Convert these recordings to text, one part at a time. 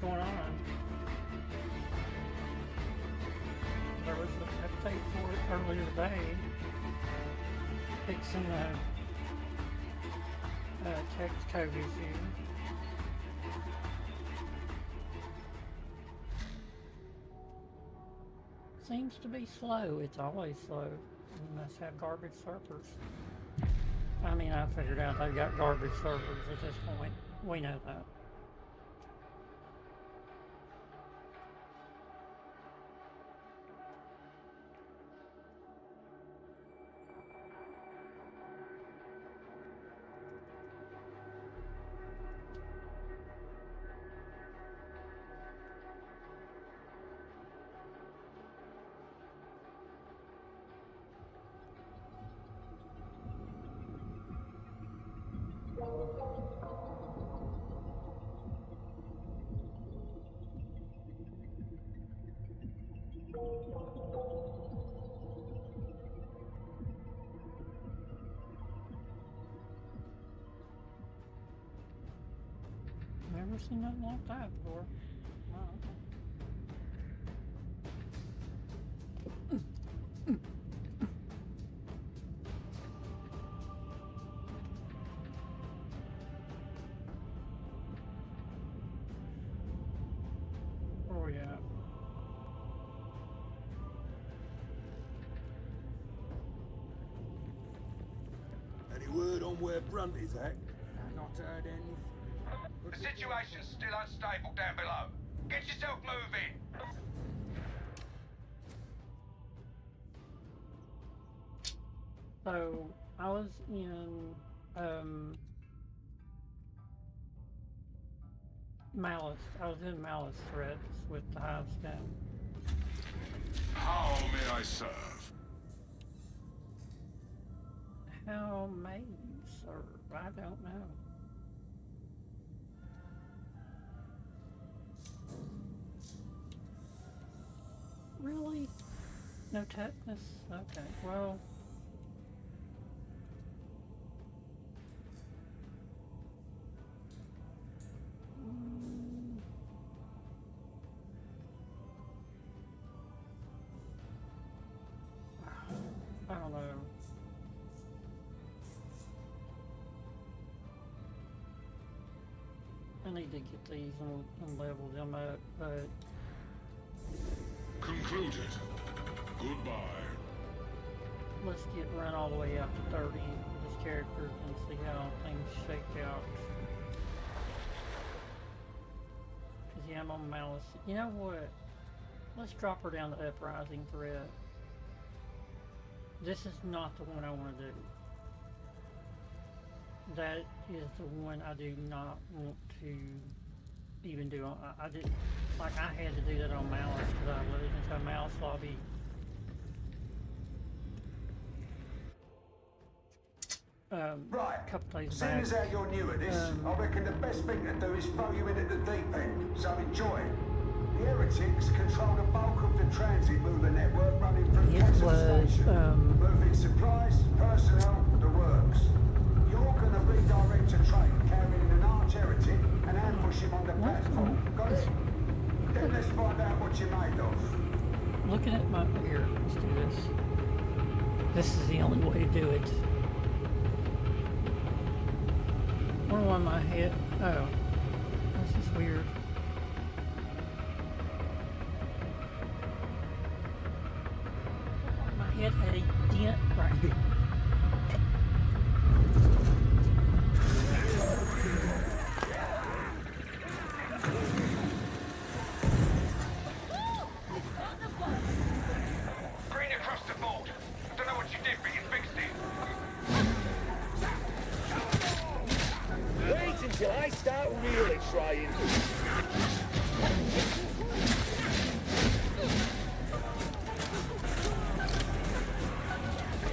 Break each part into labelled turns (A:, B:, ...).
A: going on. There was an update for it earlier today, fixing the text code issue. Seems to be slow. It's always slow. You must have garbage servers. I mean, I figured out they've got garbage servers at this point. We know that. Never seen nothing like that before. Wow. Oh yeah.
B: Any word on where Brunt is at? Not heard anything.
C: The situation's still unstable down below. Get yourself moving!
A: So, I was in, Malice. I was in Malice threats with the Hive Scum.
D: How may I serve?
A: How may you serve? I don't know. Really? No tetanus? Okay, well... I don't know. I need to get these and level them up, but...
D: Concluded. Goodbye.
A: Let's get run all the way up to 30 with this character and see how things shake out. Cause yeah, I'm on Malice. You know what? Let's drop her down to Uprising threat. This is not the one I want to do. That is the one I do not want to even do. I did, like I had to do that on Malice because I was into a Malice lobby.
B: Right,
A: a couple days
B: seeing
A: back.
B: as how you're new at this, I reckon the best thing to do is throw you in at the deep end, so enjoy it. The heretics control the bulk of the transit mover network running through Castle Station, moving supplies, personnel, the works. You're going to redirect a train carrying an arch heretic and ambush him on the platform. Got it? Then let's find out what you're made of.
A: Looking at my... Here, let's do this. This is the only way to do it. I wonder why my head... Oh. This is weird. My head had a dent right here.
C: Green across the board. Don't know what you did, but you fixed it.
E: Wait until I start really trying.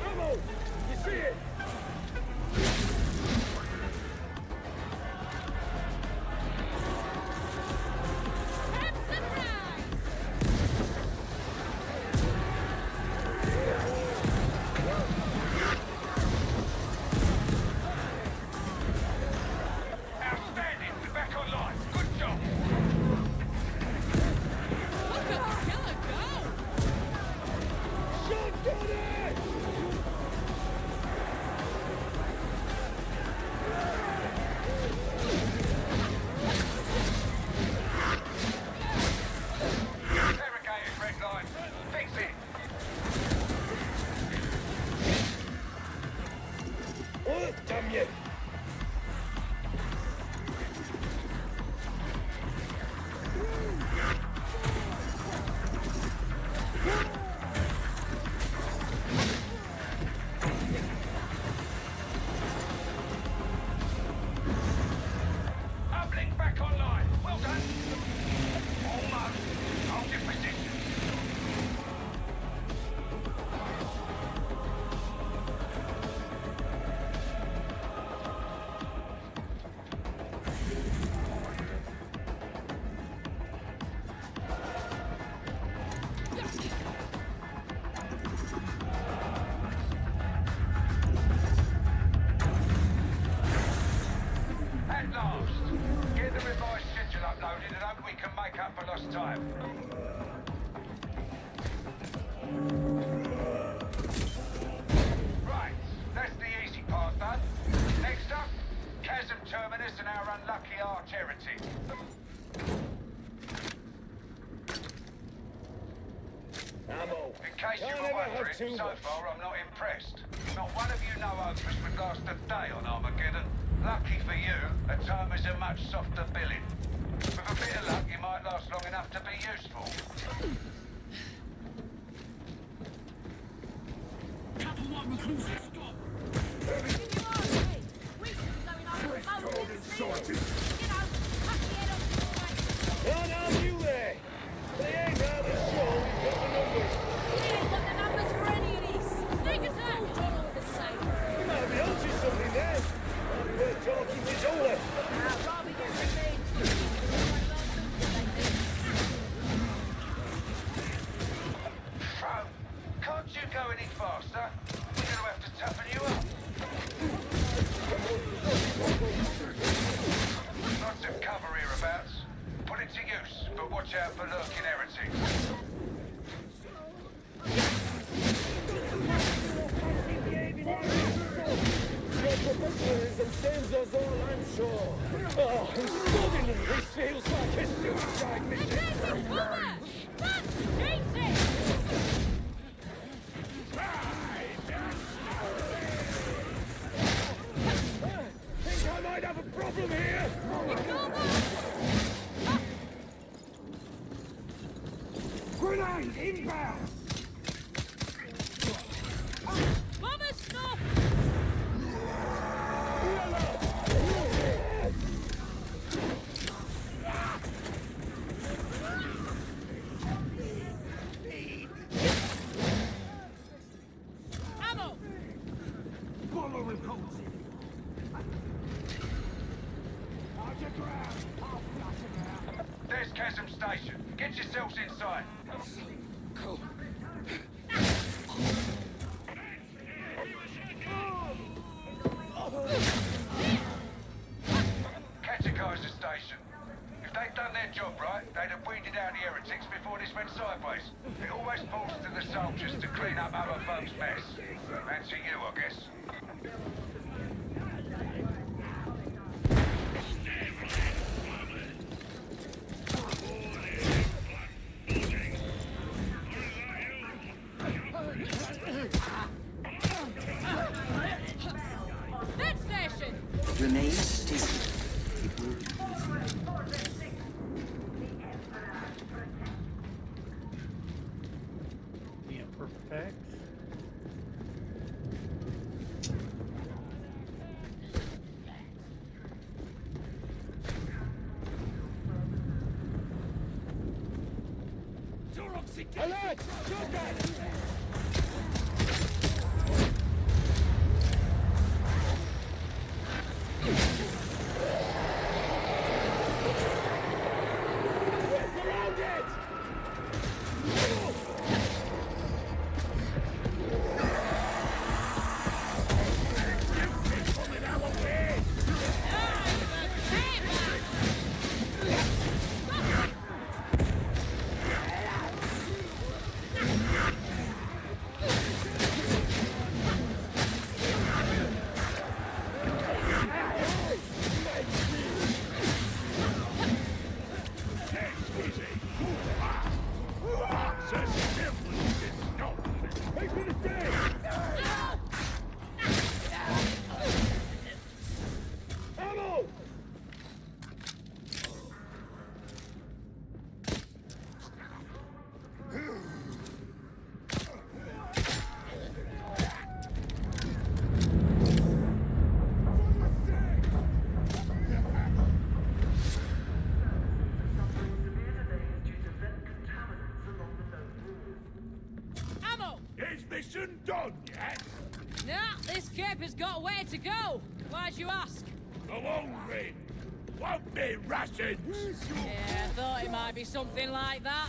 E: Come on!
C: Interrogated red line. Fix it.
E: Oh, damn you!
C: Uplink back online. Well done. Almost. Hold your position. At last. Get the revised schedule uploaded and hope we can make up for lost time. Right, that's the easy part done. Next up, Chasm Terminus and our unlucky arch heretic.
E: Ammo.
C: In case you
E: Can't
C: were
E: ever have
C: wondering,
E: too
C: so
E: much.
C: far I'm not impressed. Not one of you know-hopers would last a day on Armageddon. Lucky for you, a time is a much softer billing. With a bit of luck, you might last long enough to be useful.
E: Can't have you there. They ain't out of show. We've got the numbers. You might be onto something there. Might be worth talking to Zola.
C: Bro, can't you go any faster? We're gonna have to toughen you up. Lots of cover hereabouts. Put it to use, but watch out for lurking heretics.
E: Your professionalism saves us all, I'm sure. Oh, and suddenly this feels like a suicide mission. Think I might have a problem here. Grenade inbound.
C: There's Chasm Station. Get yourselves inside. Catechizer Station. If they'd done their job right, they'd have weeded out the heretics before this went sideways. It always falls to the soldiers to clean up other folks' mess. And to you, I guess.
F: Remain stationary. It will be easy.
A: The imperfect.
E: Alert! Shotgun! mission done yet?
G: Nah, this cape has got a way to go. Why'd you ask?
E: The long range. Won't be rations.
G: Yeah, I thought it might be something like that.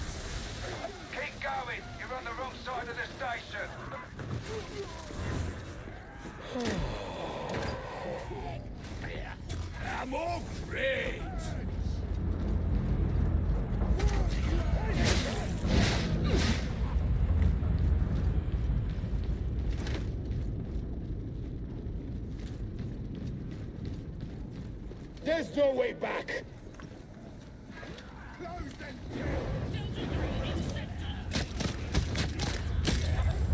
C: Keep going. You're on the wrong side of the station.
E: I'm all great. There's no way back.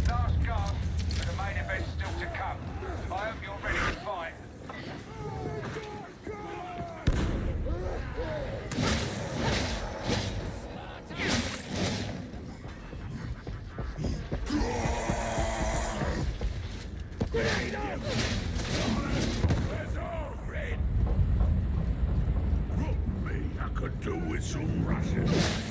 C: Last gasp, but the main event's still to come. I hope you're ready to fight.
E: Where's all red? Look me, I could do with some rations.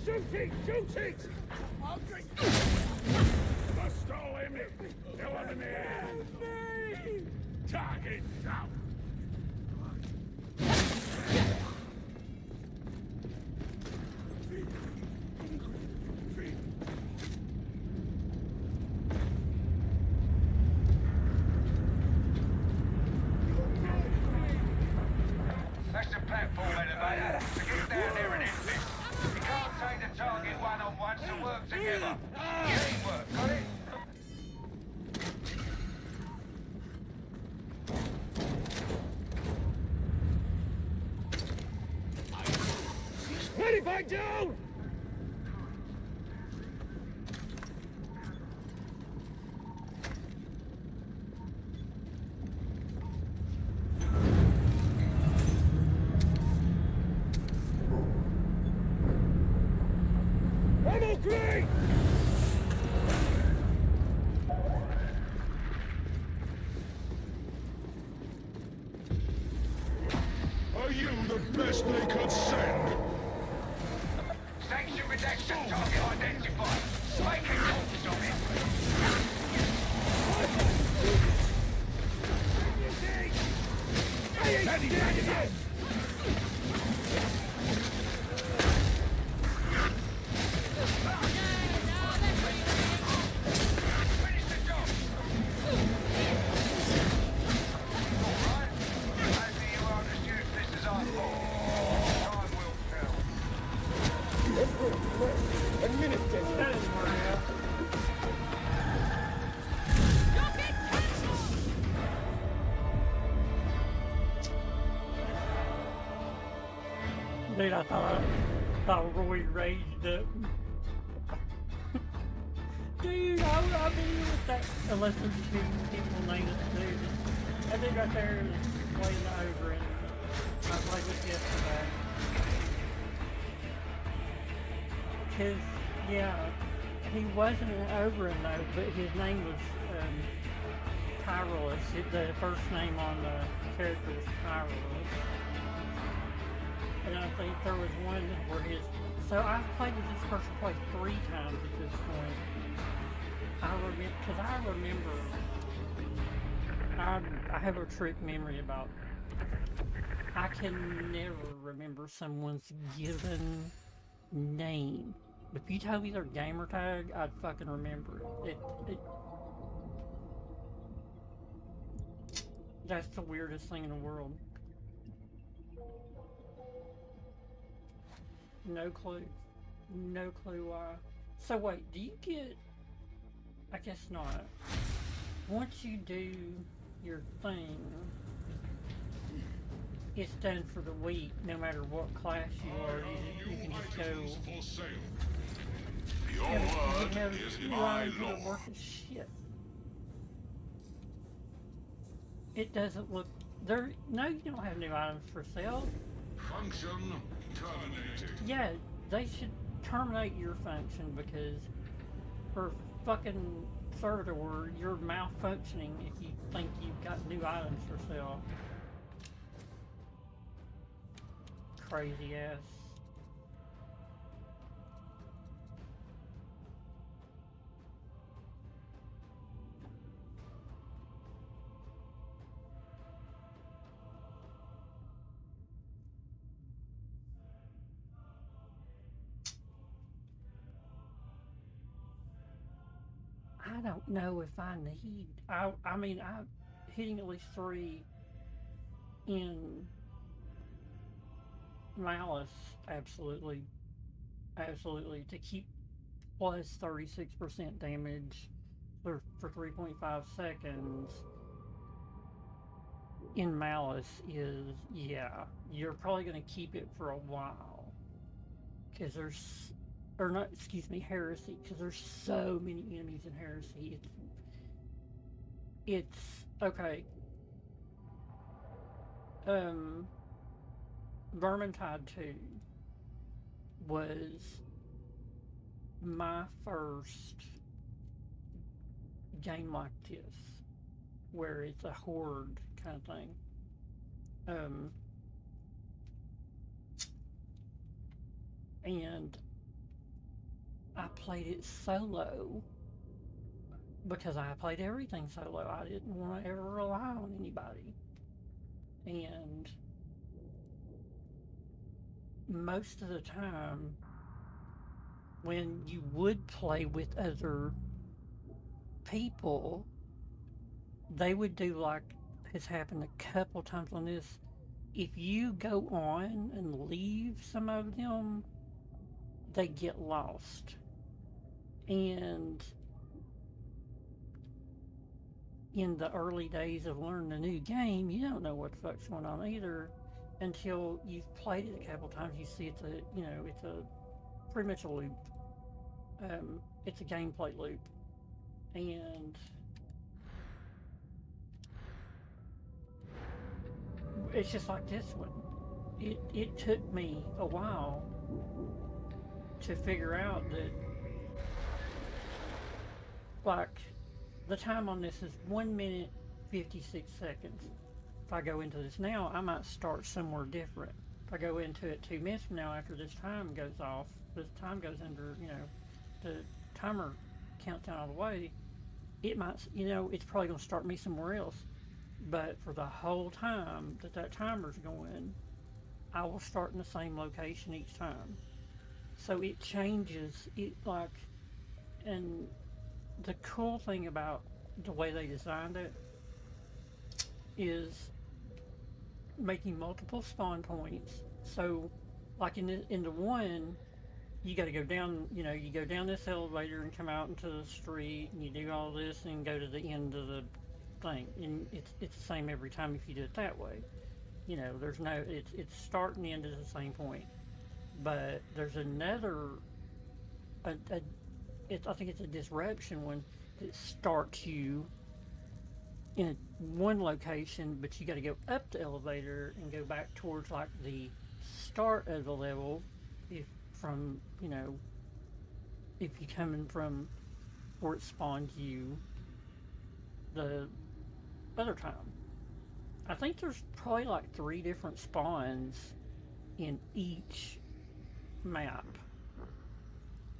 E: Shooting! I'll drink. Must all him. No one in the air. Target down.
C: That's the platform elevator. To get down there and exit. You can't take the target one-on-one, so work together. Teamwork, got it?
E: Ready back down! I'm great!
D: Are you the best they could send?
C: Sanction redaction target identified. Make a copy of it. Finish the job. Alright. Maybe you won't assume this is our fault. Time will tell.
E: A minute,
A: That didn't work out. Dude, I thought Roy raised up. Dude, I mean, with that, unless there's two people named it, dude. That dude right there is playing over, and I played with yesterday. Cause, yeah, he wasn't an Oberyn though, but his name was Tyrellus. The first name on the character was Tyrellus. And I think there was one where his... So I've played with this person probably 3 times at this point. I remember... I have a trick memory about... I can never remember someone's given name. If you told me their gamer tag, I'd fucking remember it. That's the weirdest thing in the world. No clue. No clue why. So wait, do you get... I guess not. Once you do your thing, it's done for the week, no matter what class you are. You can just go...
D: For sale. Your word is my law.
A: Work as shit. It doesn't look... There. No, you don't have new items for sale.
D: Function terminated.
A: Yeah, they should terminate your function because for fucking servitor, you're malfunctioning if you think you've got new items for sale. Crazy ass. I don't know if I need. I mean, I'm hitting at least 3 in Malice, absolutely, to keep plus 36% damage for 3.5 seconds in Malice is, yeah, you're probably going to keep it for a while, because there's, or not, excuse me, Heresy, because there's so many enemies in Heresy. It's okay. Vermintide 2 was my first game like this, where it's a horde kind of thing. And I played it solo because I played everything solo. I didn't want to ever rely on anybody. And most of the time, when you would play with other people, they would do like has happened a couple times on this. If you go on and leave some of them, they get lost. And in the early days of learning a new game, you don't know what the fuck's going on either until you've played it a couple times. You see it's a, you know, it's a pretty much a loop. It's a gameplay loop. And it's just like this one. It took me a while to figure out that, like, the time on this is 1 minute 56 seconds. If I go into this now, I might start somewhere different. If I go into it 2 minutes from now, after this time goes off, this time goes under, you know, the timer counts down all the way, it might, you know, it's probably going to start me somewhere else. But for the whole time that timer's going, I will start in the same location each time. So it changes, it like, and the cool thing about the way they designed it is making multiple spawn points. So like in the one, you got to go down, you know, you go down this elevator and come out into the street and you do all this and go to the end of the thing, and it's the same every time if you do it that way. You know, there's no, it's start and end at the same point. But there's another, I think it's a disruption one that starts you in one location, but you got to go up the elevator and go back towards like the start of the level, if from, you know, if you're coming from where it spawned you the other time. I think there's probably like 3 different spawns in each map,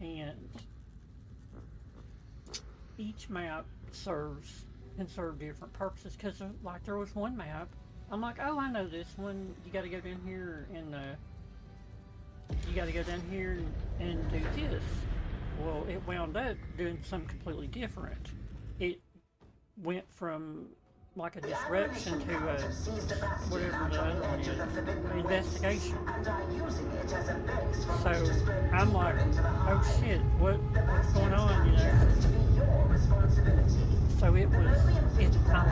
A: and each map can serve different purposes, because like there was one map, I'm like, oh, I know this one, you got to go down here and you got to go down here and do this. Well, it wound up doing something completely different. It went from like a disruption to whatever the other one is, investigation. So I'm like, oh shit, what's going on, you know? So I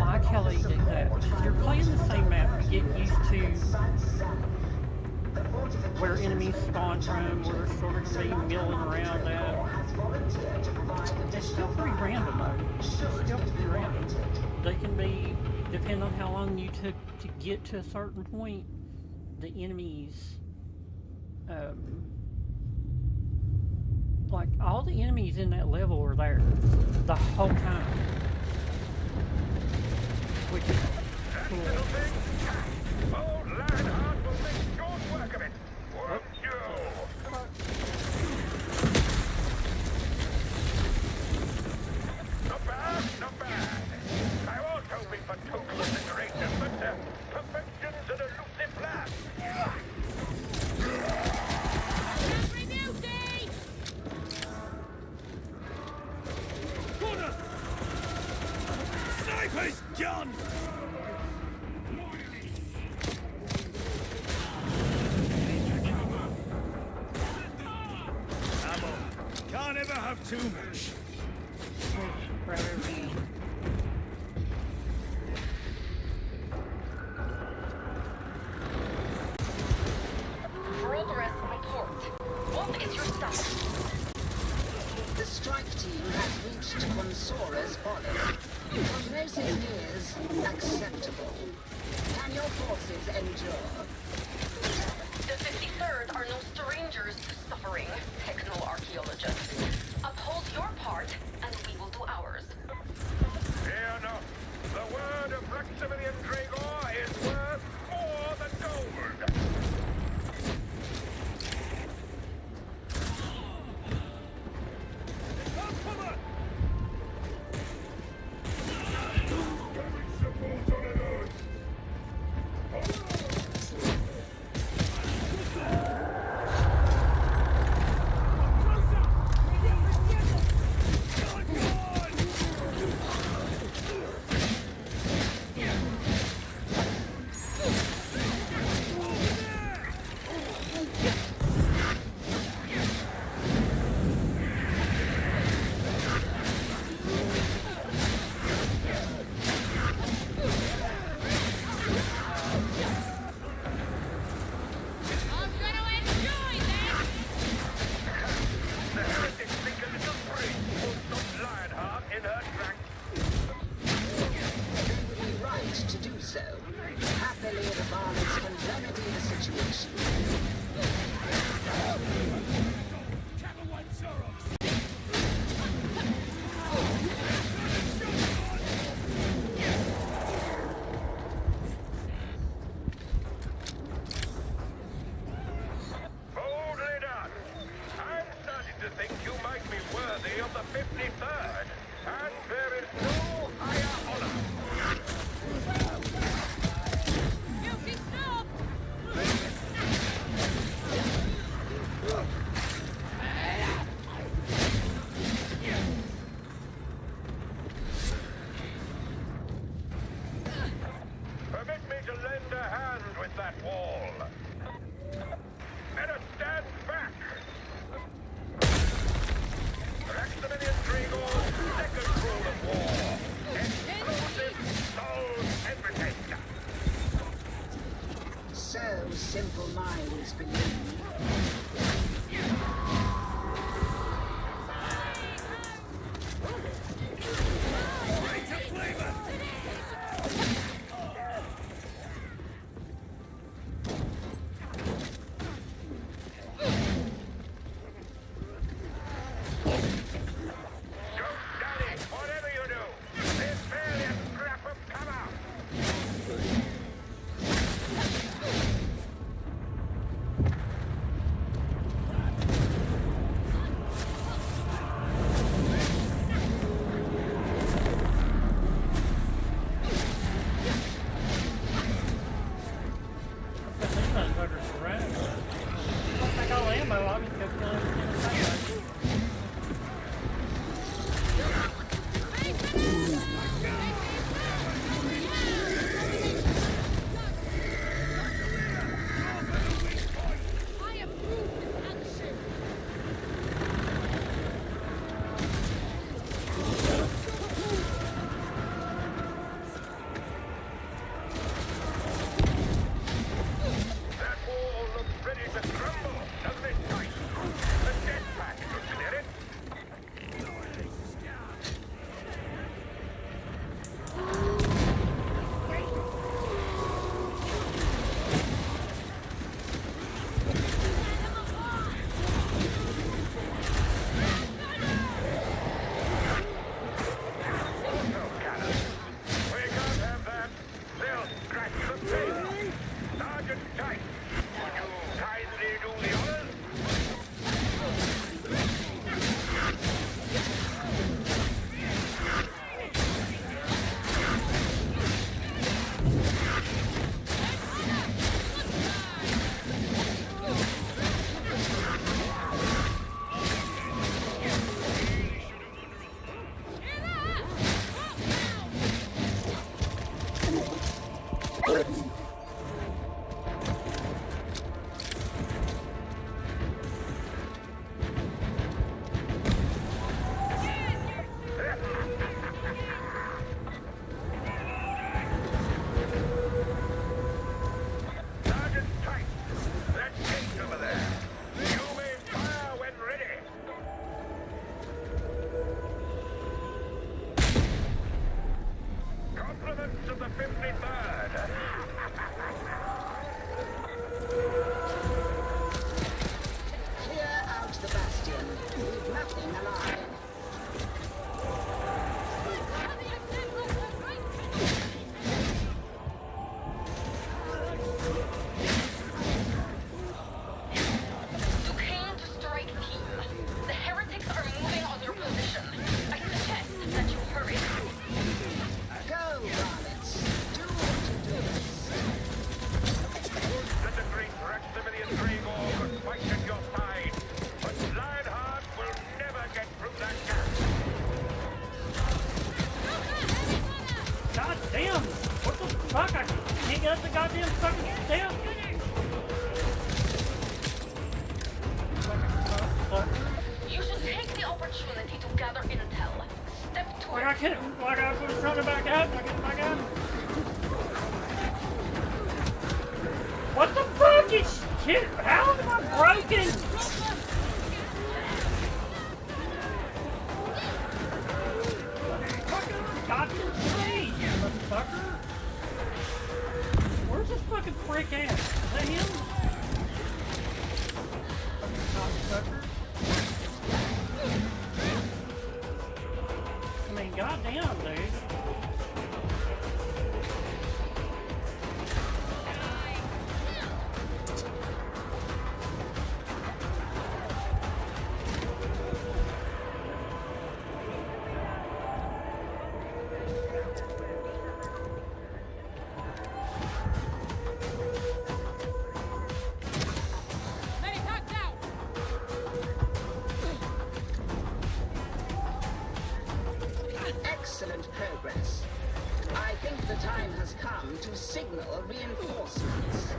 A: like how they do that, because you're playing the same map, you get used to where enemies spawn from, where they're sort of going to be milling around at. It's still pretty random though. It's still pretty random. They can be, depending on how long you took to get to a certain point, the enemies, like all the enemies in that level are there. the whole time. Which is cool.
E: Old Lionheart will make short work of it. Won't you? Not bad, not bad. I was hoping for total obliteration, but perfection's an elusive plan.
G: Temporary beauty!
E: Sniper's gun! Ammo. Can't ever have too much.
H: Progress report. What is your status? The strike team has reached Consora's body. Prognosis is acceptable. Can your forces endure? The 53rd are no strangers to suffering, techno-archaeologists. Uphold your part, and we will do ours.
E: Fear not. The word of Maximilian Gregor is worth more than gold. spiffy bird.
H: Clear out the bastion. Leave nothing alive.
I: You came to strike team. The heretics are moving on your position. I suggest that you hurry.
H: Go, varlets. Do what you do best.
E: That the great Maximilian Grigor could fight at your side, but Lionheart will never get through that gap.
A: God damn! What the fuck? I can't get up the goddamn fucking stairs!
I: You should take the opportunity to gather intel. Step
A: Like
I: toward.
A: I can't, like I was trying to back out, and I get back out. What the fuck is shit? How am I broken? Fucking goddamn tree, motherfucker! Where's this fucking prick at? Is that him? Fucking cocksucker. I mean, goddamn, dude.
G: Medipack down!
H: Excellent progress. I think the time has come to signal reinforcements.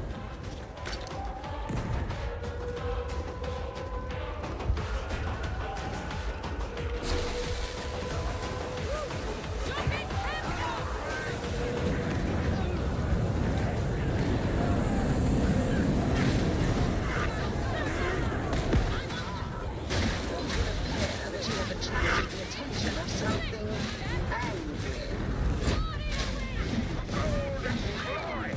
H: That you have attracted the attention of something angry.
E: Fly!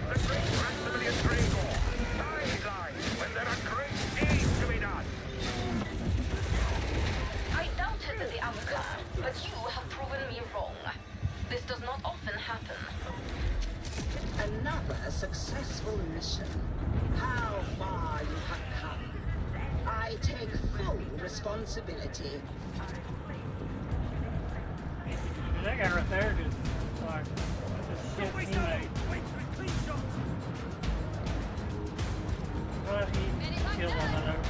E: The great Maximilian Grigor! Sideline when there are great deeds to be done!
I: I doubted the outcome, but you have proven me wrong. This does not often happen.
H: Another successful mission. How far you have come. I take full responsibility.
A: That guy right there just, like, just shit teammate. But he killed on that over.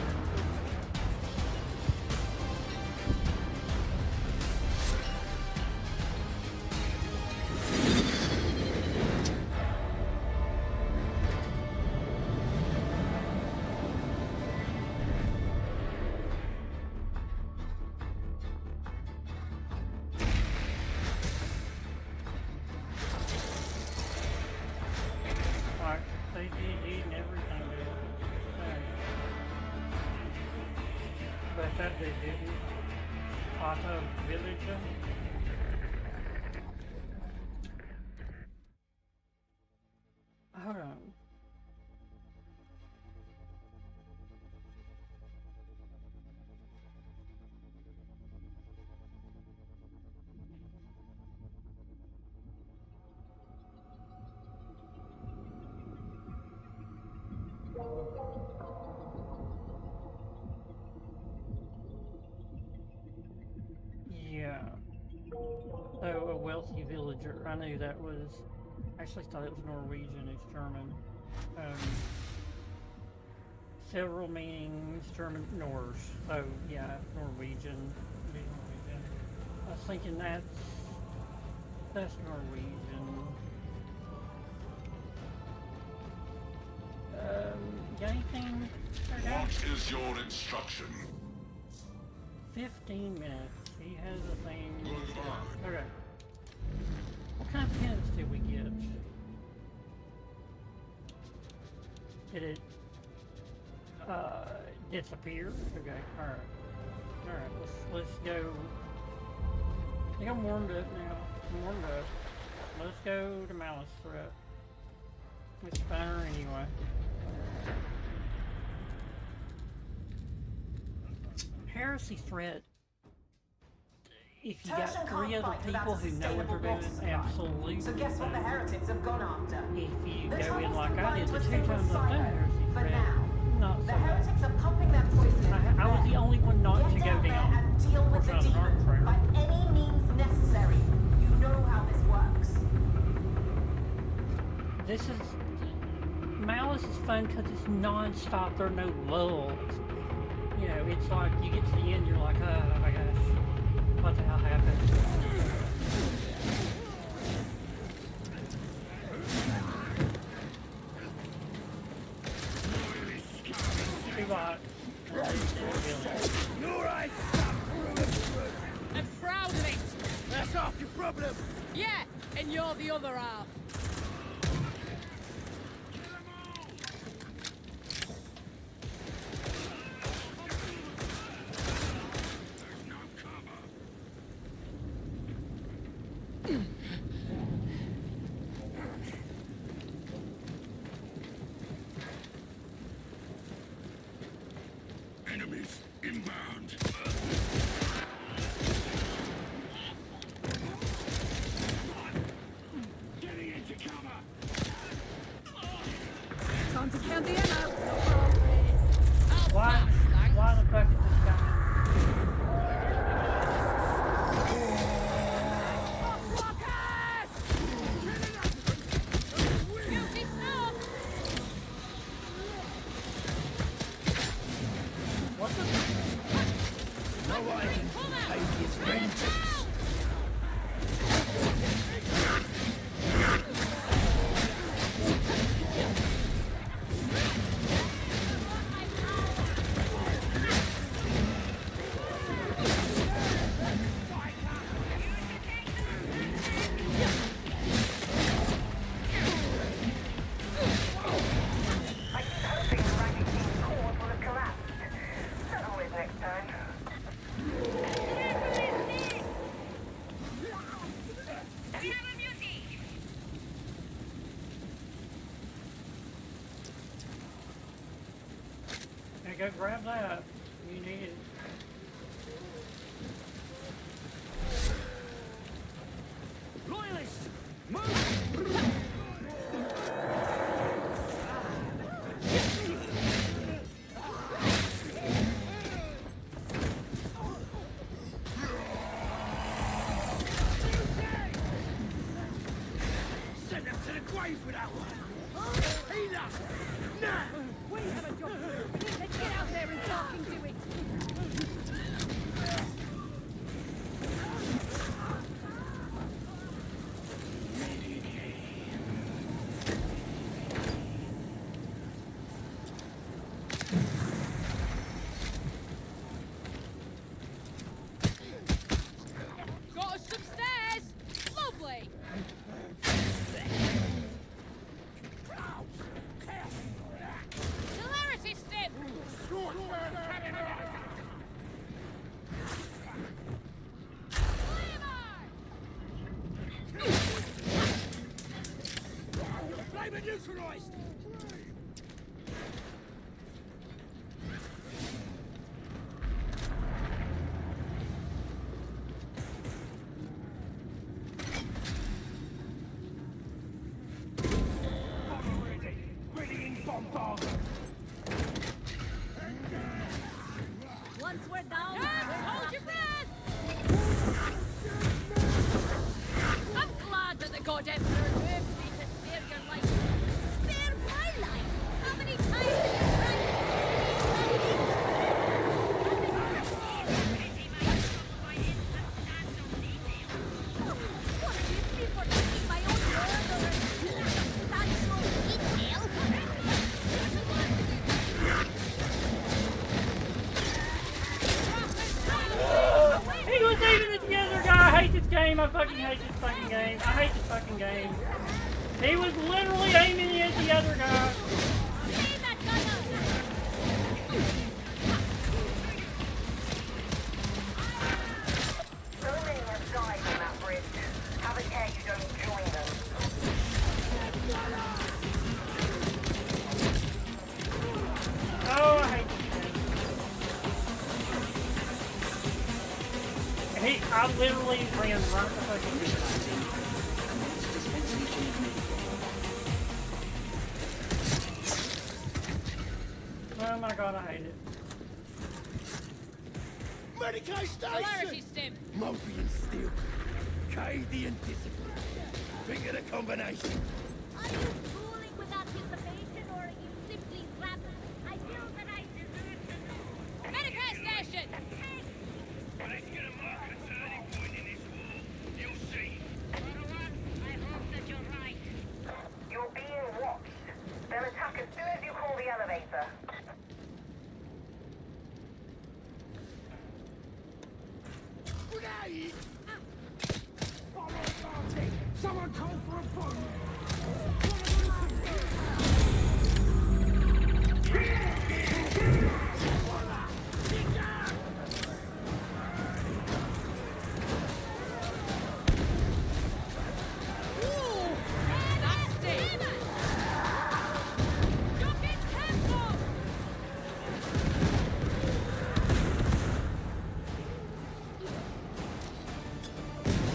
A: Like, they GG'd and everything, dude. But that they didn't. Auto Villager. Hold on. Yeah. Oh, a wealthy villager. I knew that was. I actually thought it was Norwegian. It's German. Several meanings, German, Norse. So yeah, Norwegian. I was thinking that's Norwegian. Got anything?
D: What is your instruction?
A: 15 minutes. He has a thing.
D: Goodbye.
A: Okay. What kind of pins did we get? Did it disappear? Okay, alright. Alright, let's go. I think I'm warmed up now. I'm warmed up. let's go to Malice Threat. It's funner anyway. Heresy Threat. If you got 3 other people who know what they're doing, absolutely.
J: So guess what the heretics have gone after?
A: If you go in like I did the 2 times I've done Heresy
J: For
A: Threat,
J: now,
A: not so
J: the
A: much.
J: heretics are pumping their poison.
A: I was the only one not to
J: Get
A: go
J: out there
A: down.
J: and deal with the demon by any means necessary. You know how this works.
A: This is... Malice is fun because it's non-stop, there are no lulls. You know, it's like you get to the end, you're like, oh my gosh, what the hell happened? Too hot.
E: You're right.
G: I'm proud of it.
E: That's half your problem.
G: Yeah, and you're the other half.
D: Enemies inbound. Getting into cover.
G: Time to count the ammo.
A: Why the fuck is this guy? What the?
E: No I can hide his vengeance.
J: I keep hoping the Rising King's cause will have collapsed. Don't always next time.
A: Hey, go grab that. You need it.
E: Loyalists, move! Send them to the grave with that one. Enough! Now!
G: We have a job to do. We need to get out there and fucking do it. Got us some stairs. Lovely. Celerity step.
E: Flame neutralized! Readying bombardment!
G: Once we're down, hold your breath. I'm glad that the God Emperor removed me to spare your life. Spare my life? How many times have you tried what have you been for taking my own word over substantial detail?
A: He was aiming at the other guy. I hate this game. I fucking hate this fucking game. I hate this fucking game. He was literally aiming at the other guy.
G: Leave that gun up.
J: So many have died on that bridge. Have a care you don't join them.
A: literally ran right the fucking Oh my god, I hate it.
E: Medicaid
G: Polarity
E: station!
G: stim.
E: Moby and Steel. Cady and Discipline. Think of the combination.
G: Are you fooling with anticipation, or are you simply rabid? I feel that I deserve to know. Medicare station!
E: Let's get a more concerning point in this war. You'll see.
G: For once, I hope that you're right.
J: You're being watched. They'll attack as soon as you call the elevator.
E: Grenade! Someone call for a phone!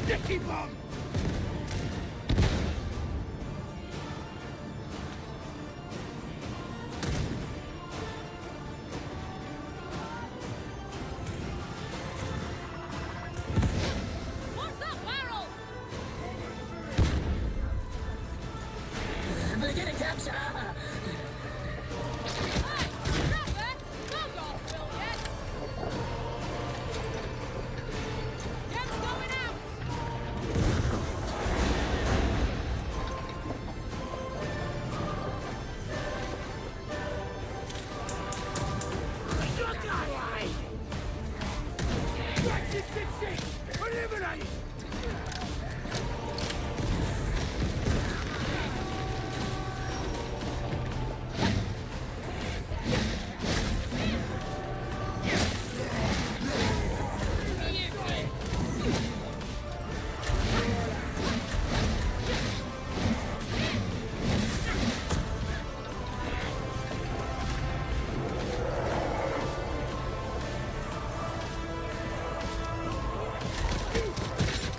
E: Dicky bomb!
G: What's that barrel?
H: We're getting captured!
G: Hey, Trevor! Don't go, Phil, yet! Get going out!
E: Eliminate!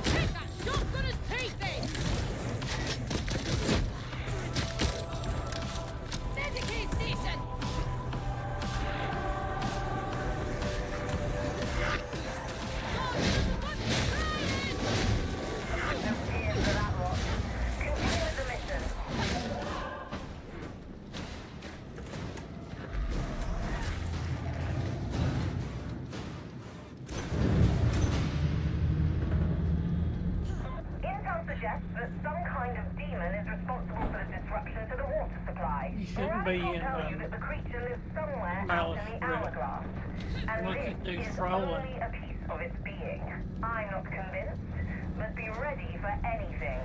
G: Take that shotgunner's teeth in! Medicaid station!
J: Cheers for that lot. Continue with the mission. Intel suggests that some kind of demon is responsible for the disruption to the water supply.
A: You shouldn't
J: Brad
A: be
J: will
A: in,
J: tell you that the creature lives somewhere out
A: Malice
J: in the
A: River.
J: hourglass. And
A: Look at
J: this
A: these
J: is
A: trolling.
J: only a piece of its being. I'm not convinced, but be ready for anything.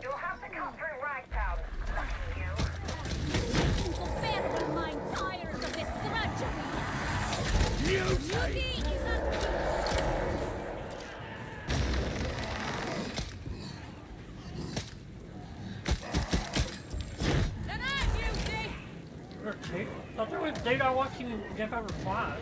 J: You'll have to cut through Ragtown, lucky you.
G: Will bear in mind tires of this drudgery!
E: Mutate!
G: Beauty is a... Tonight, Beauty!
A: Okay. I thought there was dude I watched him jump over flies.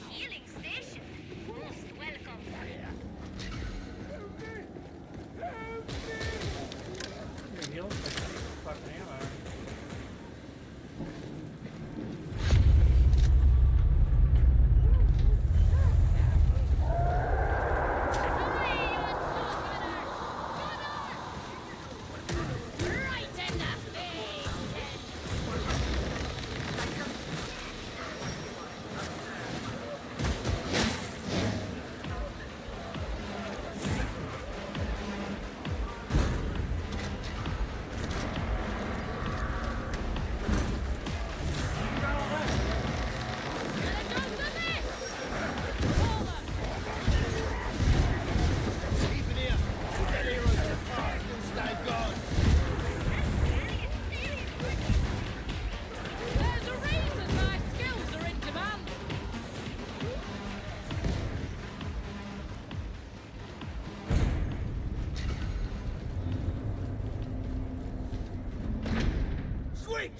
G: Healing station. Most welcome.
A: The healing station is fucking ammo.
E: breach!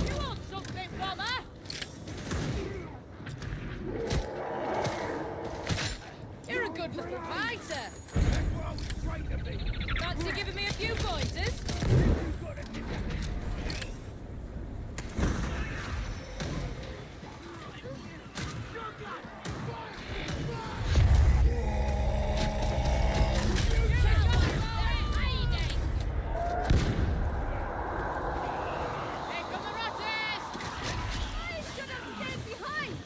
G: You want something, bomber? You're a good little fighter.
E: That's what I was trained to be.
G: Fancy giving me a few pointers? Here come the rotters! I should have stayed behind!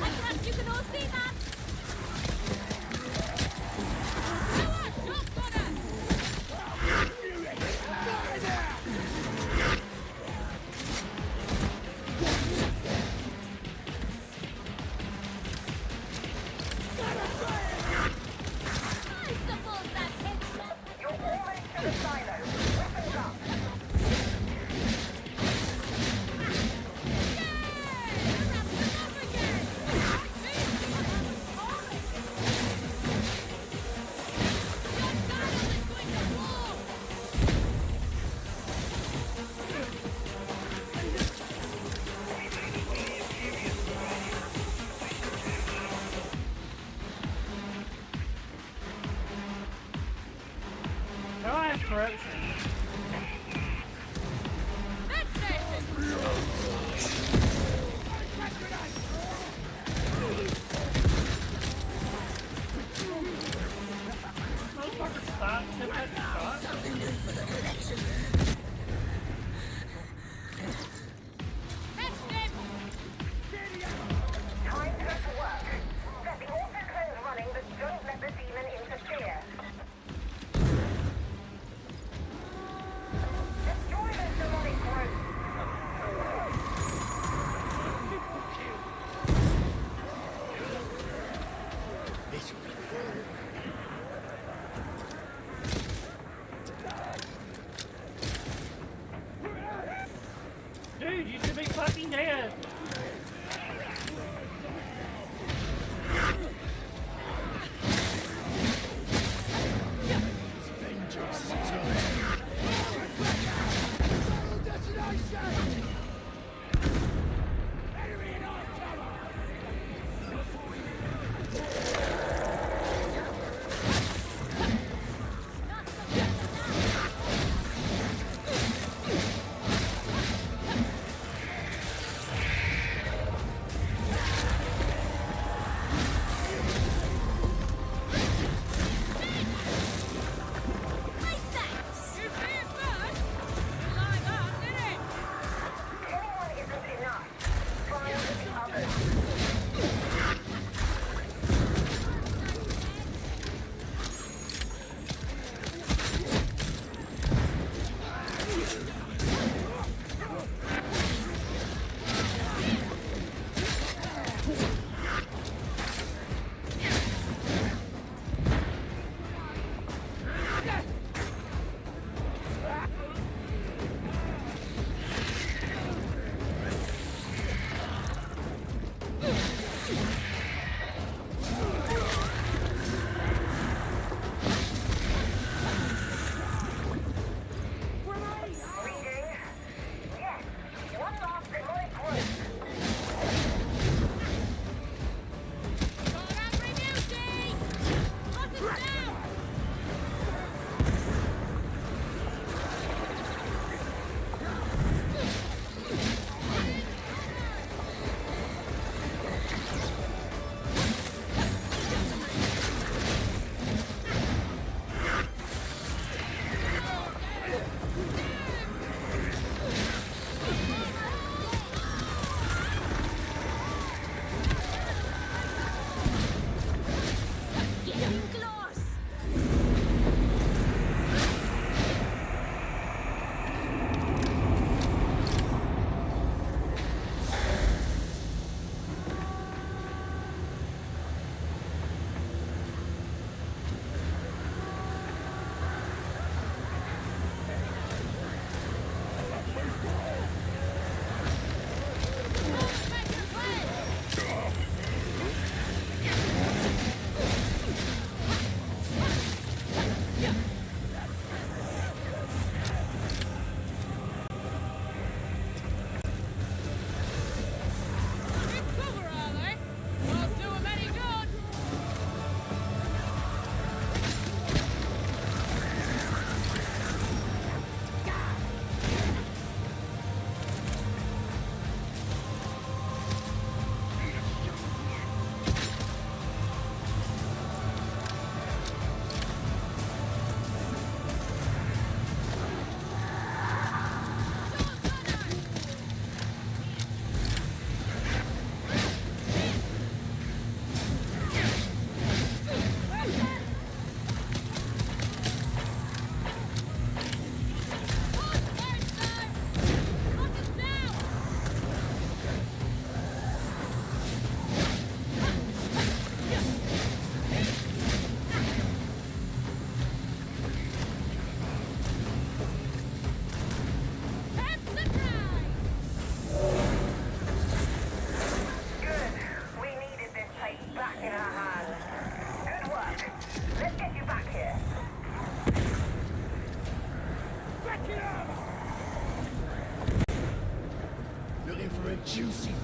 G: I trust you can all see that! Power! Shotgunner! I suppose that hits you.
J: You're almost to the silo. Weapons up.
A: No, I have corruption. Motherfucker, stop. Tip that stop.
J: Time to go to work. Set the autoclone running, but don't let the demon interfere. Destroy those demonic growths.
A: Dude, you should be fucking dead.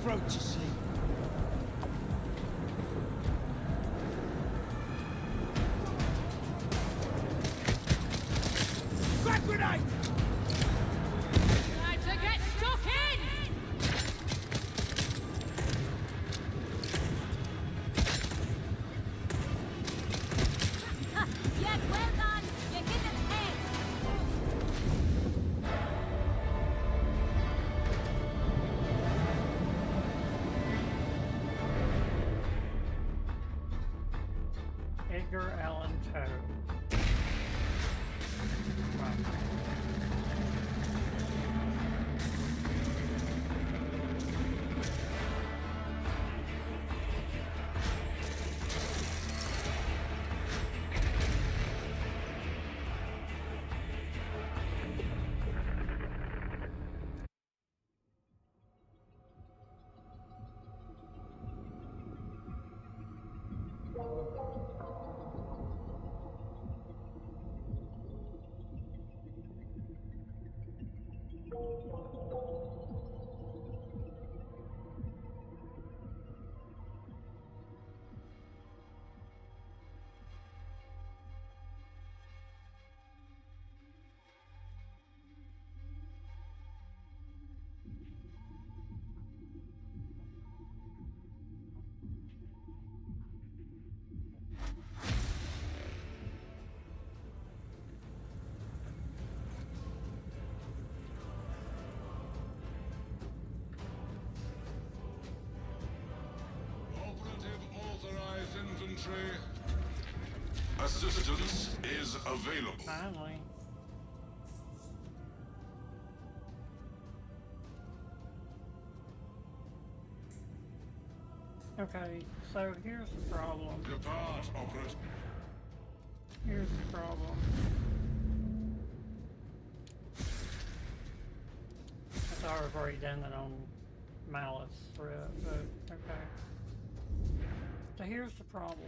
E: throat, you see. Frag grenade!
G: Time to get stuck in! Yes, well done! You hit its head!
A: Edgar Allan Poe. Wow.
D: Operative authorized infantry. Assistance is available.
A: Finally. Okay, so here's the problem.
D: Depart, operative.
A: Here's the problem. I thought I've already done that on Malice threat, but okay. So here's the problem.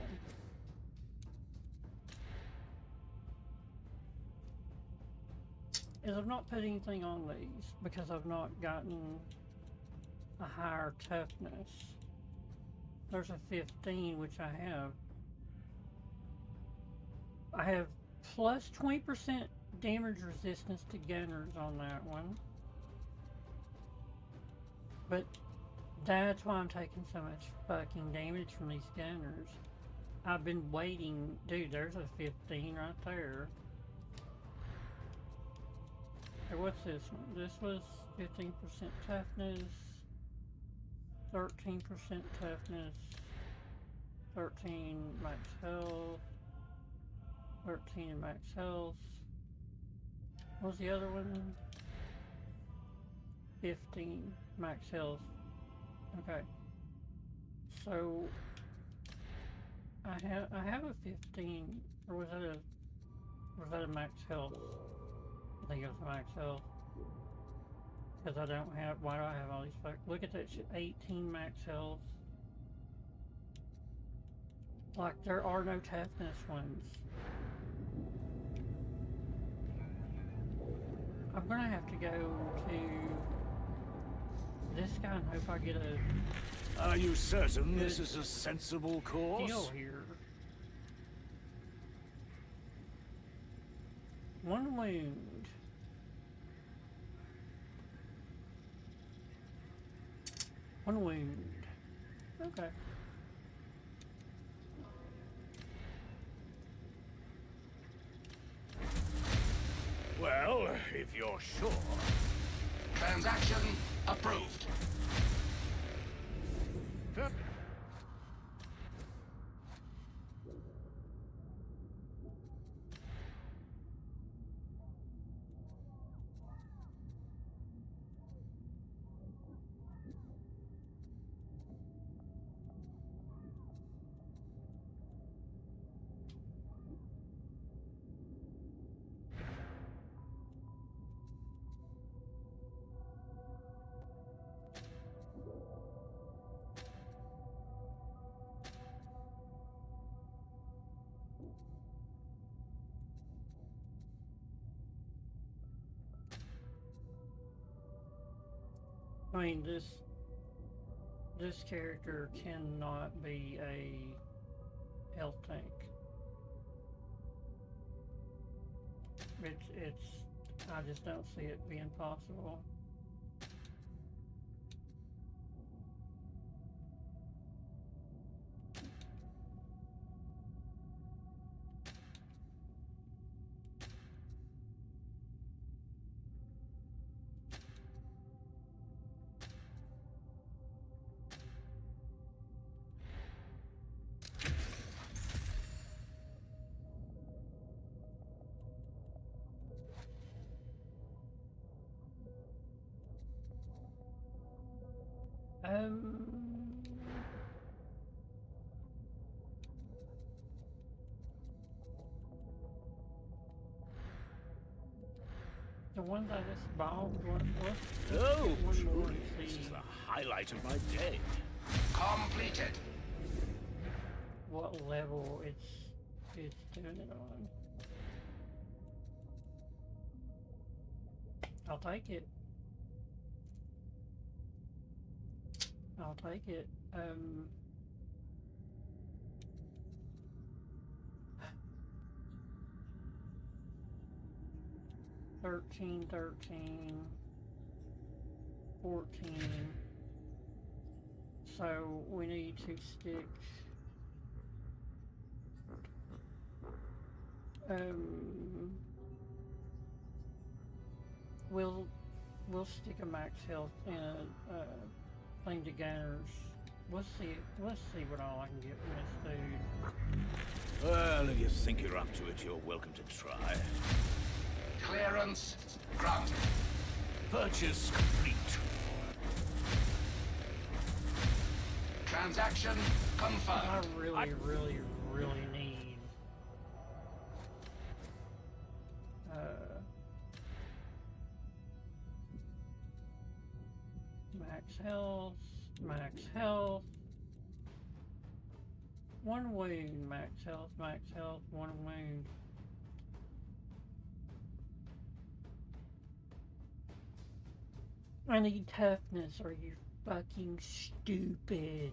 A: Is I've not put anything on these because I've not gotten a higher toughness. There's a 15, which I have. I have plus 20% damage resistance to gunners on that one. But that's why I'm taking so much fucking damage from these gunners. I've been waiting. Dude, there's a 15 right there. Hey, what's this one? This was 15% toughness. 13% toughness, 13 max health, 13 max health. What was the other one? 15 max health. Okay. So I have a 15, or was that a max health? I think it was a max health. Because I don't have, why do I have all these fuck? Look at that shit, 18 max health. Like, there are no toughness ones. I'm gonna have to go to this guy and hope I get a...
E: Are you certain this is a sensible course?
A: ...deal here. One wound. One wound. Okay.
E: Well, if you're sure.
C: Transaction approved.
A: I mean, this This character cannot be a health tank. I just don't see it being possible. The ones I just bombed,
K: Oh, truly, this is the highlight of my day.
C: Completed.
A: What level it's doing it on. I'll take it. I'll take it. 13, 13, 14. So we need to stick. We'll stick a max health in a thing to gainers. Let's see what all I can get from this dude.
K: Well, if you think you're up to it, you're welcome to try.
C: Clearance granted.
K: Purchase complete.
C: Transaction
A: I
C: confirmed.
A: really need max health, one wound, max health, one wound. I need toughness. Are you fucking stupid?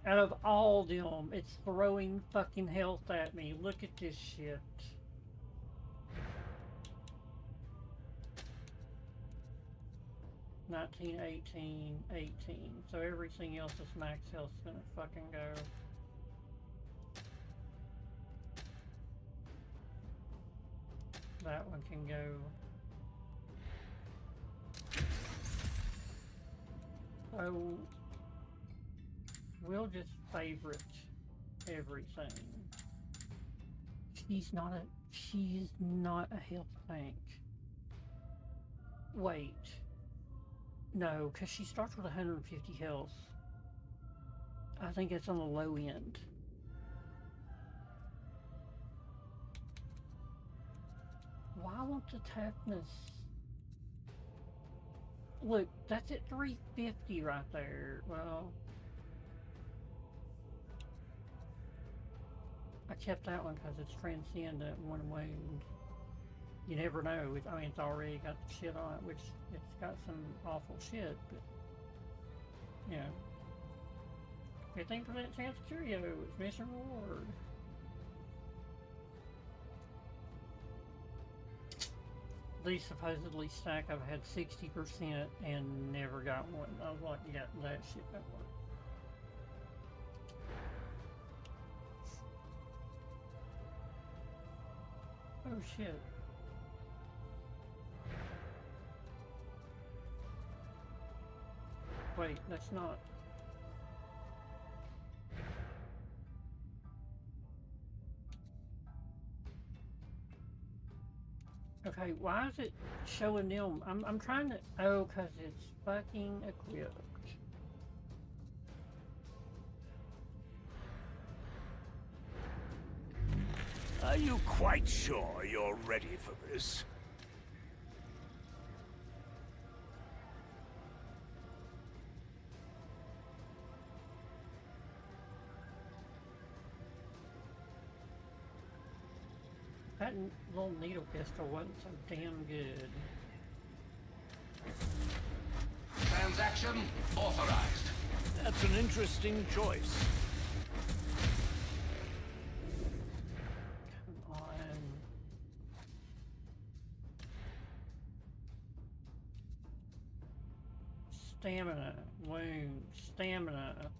A: Out of all them, it's throwing fucking health at me. Look at this shit. $19, $18, $18. So everything else is max health is gonna fucking go. That one can go. So we'll just favorite everything. She's not a health tank. Wait. No, because she starts with 150 health. I think it's on the low end. Why won't the toughness? Look, that's at 350 right there. Well, I kept that one because it's transcendent one wound. You never know. I mean, it's already got the shit on it, which it's got some awful shit, but, you know. 15% chance of Curios, mission reward. These supposedly stack, I've had 60% and never got one. I was like, yeah, that shit don't work. Oh shit. Wait, that's not. Okay, why is it showing them? I'm trying to. Oh, because it's fucking equipped.
K: Are you quite sure you're ready for this?
A: That little needle pistol wasn't so damn good.
C: Transaction authorized.
K: That's an interesting choice.
A: Come on. Stamina, wound, stamina.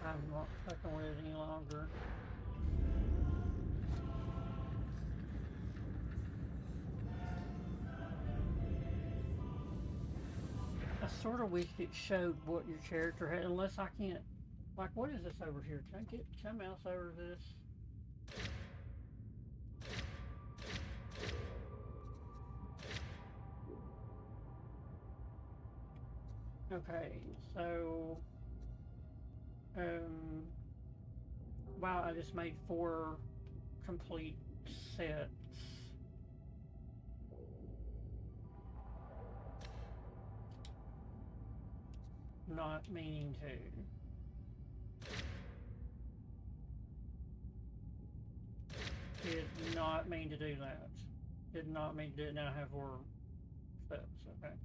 A: I'm not fucking with it any longer. I sort of wish it showed what your character had, unless I can't. Like, what is this over here? Can I mouse over this? Okay, so wow, I just made 4 complete sets. Not meaning to. Did not mean to do that. Did not mean to now have 4 steps, okay.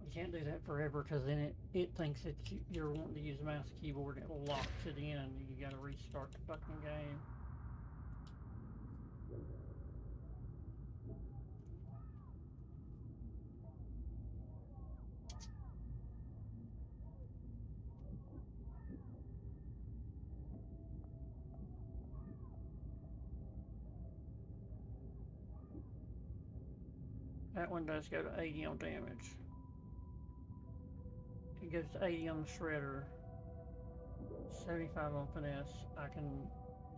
A: You can't do that forever because then it thinks that you're wanting to use a mouse and keyboard and it locks it in. You gotta restart the fucking game. That one does go to 80 on damage. It goes to 80 on the shredder, 75 on finesse. I can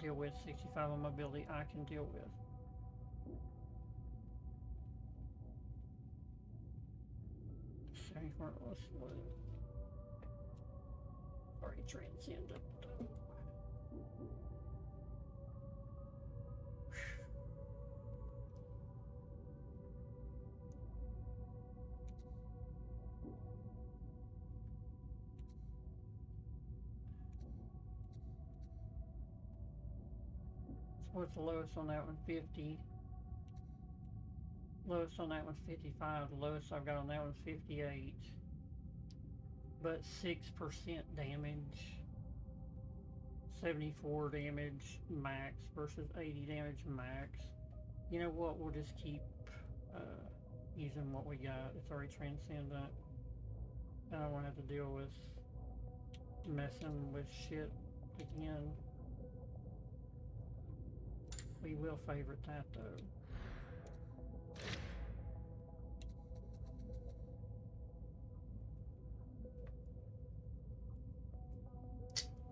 A: deal with 65 on mobility. I can deal with. Already transcended. What's the lowest on that one? 50. Lowest on that one's 55. The lowest I've got on that one's 58. But 6% damage. 74 damage max versus 80 damage max. You know what? We'll just keep using what we got. It's already transcendent. I don't want to have to deal with messing with shit again. We will favorite that though.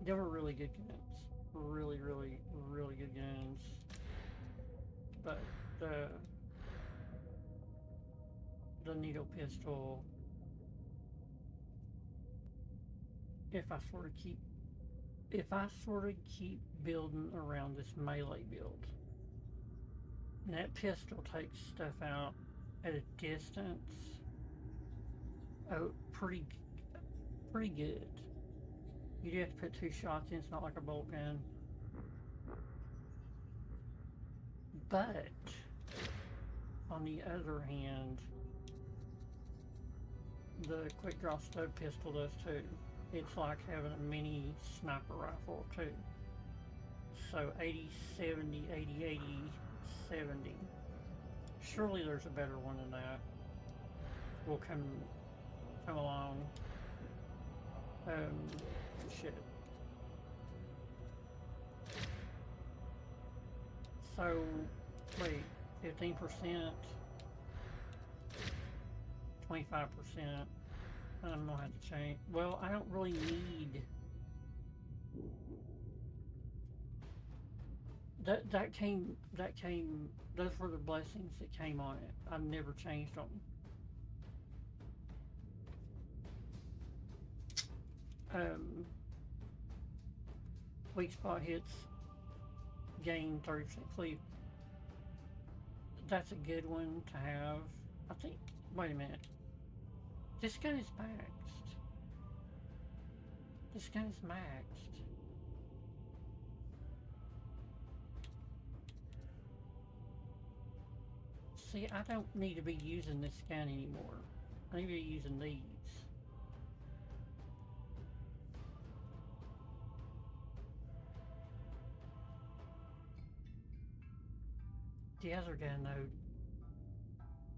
A: They were really good guns. Really good guns. But the needle pistol, if I sort of keep building around this melee build, and that pistol takes stuff out at a distance, oh, pretty good. You do have to put 2 shots in, it's not like a bolt gun. But, on the other hand, the quick draw stub pistol does too. It's like having a mini sniper rifle too. So 80, 70, 80, 80, 70. Surely there's a better one than that. Will come along. Shit. So, wait, 15%. 25%. I'm gonna have to change. Well, I don't really need that came those were the blessings that came on it. I've never changed them. Weak spot hits gain 30% cleave. That's a good one to have. I think, wait a minute. This gun is maxed. This gun is maxed. See, I don't need to be using this gun anymore. I need to be using these. The other gun, though,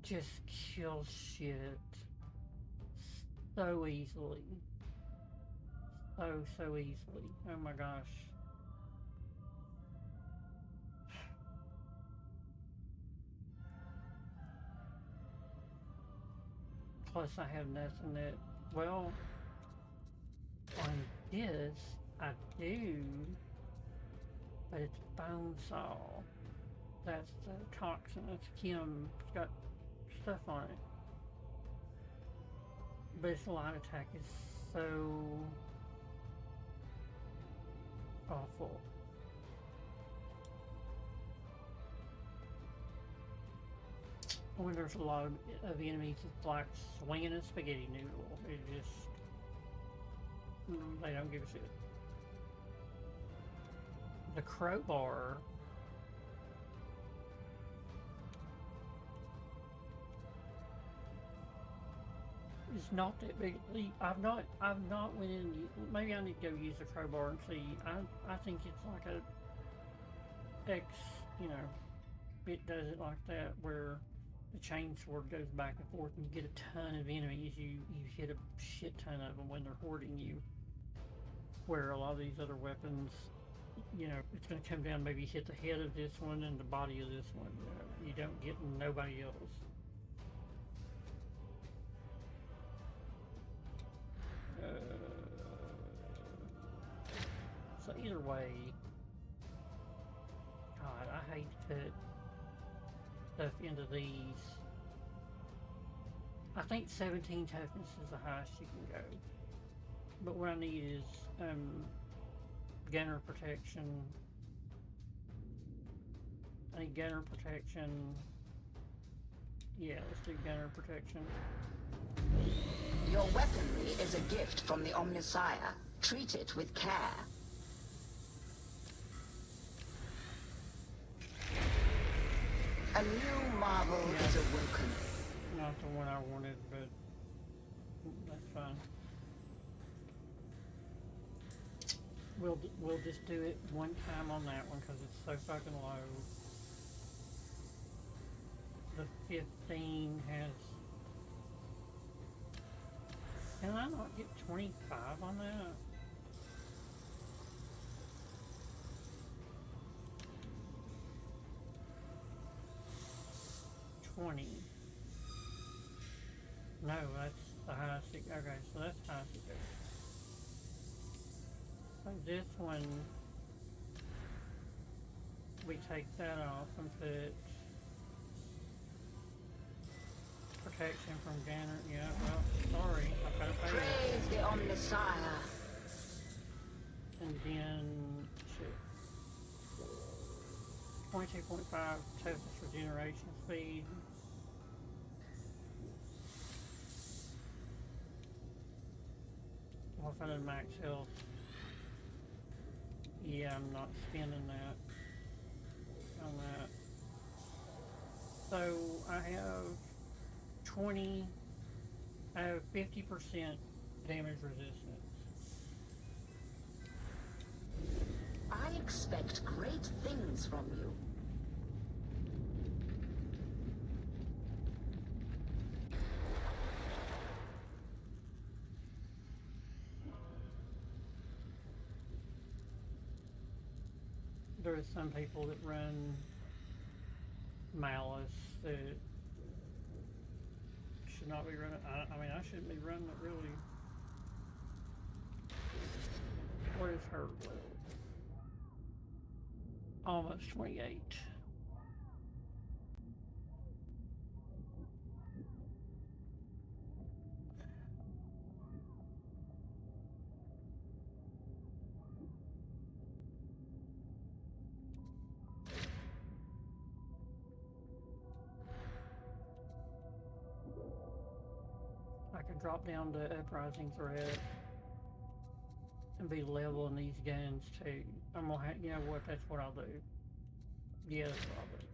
A: just kills shit so easily. So easily. Oh my gosh. Plus, I have nothing that, well, on this, I do, but it's bone saw. That's the toxin, that's Kim, it's got stuff on it. But its light attack is so awful. When there's a lot of enemies, it's like swinging a spaghetti noodle. It just, they don't give a shit. The crowbar is not that big. I've not went in. Maybe I need to go use the crowbar and see. I think it's like a X. You know, it does it like that where the chainsword goes back and forth and you get a ton of enemies. You hit a shit ton of them when they're hoarding you. Where a lot of these other weapons, you know, it's going to come down, maybe hit the head of this one and the body of this one. You don't get nobody else. So either way, God, I hate to put stuff into these. I think 17 toughness is the highest you can go. But what I need is gunner protection. I need gunner protection. Yeah, let's do gunner protection.
H: Your weaponry is a gift from the Omnissiah. Treat it with care. A new marvel is awoken.
A: Not the one I wanted, but that's fine. We'll just do it one time on that one because it's so fucking low. The 15 has. Can I not get 25 on that? $20. No, that's the highest it, okay, so that's the highest it goes. So this one, we take that off and put protection from Ganner. Yeah, well, sorry, I've got to pay
H: Praise the Omnissiah.
A: And then, shit. 22.5 toughness regeneration speed. What if I did max health? Yeah, I'm not spending that on that. So I have 20, I have 50% damage resistance.
H: I expect great things from you.
A: There are some people that run Malice that should not be running. I mean, I shouldn't be running it really. What is her level? Almost 28. I could drop down to uprising threat and be level in these guns too. I'm gonna, you know what? That's what I'll do. Yeah, that's what I'll do.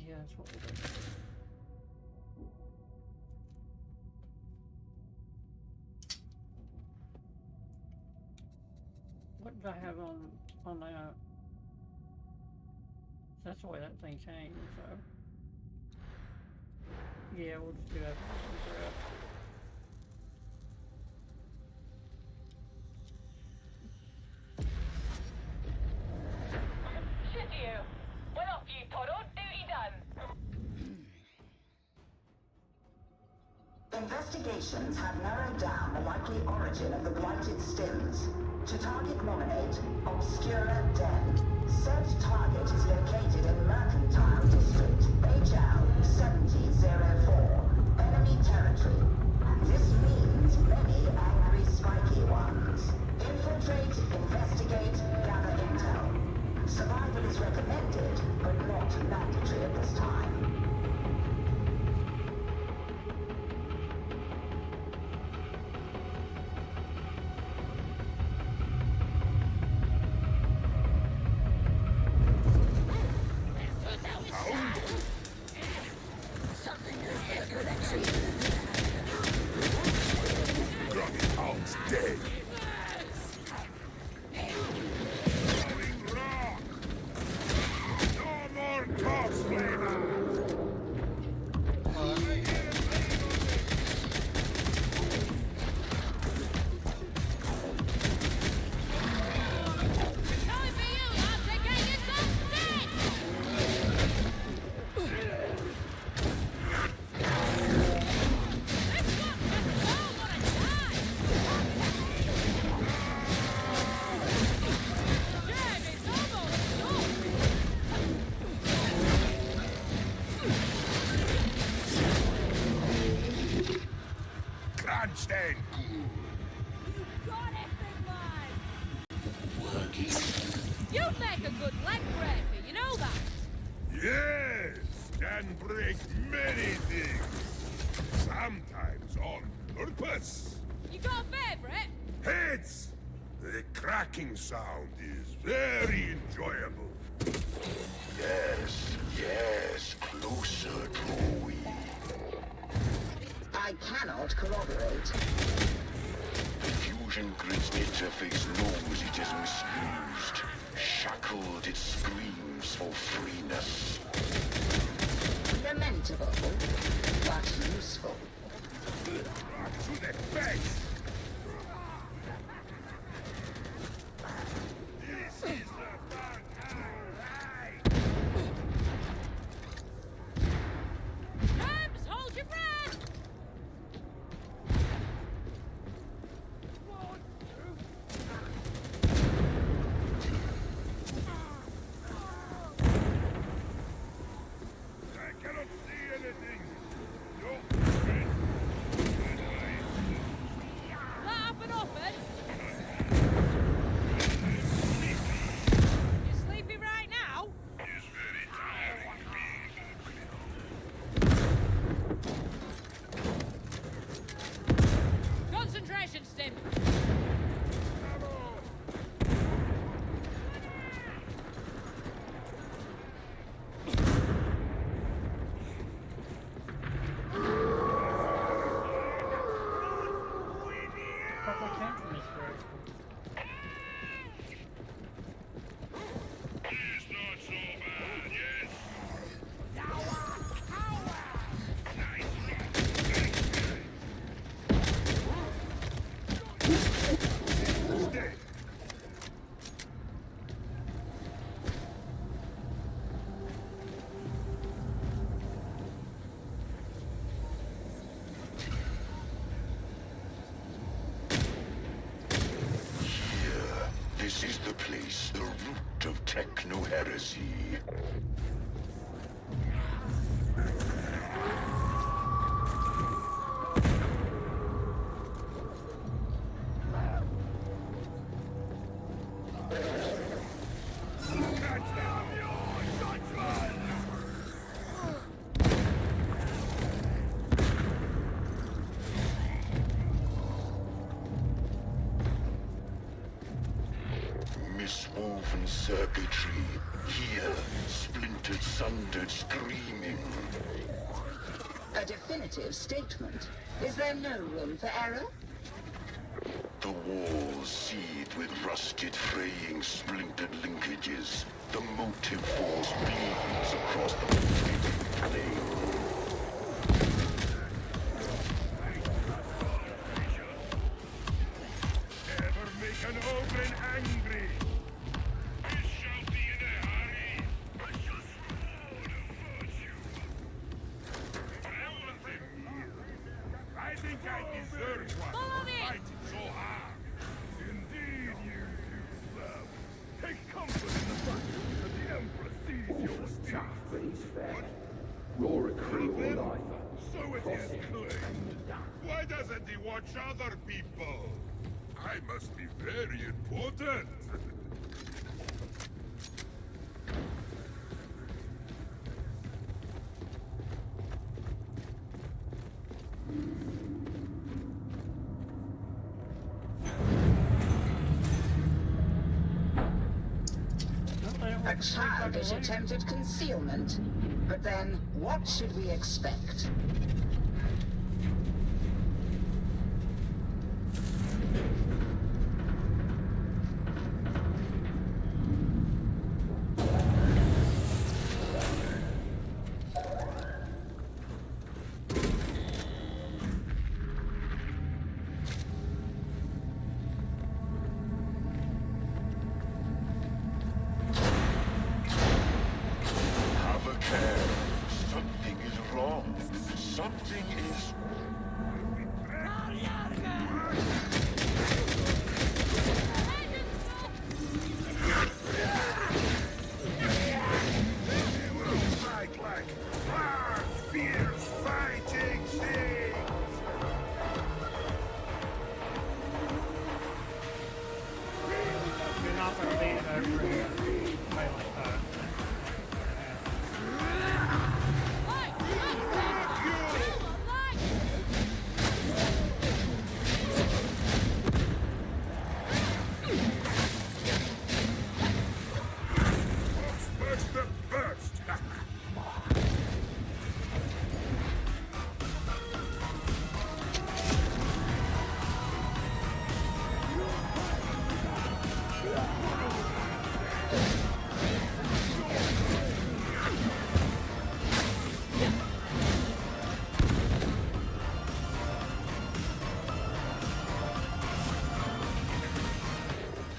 A: Yeah, that's what we'll do. What did I have on that? That's the way that thing changed, so. Yeah, we'll just do that.
I: Shit you! Well off you, Todo. Duty done.
H: Investigations have narrowed down the likely origin of the blighted stims. To target nominate Obscura Den. Said target is located in Mercantile District, HL 7004. Enemy territory. This means many angry spiky ones. Infiltrate, investigate, gather intel. Survival is recommended, but not mandatory at this time.
G: You'd make a good leg breaker, you know that?
D: Yes, can break many things. Sometimes on purpose.
G: You got a favourite?
D: Heads! The cracking sound is very enjoyable. Yes, yes, closer, draw we.
H: I cannot corroborate.
D: Fusion grid's interface knows it is misused. Shackled, it screams for freeness.
H: Lamentable, but useful.
D: To the face! This is the Darktide!
G: James, hold your breath!
D: I cannot see anything! No, This is the place, the root of techno-heresy. Miswoven circuitry, here, splintered, sundered, screaming.
H: A definitive statement. Is there no room for error?
D: The walls seethe with rusted, fraying, splintered linkages. The motive force bleeds across the plane.
E: Never make an ogre angry. We shall be in a hurry. I shall slow the virtue. I think I deserve one.
G: Follow me!
E: Fighting so hard. Indeed, you slab. Take comfort in the fact that the Emperor sees your strength.
F: You're a cruel life.
E: So it is claimed. Why doesn't he watch other people? I must be very important.
H: A childish attempt at concealment. But then, what should we expect?
D: Have a care. Something is wrong. Something is...
E: Fight like hard, fierce fighting things.
A: You're not going to be an over here. Play like that.
E: Burst the burst.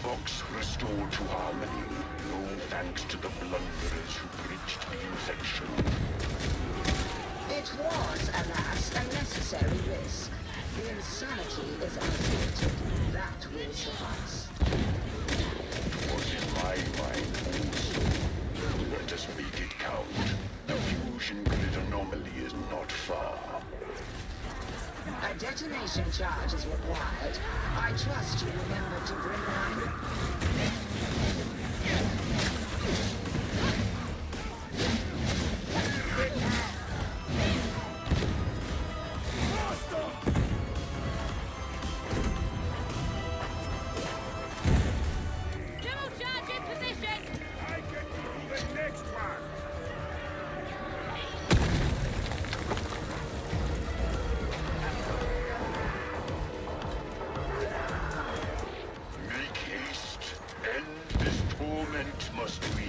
D: Vox restored to harmony. No thanks to the blunderers who breached the infection.
H: It was, alas, a necessary risk. The insanity is isolated. That will suffice.
D: Was in my mind also. Let us make it count. The fusion grid anomaly is not far.
H: A detonation charge is required. I trust you remember to bring one.
G: Demo charge in position!
E: I can do the next one.
D: Make haste. End this torment, must we?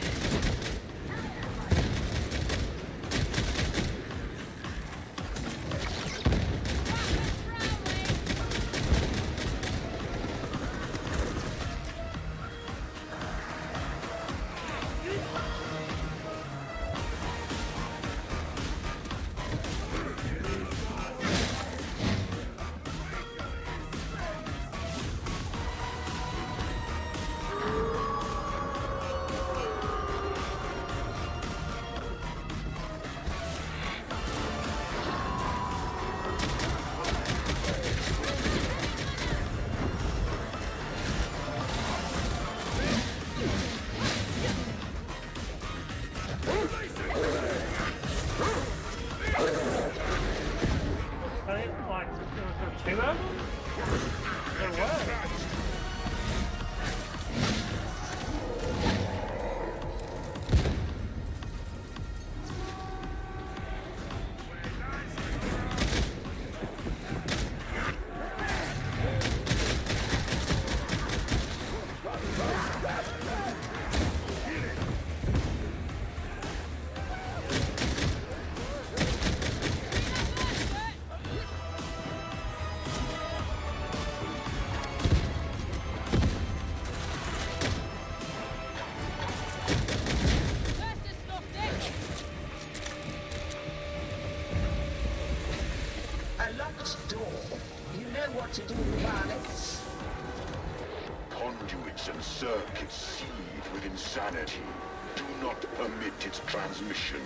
H: A locked door. You know what to do, varlets.
D: Conduits and circuits seethe with insanity. Do not permit its transmission.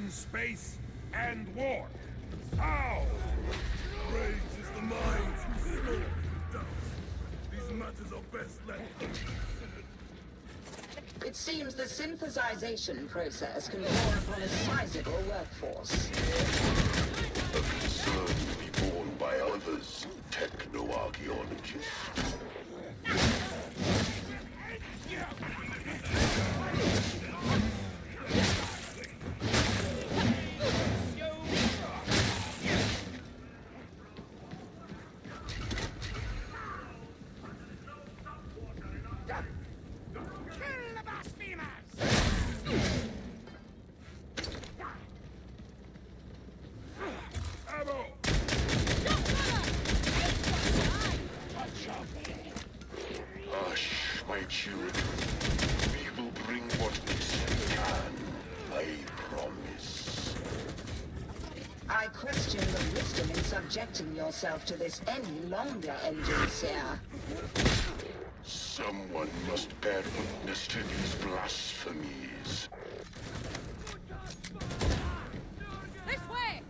L: Space and war. How? Rage is the mind. These matters are best left.
H: It seems the synthesization process can draw upon a sizable workforce.
D: A concern will be borne by others, techno-archaeologists.
H: I question the wisdom in subjecting yourself to this any longer, Engine Seer.
D: Someone must bear witness to these blasphemies.
G: This way!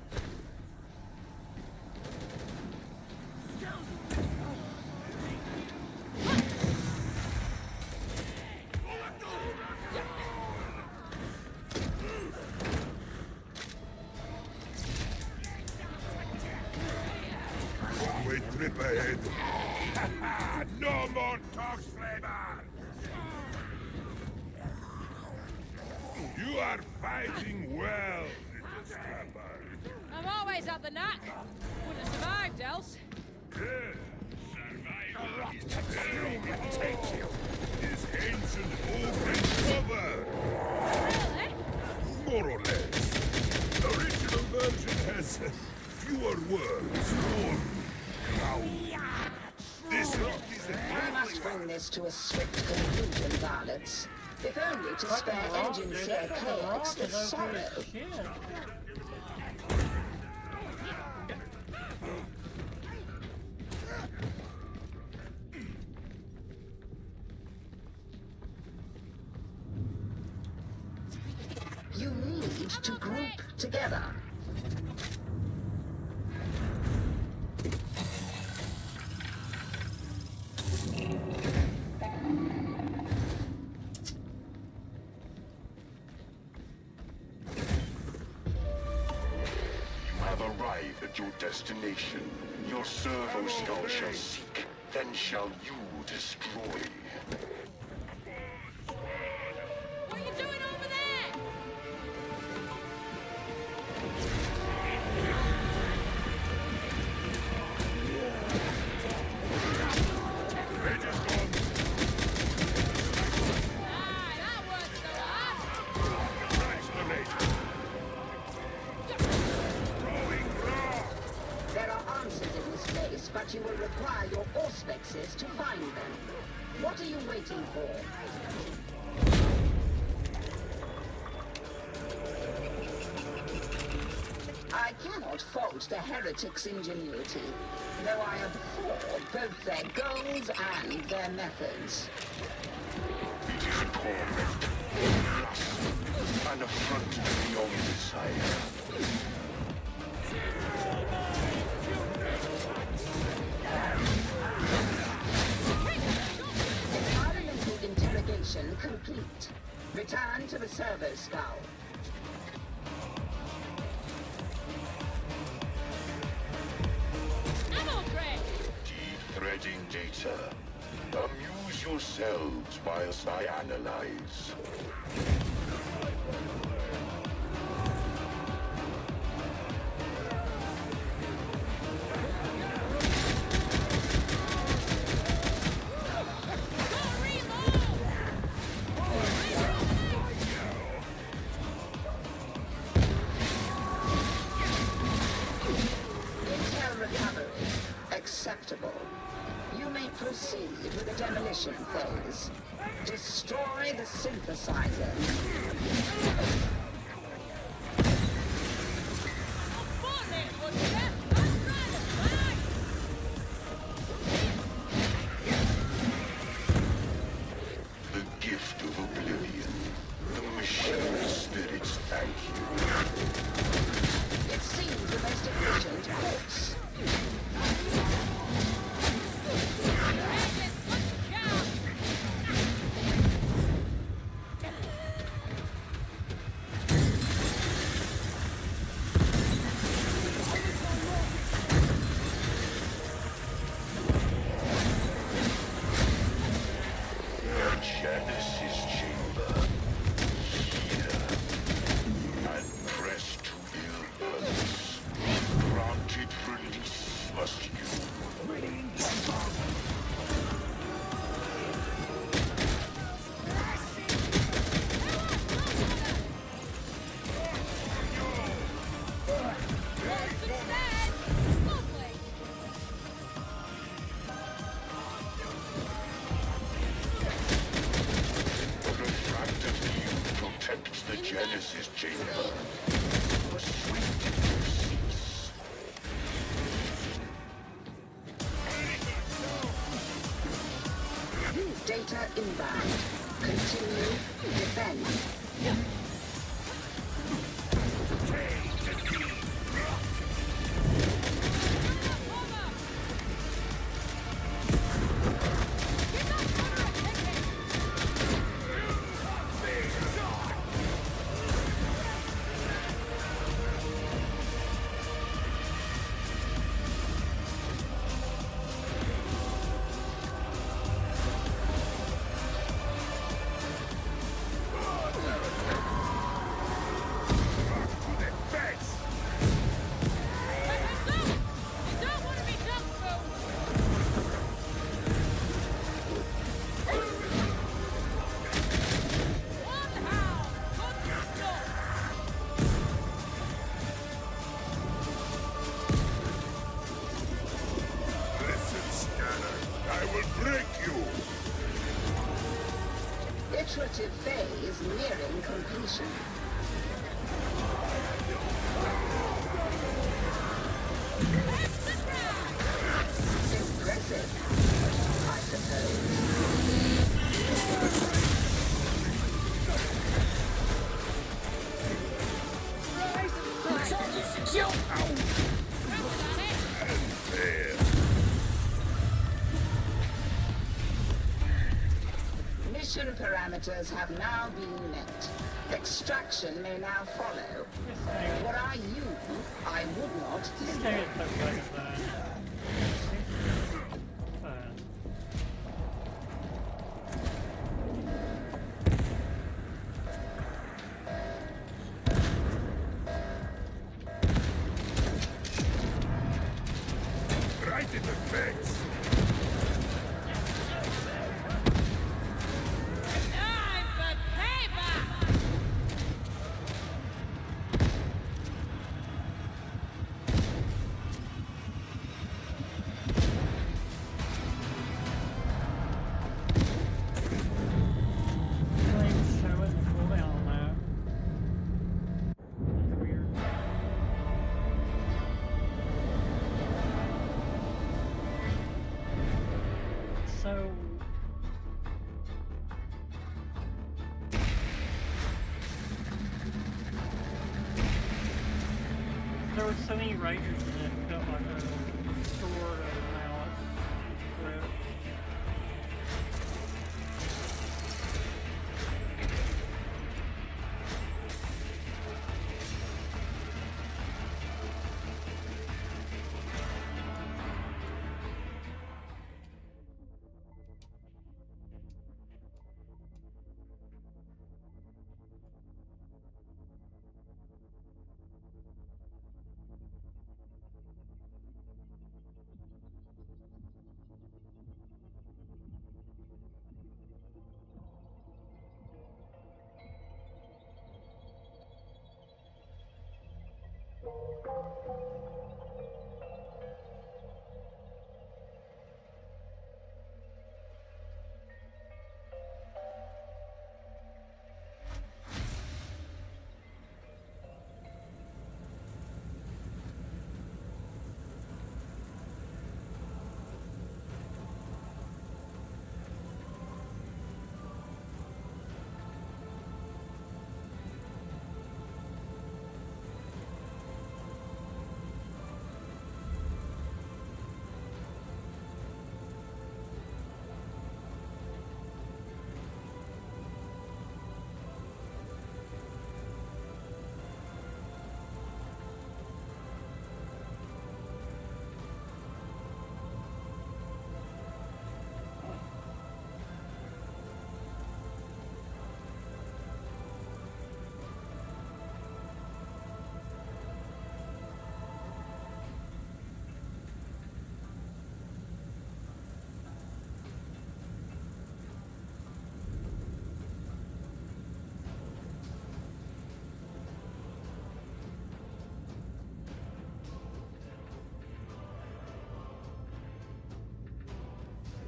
L: One-way trip ahead. No more talks, flavor! You are fighting well, little scrapper.
G: I'm always at the knack. Wouldn't have survived else.
L: Yes. Take you. This ancient open cover.
G: Really?
L: More or less. The original version has fewer words, more growl. This rock is the
H: I must bring this to a swift conclusion, varlets. If only to spare Engine Seer KX the sorrow. need to group together.
D: You have arrived at your destination. Your servo skull shall seek, then shall you destroy.
G: What are you doing over there? Aye, that worked so hard.
H: There are answers in this place, but you will require your auspexes to find them. What are you waiting for? I cannot fault the heretics' ingenuity, though I abhor both their goals and their methods.
D: It is a torment, lust, an affront beyond desire.
H: Environmental interrogation complete. Return to the servo skull.
G: Ammo crate!
D: Threading data. Amuse yourselves whilst I analyze.
H: Intel recovery. Acceptable. You may proceed with the demolition phase. Destroy the synthesizers.
D: The gift of oblivion. The machine spirits thank you.
H: It seems the most efficient course.
D: The Genesis chamber. Here. And press to ill purpose. Granted release must you. Refractive field protects the Genesis chamber. Persuade it to cease.
H: Data inbound. Continue. Defend.
L: Listen, Scanner. I will break you.
H: Iterative phase nearing completion. Impressive, I suppose. parameters have now been met. Extraction may now follow. Were I you, I would not hinder.
L: Right in the face!
G: Time for payback!
A: So there were so many rangers in it, it felt like a sword of malice grip.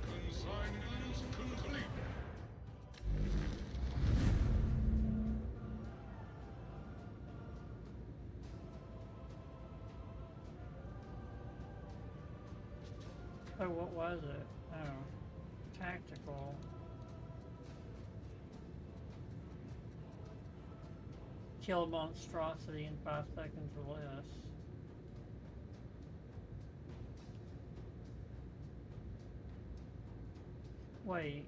L: Consignment complete.
A: Oh, what was it? Oh, tactical. Kill a monstrosity in 5 seconds or less. Wait.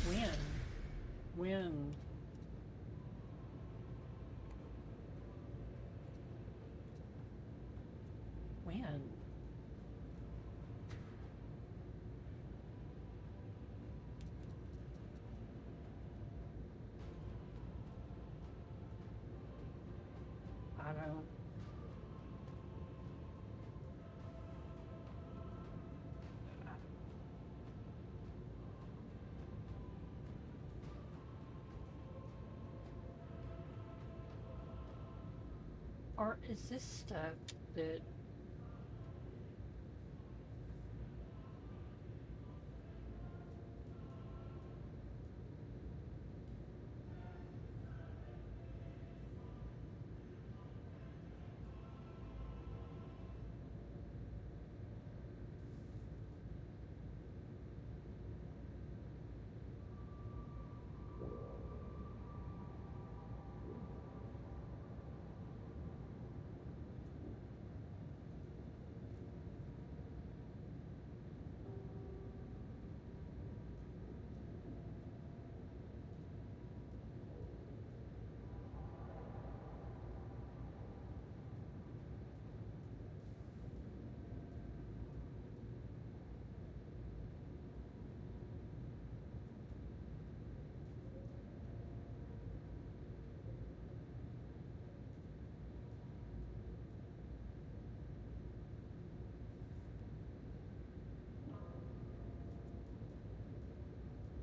A: When? When? When? I don't. Or is this stuff that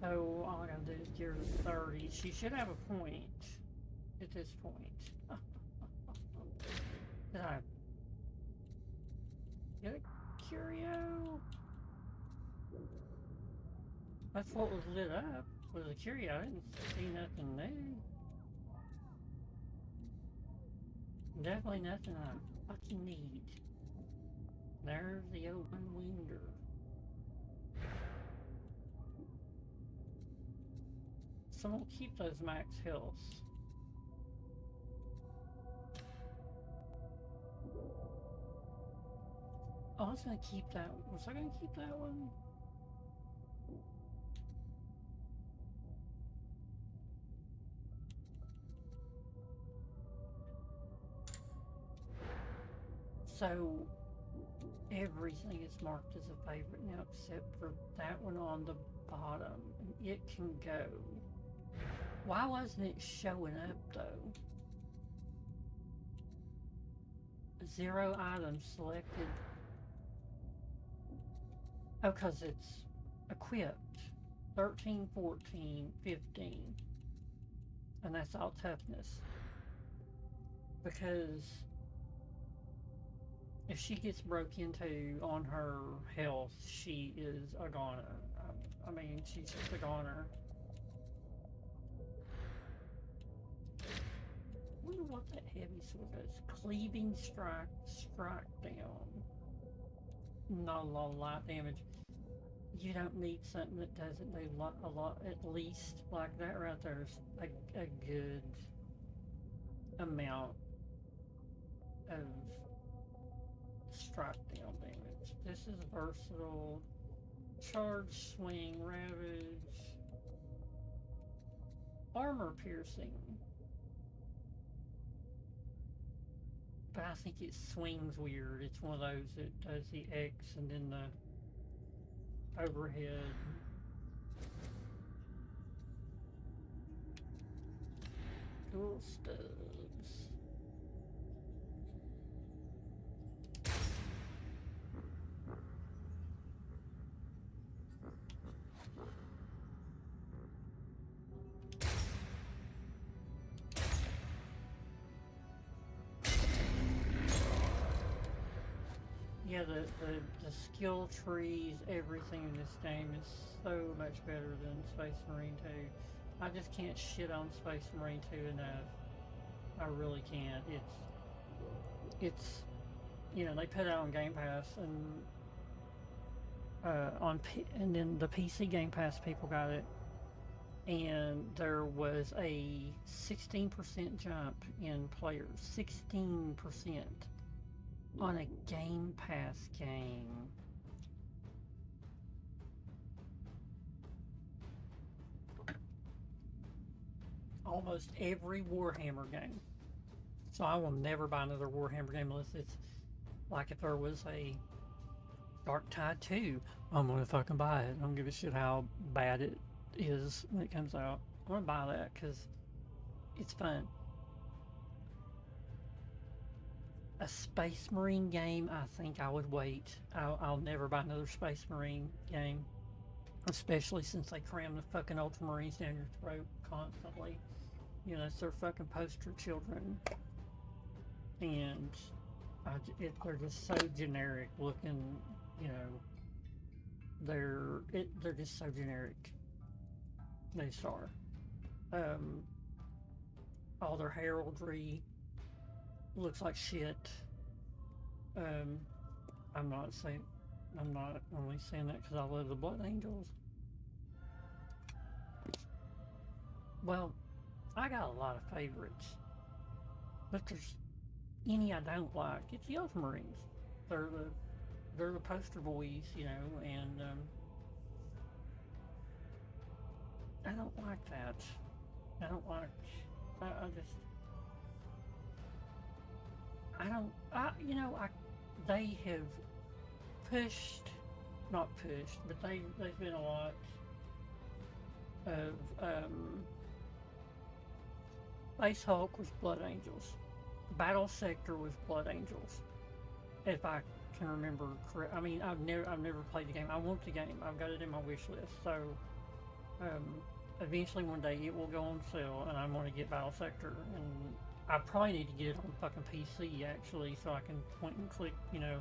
A: So all I gotta do is give her 30. She should have a point at this point. Did I get a curio? That's what was lit up, was a curio. I didn't see nothing new. Definitely nothing I fucking need. There's the old one-winger. So I'm gonna keep those max healths. Oh, I was gonna keep that. Was I gonna keep that one? So everything is marked as a favorite now except for that one on the bottom. And it can go. Why wasn't it showing up though? 0 items selected. Oh, because it's equipped. 13, 14, 15. And that's all toughness. Because if she gets broke into on her health, she is a goner. I mean, she's just a goner. I wonder what that heavy sword does. Cleaving strike down. Not a lot of light damage. You don't need something that doesn't do a lot, at least like that right there is a good amount of strike down damage. This is versatile. Charge, swing, ravage. Armor piercing. But I think it swings weird. It's one of those that does the X and then the overhead. Dual stubs. Yeah, the skill trees, everything in this game is so much better than Space Marine 2. I just can't shit on Space Marine 2 enough. I really can't. It's you know, they put it on Game Pass and and then the PC Game Pass people got it, and there was a 16% jump in players. 16%. On a Game Pass game. Almost every Warhammer game. So I will never buy another Warhammer game unless it's like if there was a Darktide 2, I'm gonna fucking buy it. I don't give a shit how bad it is when it comes out. I'm gonna buy that because it's fun. A Space Marine game, I think I would wait. I'll never buy another Space Marine game. Especially since they cram the fucking Ultramarines down your throat constantly. You know, it's their fucking poster children. And they're just so generic looking, you know. They're just so generic. They are. All their heraldry looks like shit. I'm not only saying that because I love the Blood Angels. Well, I got a lot of favorites, but there's any I don't like. It's the Ultramarines. They're the poster boys, you know, and I don't like that. I don't like. They have not pushed, but there's been a lot of, Ice Hulk was Blood Angels. Battle Sector was Blood Angels. If I can remember correct. I mean, I've never played the game. I want the game. I've got it in my wish list, so Eventually one day it will go on sale, and I'm going to get Battle Sector, and I probably need to get it on fucking PC actually, so I can point and click, you know,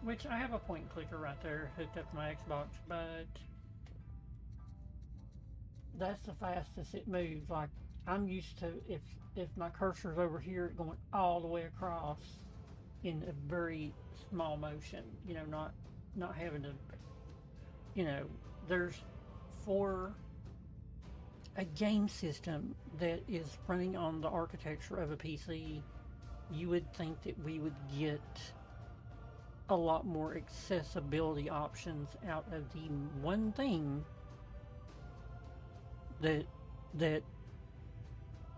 A: which I have a point and clicker right there hooked up to my Xbox, but that's the fastest it moves. Like, I'm used to, if my cursor's over here, going all the way across in a very small motion, you know, not having to, you know, there's for a game system that is running on the architecture of a PC, you would think that we would get a lot more accessibility options out of the one thing that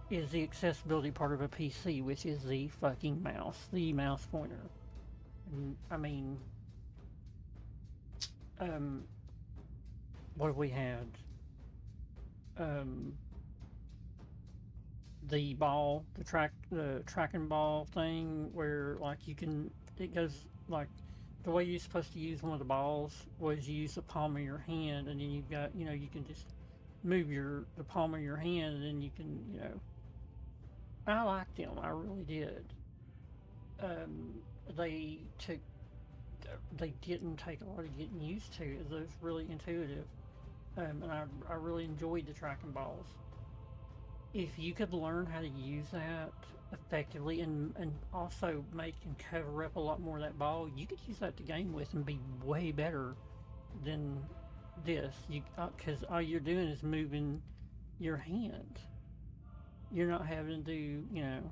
A: is the accessibility part of a PC, which is the fucking mouse, the mouse pointer. And, I mean, what have we had? The ball, the tracking ball thing, where like it goes like the way you're supposed to use one of the balls was you use the palm of your hand, and then you've got, you know, you can just move the palm of your hand, and then you can, you know. I liked them, I really did. They didn't take a lot of getting used to. It was really intuitive, and I really enjoyed the tracking balls. If you could learn how to use that effectively, and also make and cover up a lot more of that ball, you could use that to game with and be way better than this. Because all you're doing is moving your hand. You're not having to, you know,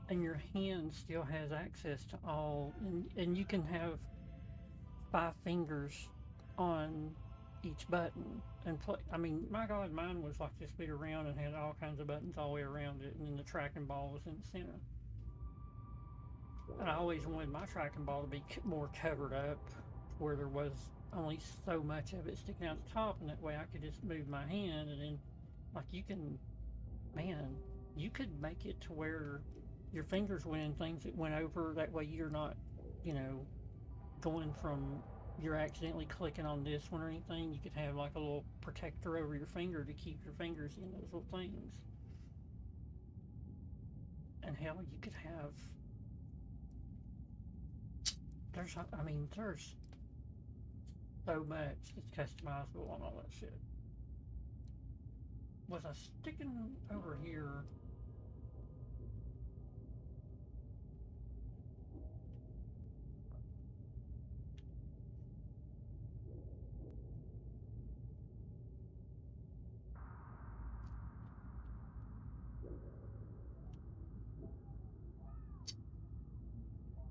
A: and your hand still has access to all, and you can have 5 fingers on each button and play. I mean, my God, mine was like this big around and had all kinds of buttons all the way around it, and then the tracking ball was in the center. And I always wanted my tracking ball to be more covered up, where there was only so much of it sticking out the top, and that way I could just move my hand, and then, like, you could make it to where your fingers went in things that went over, that way you're not, you know, going from, you're accidentally clicking on this one or anything. You could have like a little protector over your finger to keep your fingers in those little things. And hell, you could have, there's so much that's customizable on all that shit. Was I sticking over here?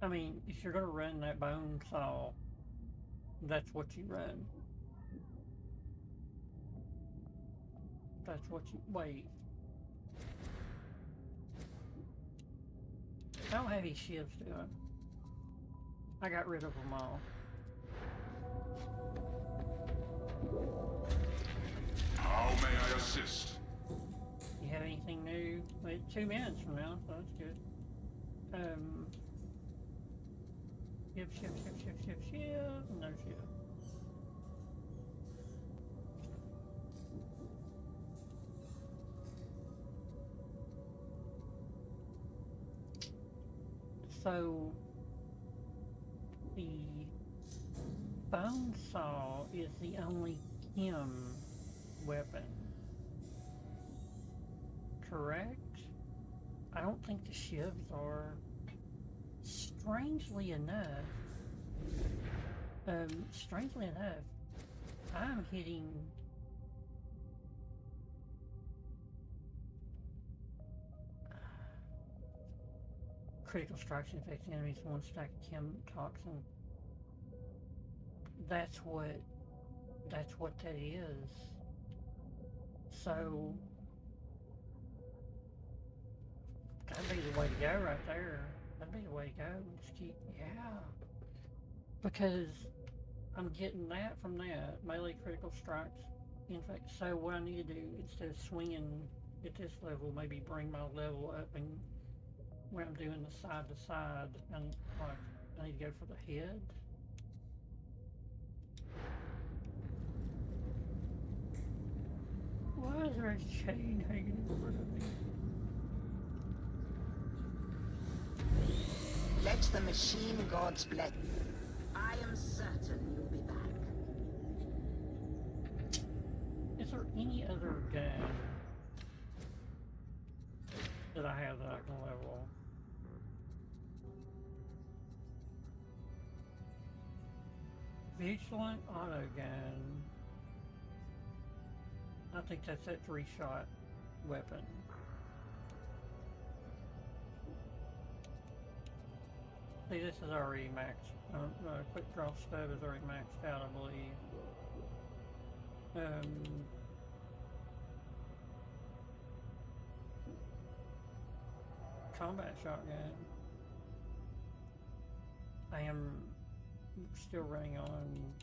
A: I mean, if you're gonna run that bone saw, that's what you run. That's what you, wait. How heavy shivs doing? I got rid of them all.
L: How may I assist?
A: You have anything new? Wait, 2 minutes from now, so that's good. Shift, no shift. So, the bone saw is the only chem weapon, correct? I don't think the shivs are. Strangely enough, I'm hitting critical strikes infects enemies, 1 stack of chem toxin. That's what that is. So that'd be the way to go right there. That'd be the way to go. Just keep, yeah. Because I'm getting that from that. Melee critical strikes. In fact, so what I need to do, instead of swinging at this level, maybe bring my level up, and when I'm doing the side to side, and like, I need to go for the head. is there a chain hanging in front of me?
H: Let the machine gods bless. I am certain you'll be back.
A: Is there any other gun that I have that I can level? Vigilant auto gun. I think that's that 3-shot weapon. See, this is already maxed. Quick draw stub is already maxed out, I believe. Combat shotgun. I am still running on,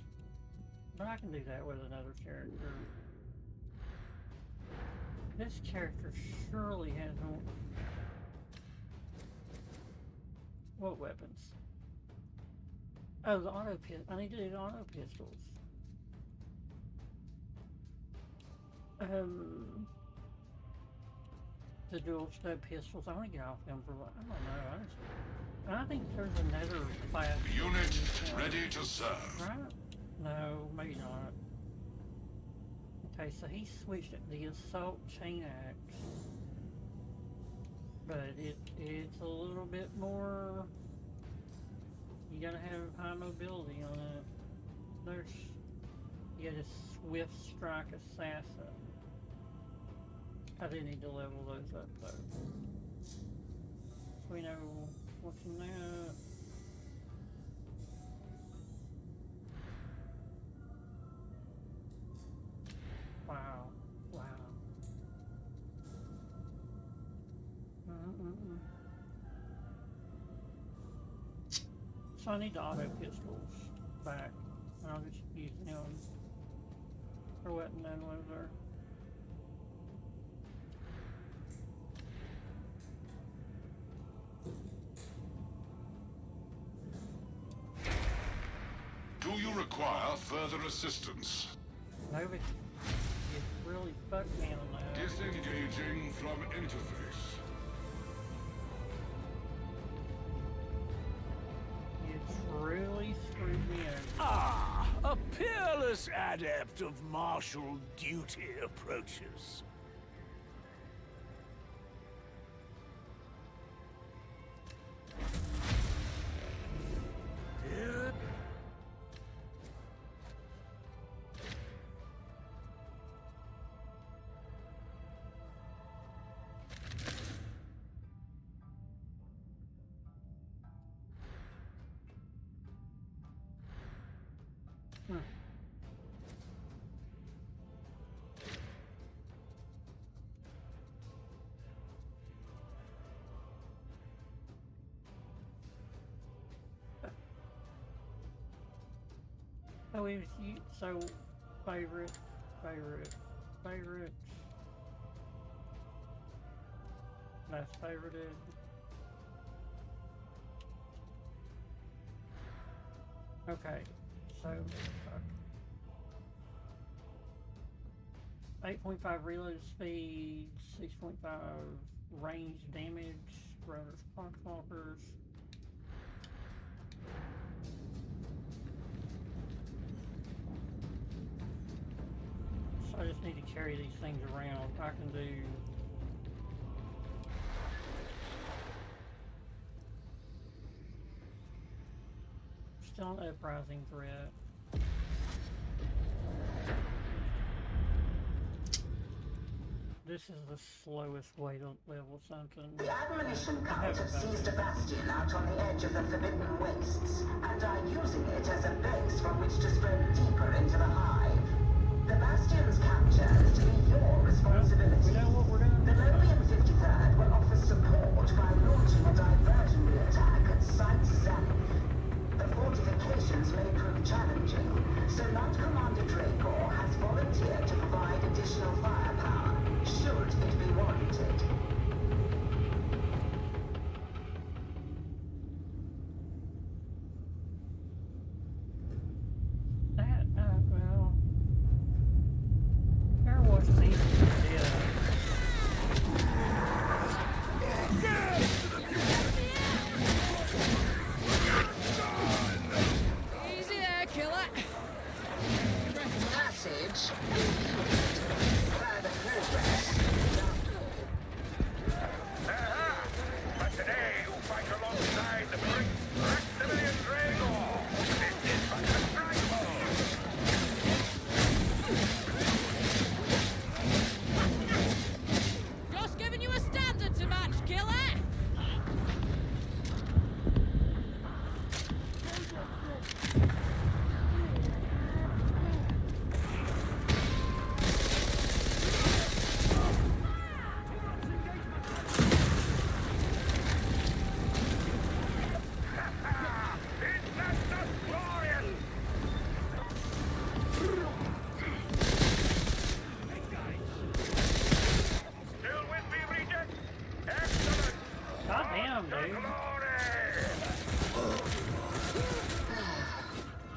A: but I can do that with another character. This character surely has more. What weapons? Oh, the auto pistol. I need to do the auto pistols. The dual stub pistols. I want to get off them for what? I don't know. I think there's another class.
D: Unit ready to serve.
A: Right? No, maybe not. Okay, so he switched it. The assault chain axe. But it's a little bit more. You gotta have high mobility on it. You got a swift strike assassin. I do need to level those up though. So we know what's in that. Wow. So I need the auto pistols back. I'll just use them for wetting that loader.
D: Do you require further assistance?
A: No, but it really fucked me on that.
D: Disengaging from interface.
A: It's really screwed me over.
K: Ah, a peerless adept of martial duty approaches.
A: So if you favorite. Last favorited. Okay, so 8.5 reload speed, 6.5 range damage, runners, pockmarkers. So I just need to carry these things around. I can do still an uprising threat. This is the slowest way to level something.
H: The admonition cult have seized a bastion out on the edge of the Forbidden Wastes, and are using it as a base from which to spread deeper into the Hive. The bastion's capture is to be your responsibility.
A: We know what we're doing.
H: The lowly and 53rd will offer support by launching a diversionary attack at Site Zenith. The fortifications may prove challenging, so Knight Commander Dracor has volunteered to provide additional firepower, should it be warranted.
A: Well, there was things that did.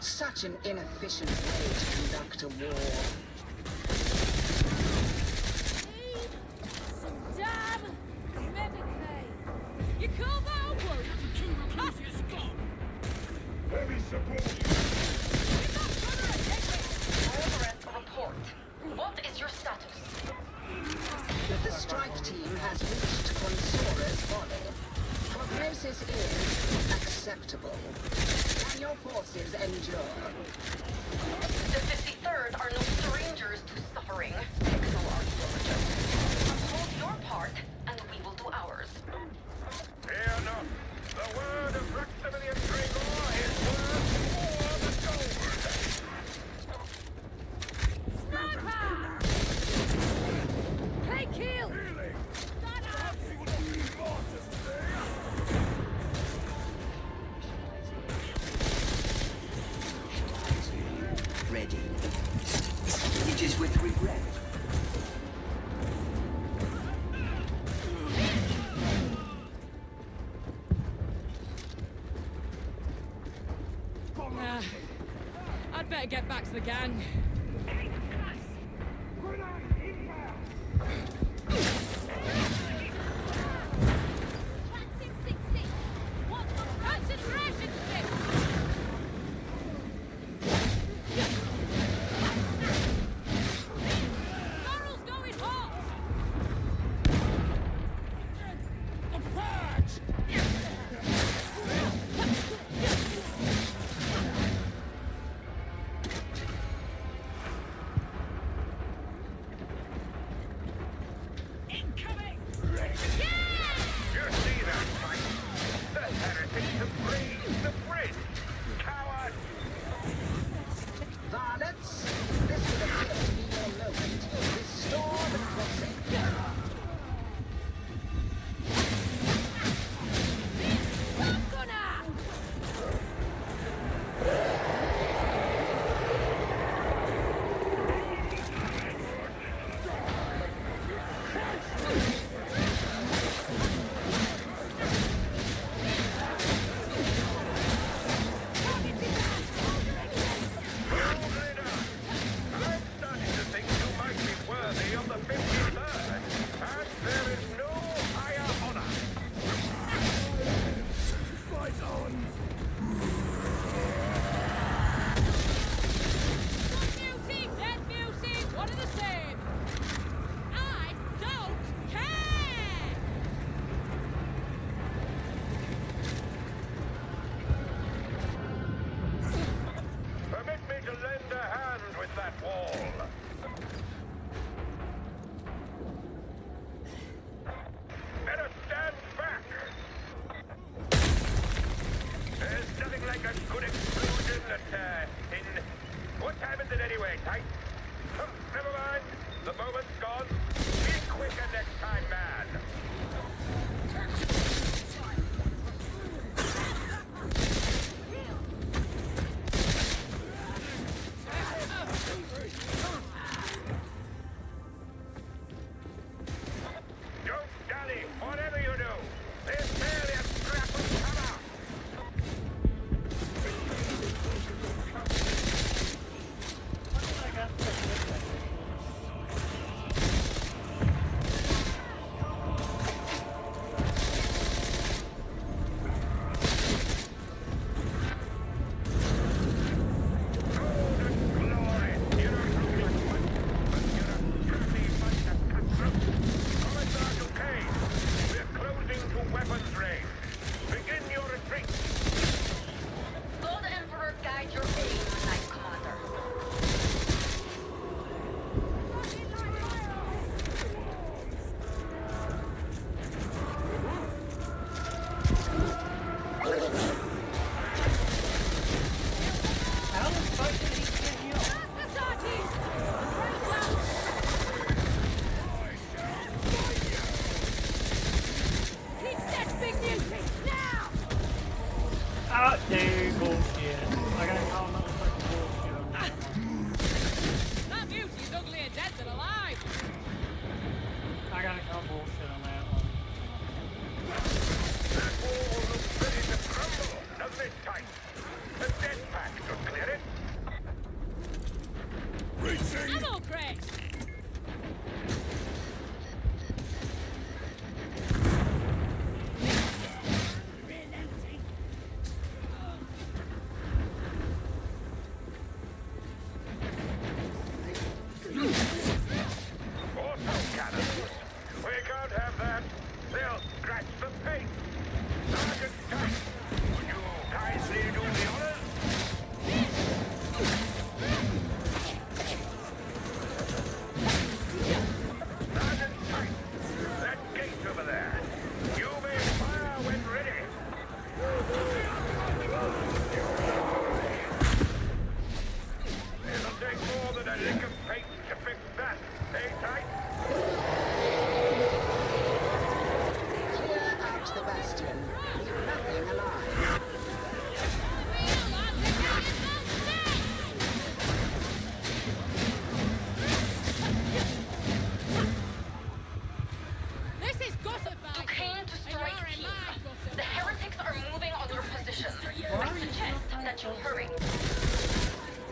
H: Such an inefficient way to conduct a war.
G: Damn! Medicaid! You call that a wound?
L: Heavy support!
I: Progress report. What is your status?
H: The strike team has reached Consora's body. Prognosis is acceptable. Can your forces endure?
I: The 53rd are no strangers to suffering. Pixel archaeologists. Uphold your part, and we will do ours.
C: Fear not. The word of Maximilian Gregor is worth more than gold.
G: Sniper! Hey, kill!
F: Ready. It is with regret.
G: I'd better get back to the gang. Concentration stick! Barrel's going hot!
C: Incoming! You see that fight? The heretics have raised the bridge! Coward!
H: Varlets, this would appear to be your moment. Restore the crossing.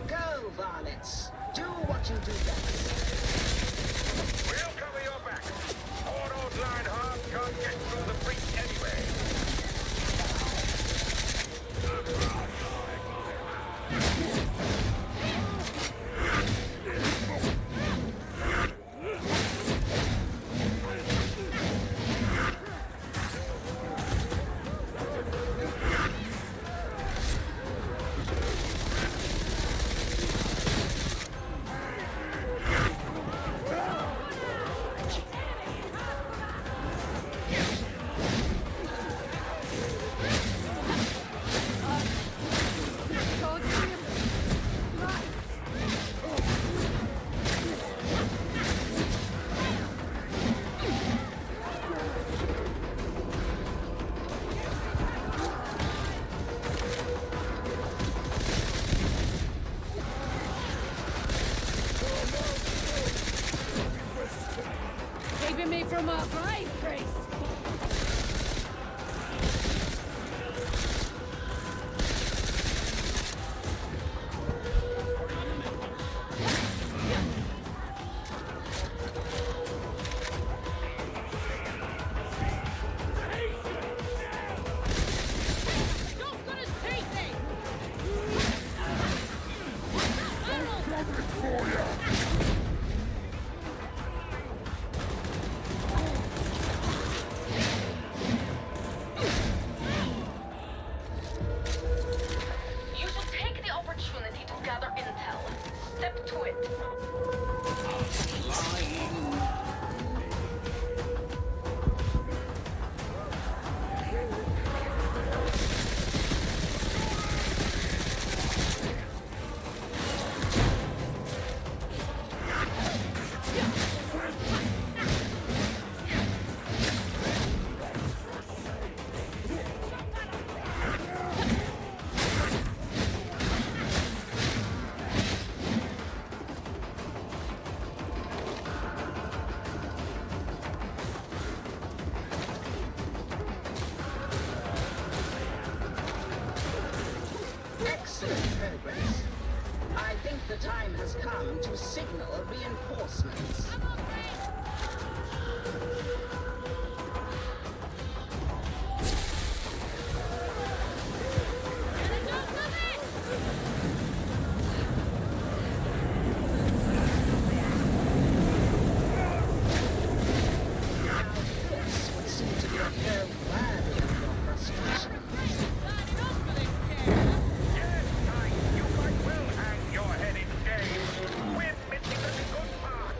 H: Go, varlets. Do what you do best.
C: We'll cover your back. Poor old Lionheart can't get through the breach anyway.
G: Keeping me from our brave priest. Don't cut his teeth in.
I: You should take the opportunity to gather intel. Step to it.
H: Excellent progress. I think the time has come to signal reinforcements. Now this would seem to be a fair worthy of your frustration.
C: You might well hang your head in shame. We're missing the good part.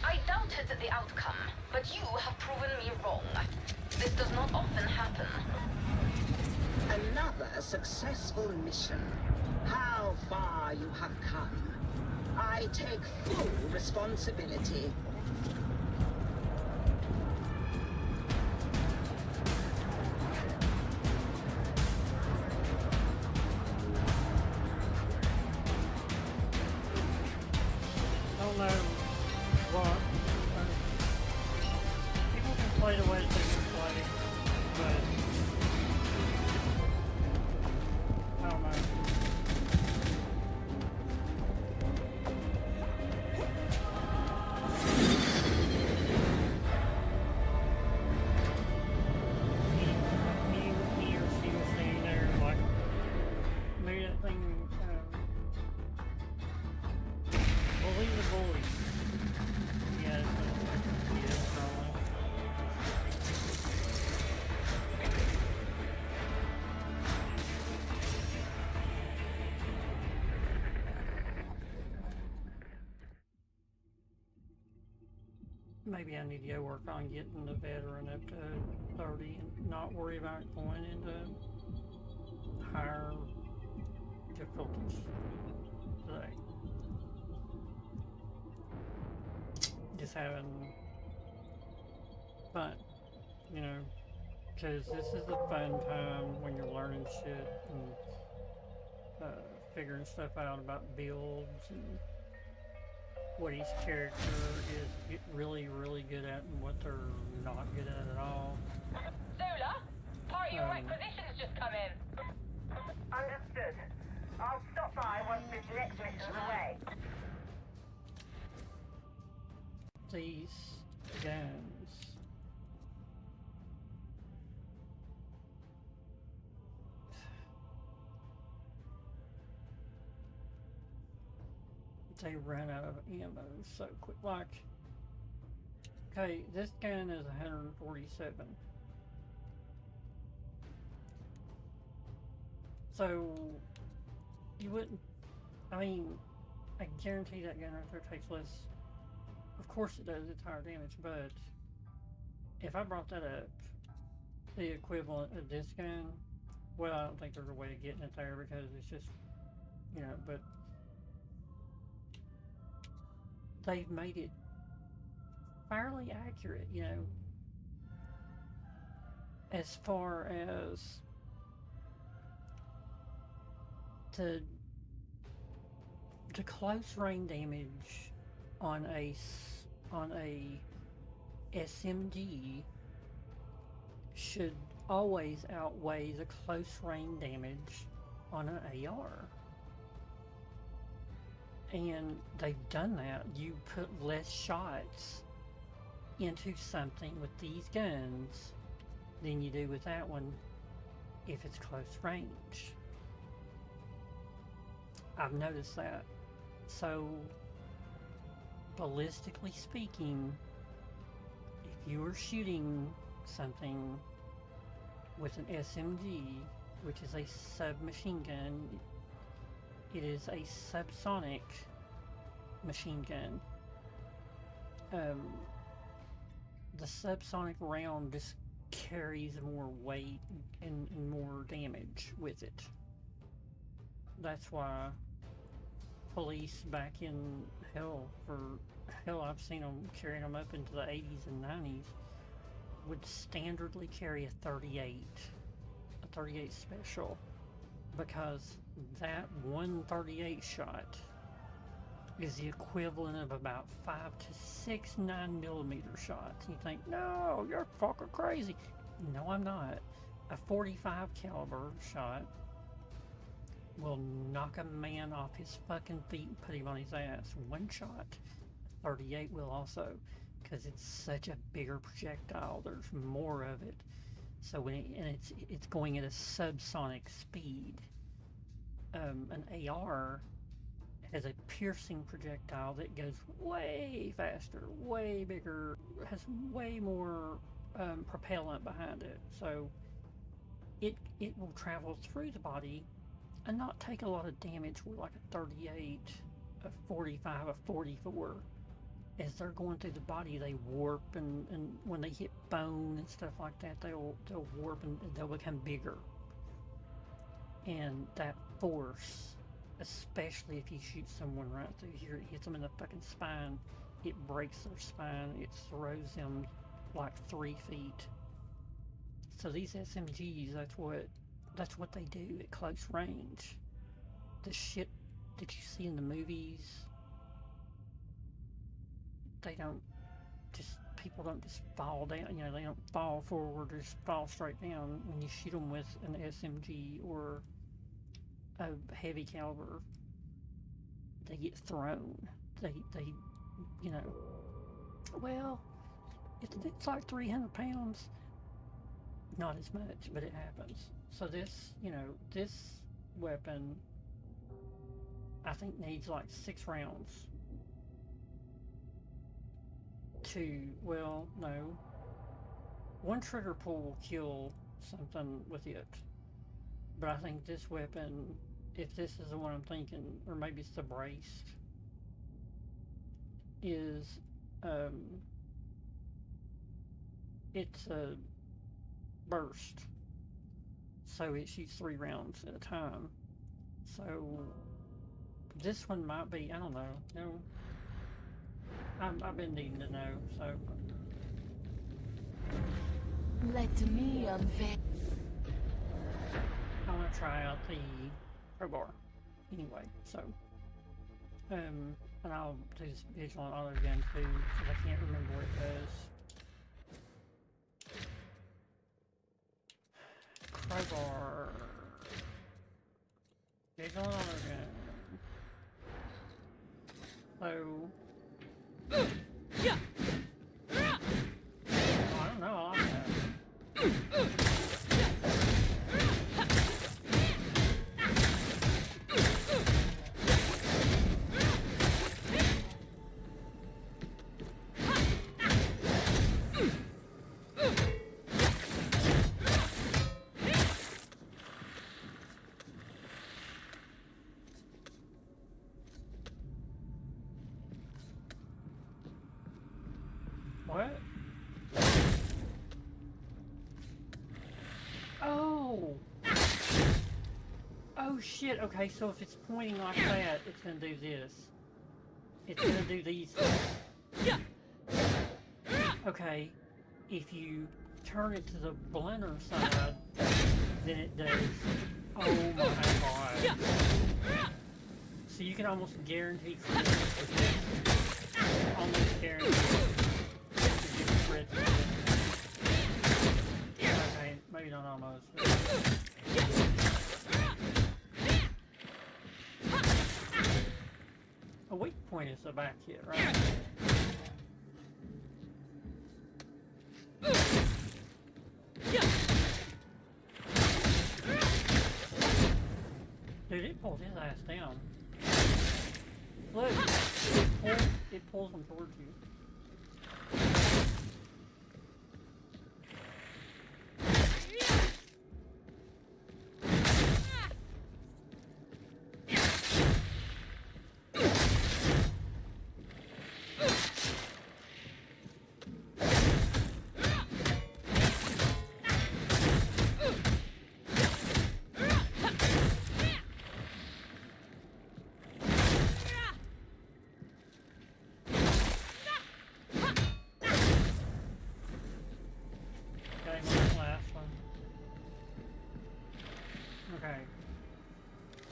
I: I doubted the outcome, but you have proven me wrong. This does not often happen.
H: Another successful mission. How far you have come. I take full responsibility.
A: I don't know what. People can play the way they can play, but I don't know. He or she was standing there like maybe that thing. Bully the bully. Yeah, it's probably. Maybe I need to go work on getting the veteran up to 30 and not worry about going into higher difficulties today. Just having fun, you know, Because this is the fun time when you're learning shit and figuring stuff out about builds and what each character is really, really good at and what they're not good at all.
I: Zula, part of your requisitions just come in.
J: Understood. I'll stop by once this next mission's away.
A: These guns. They ran out of ammo so quick. Like, okay, this gun is 147. So, you wouldn't, I mean, I guarantee that gun right there takes less. Of course it does, it's higher damage, but if I brought that up, the equivalent of this gun, well, I don't think there's a way of getting it there because it's just, you know, but they've made it fairly accurate, you know, as far as the close range damage on a SMG should always outweigh the close range damage on an AR. And they've done that. You put less shots into something with these guns than you do with that one if it's close range. I've noticed that. So, ballistically speaking, if you are shooting something with an SMG, which is a submachine gun, it is a subsonic machine gun. The subsonic round just carries more weight and more damage with it. That's why police back in hell, I've seen them carrying them up into the 80s and 90s, would standardly carry a 38 special, because that 138 shot is the equivalent of about 5 to 6 9mm shots. You think, no, you're fucking crazy. No, I'm not. A 45 caliber shot will knock a man off his fucking feet and put him on his ass. One shot. 38 will also, because it's such a bigger projectile. There's more of it. So when it's going at a subsonic speed. An AR has a piercing projectile that goes way faster, way bigger, has way more propellant behind it. So it will travel through the body and not take a lot of damage with like a 38, a 45, a 44. As they're going through the body, they warp, and when they hit bone and stuff like that, they'll warp and they'll become bigger. And that force, especially if you shoot someone right through here, it hits them in the fucking spine, it breaks their spine, it throws them like 3 feet. So these SMGs, that's what they do at close range. The shit that you see in the movies, people don't just fall down, you know, they don't fall forward or just fall straight down. When you shoot them with an SMG or a heavy caliber, they get thrown. They you know, well, it's like 300 pounds. Not as much, but it happens. So this, you know, this weapon, I think needs like 6 rounds to, well, no. 1 trigger pull will kill something with it. But I think this weapon, if this is the one I'm thinking, or maybe it's the braced, is, it's a burst. So it shoots 3 rounds at a time. So this one might be, I don't know, no. I've been needing to know, so.
G: Let me unveil.
A: I want to try out the crowbar. Anyway, so and I'll do this vigilant auto again too, because I can't remember what it does. Crowbar. Vigilant auto again. So yeah. I don't know, I like that. What? Oh! Oh shit, okay, so if it's pointing like that, it's gonna do this. It's gonna do these things. Okay, if you turn it to the blender side, then it does. Oh my god. So you can almost guarantee crits with this. Almost guarantee. Okay, maybe not almost. A weak point is the back hit, right? Dude, it pulls his ass down. Look, it pulls him towards you. Okay.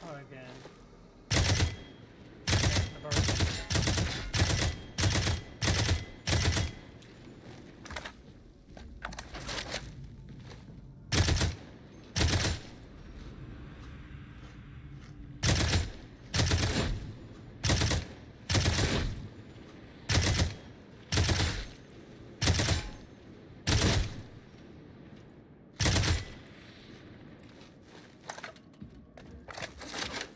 A: Oh, again.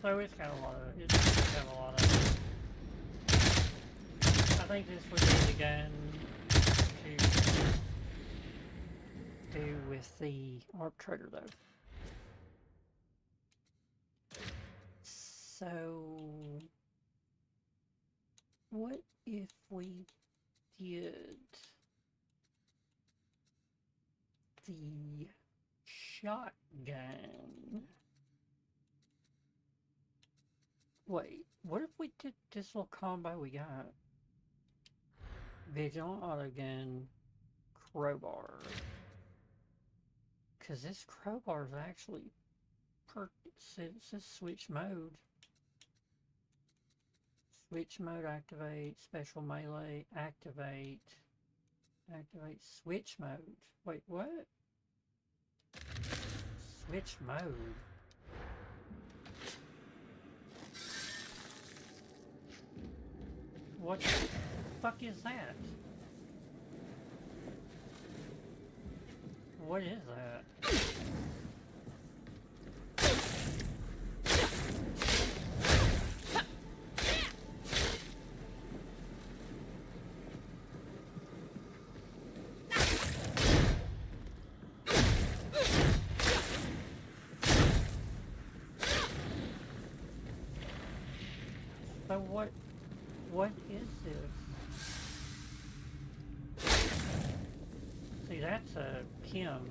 A: So it's got a lot of, I think this would be the gun to do with the arbitrator though. So, what if we did the shotgun? Wait, what if we did this little combo we got? Vigilant autogun, crowbar. Cause this crowbar is actually it says switch mode. Switch mode activate, special melee activate, switch mode. Wait, what? Switch mode. What the fuck is that? What is that? So what is this? See, that's a Kim.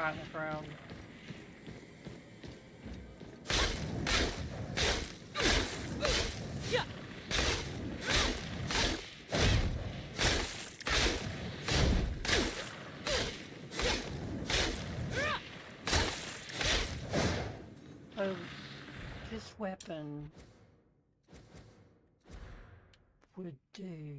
A: right in the crowd.
G: Yeah.
A: Oh, this weapon would do.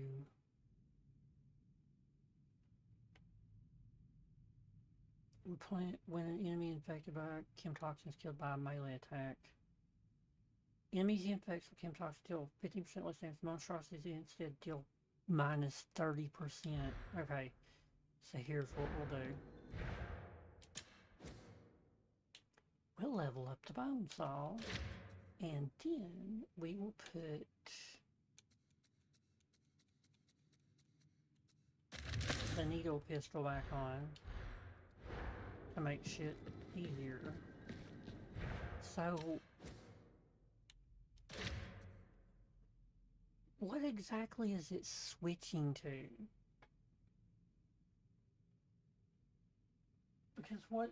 A: When an enemy infected by chemtoxin is killed by a melee attack. Enemies infected with chemtoxin deal 15% less damage. Monstrosities instead deal minus 30%. Okay, so here's what we'll do. We'll level up the bone saw, and then we will put the needle pistol back on to make shit easier. So, what exactly is it switching to? Because what...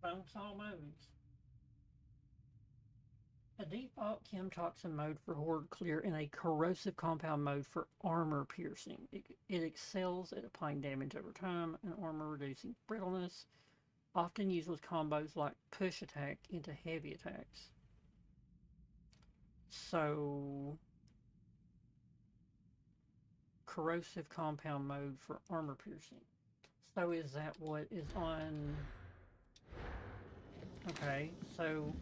A: Bone saw modes. A default chemtoxin mode for horde clear and a corrosive compound mode for armor piercing. It excels at applying damage over time and armor reducing brittleness, often used with combos like push attack into heavy attacks. So, corrosive compound mode for armor piercing. So is that what is on... Okay, so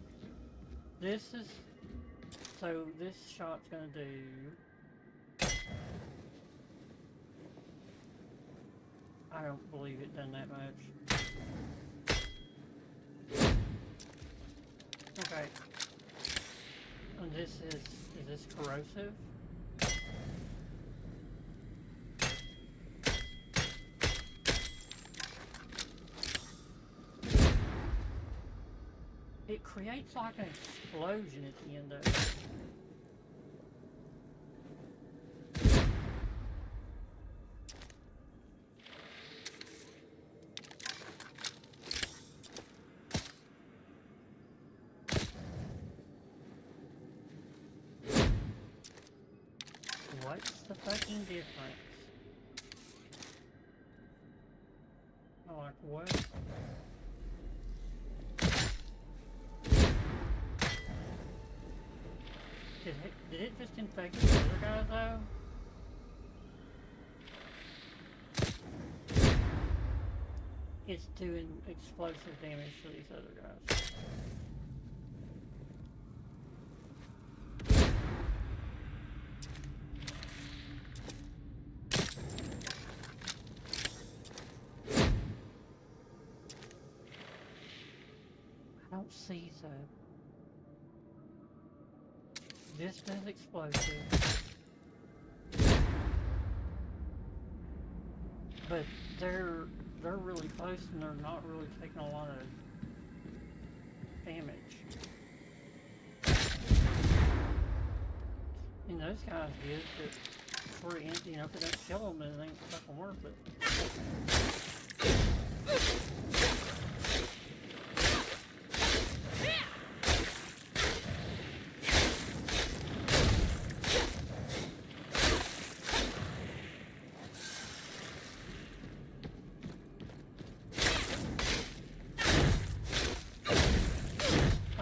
A: this is... So this shot's gonna do... I don't believe it done that much. Okay. And this is this corrosive? It creates like an explosion at the end of it. What's the fucking difference? I'm like, what? Did it just infect the other guys though? It's doing explosive damage to these other guys. I don't see so. This does explosive. But they're really close and they're not really taking a lot of damage. I mean, those guys did, but for, you know, if they don't kill them, then it ain't fucking worth it.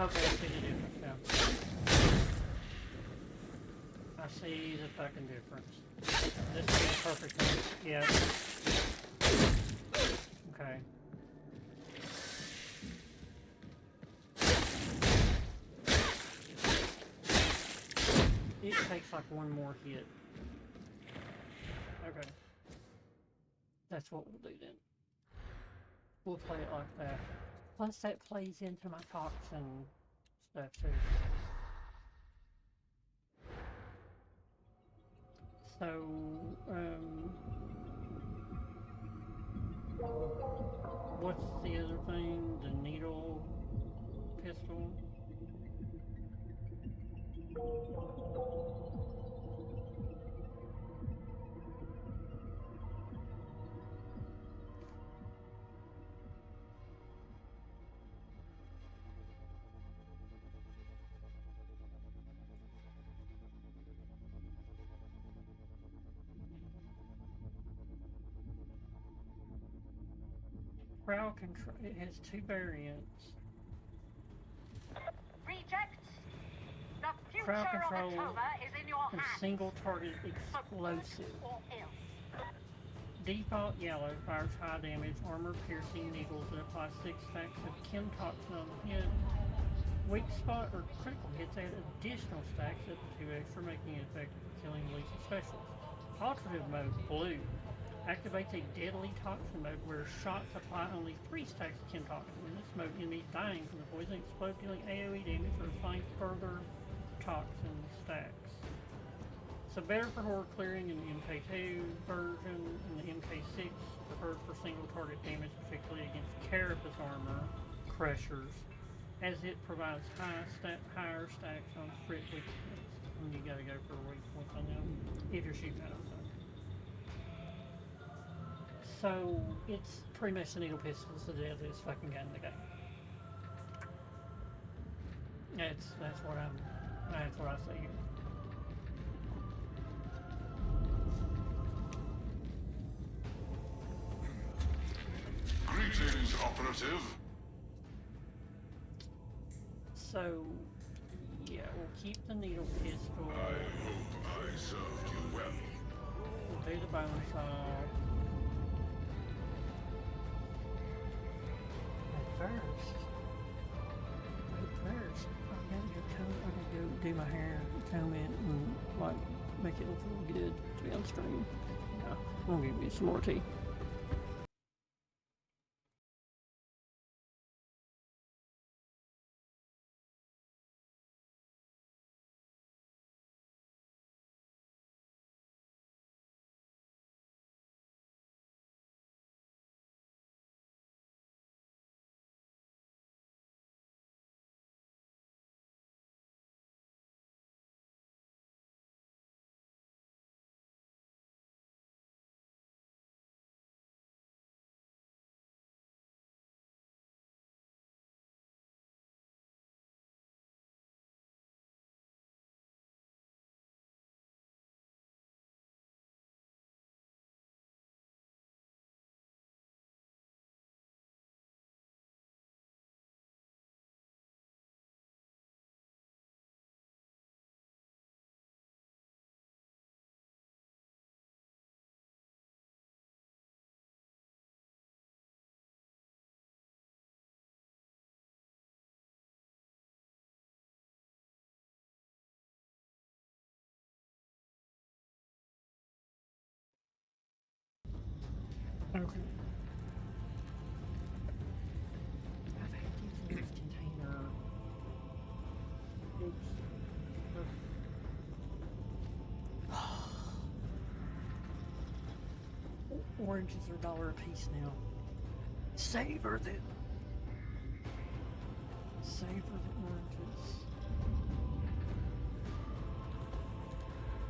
A: Okay, I see the difference now. I see the fucking difference. This is perfect. Yeah. Okay. It takes like one more hit. Okay. That's what we'll do then. We'll play it like that. Plus that plays into my toxin stuff too. So, what's the other thing? The needle pistol? Crowd control. It has two variants.
J: Rejects. The future
A: Crowd
J: of
A: control
J: Atoma is in your
A: and
J: hands.
A: single target explosive.
J: Or ill.
A: Default yellow fires high damage, armor piercing needles that apply 6 stacks of chem toxin on the hit. Weak spot or critical hits add additional stacks up to 2 extra, making it effective for killing lethal specials. Alternative mode, blue, activates a deadly toxin mode where shots apply only 3 stacks of chem toxin. In this mode, enemies dying from the poison explode, dealing AoE damage or applying further toxin stacks. So better for horde clearing in the MK2 version, and the MK6 preferred for single target damage, particularly against carapace armor crushers, as it provides higher stacks on crit weakness. And you gotta go for weak points on them if you're shooting at them. So it's pretty much the needle pistol's the deadliest fucking gun in the game. That's what I say here.
D: Greetings, operative.
A: So, yeah, we'll keep the needle pistol.
D: I hope I served you well.
A: We'll do the bone saw. At first, I gotta go do my hair, comb it, and like make it look really good to be on stream. Yeah, I'm gonna give you some more tea. Okay. I've had to use this container. Oops. Oranges are $1 a piece now. Savor them. Savor the oranges.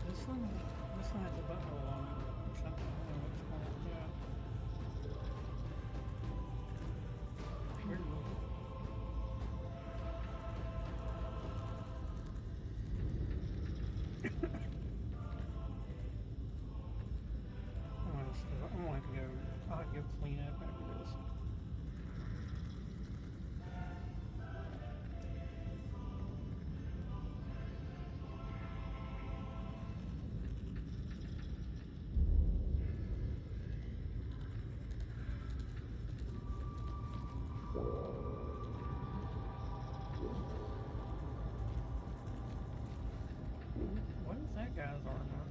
A: This one has a butthole on it or something. I don't know what's going on with that. Weird looking. I'm gonna have to go. I'll have to go clean up after this. What is that guy's armor?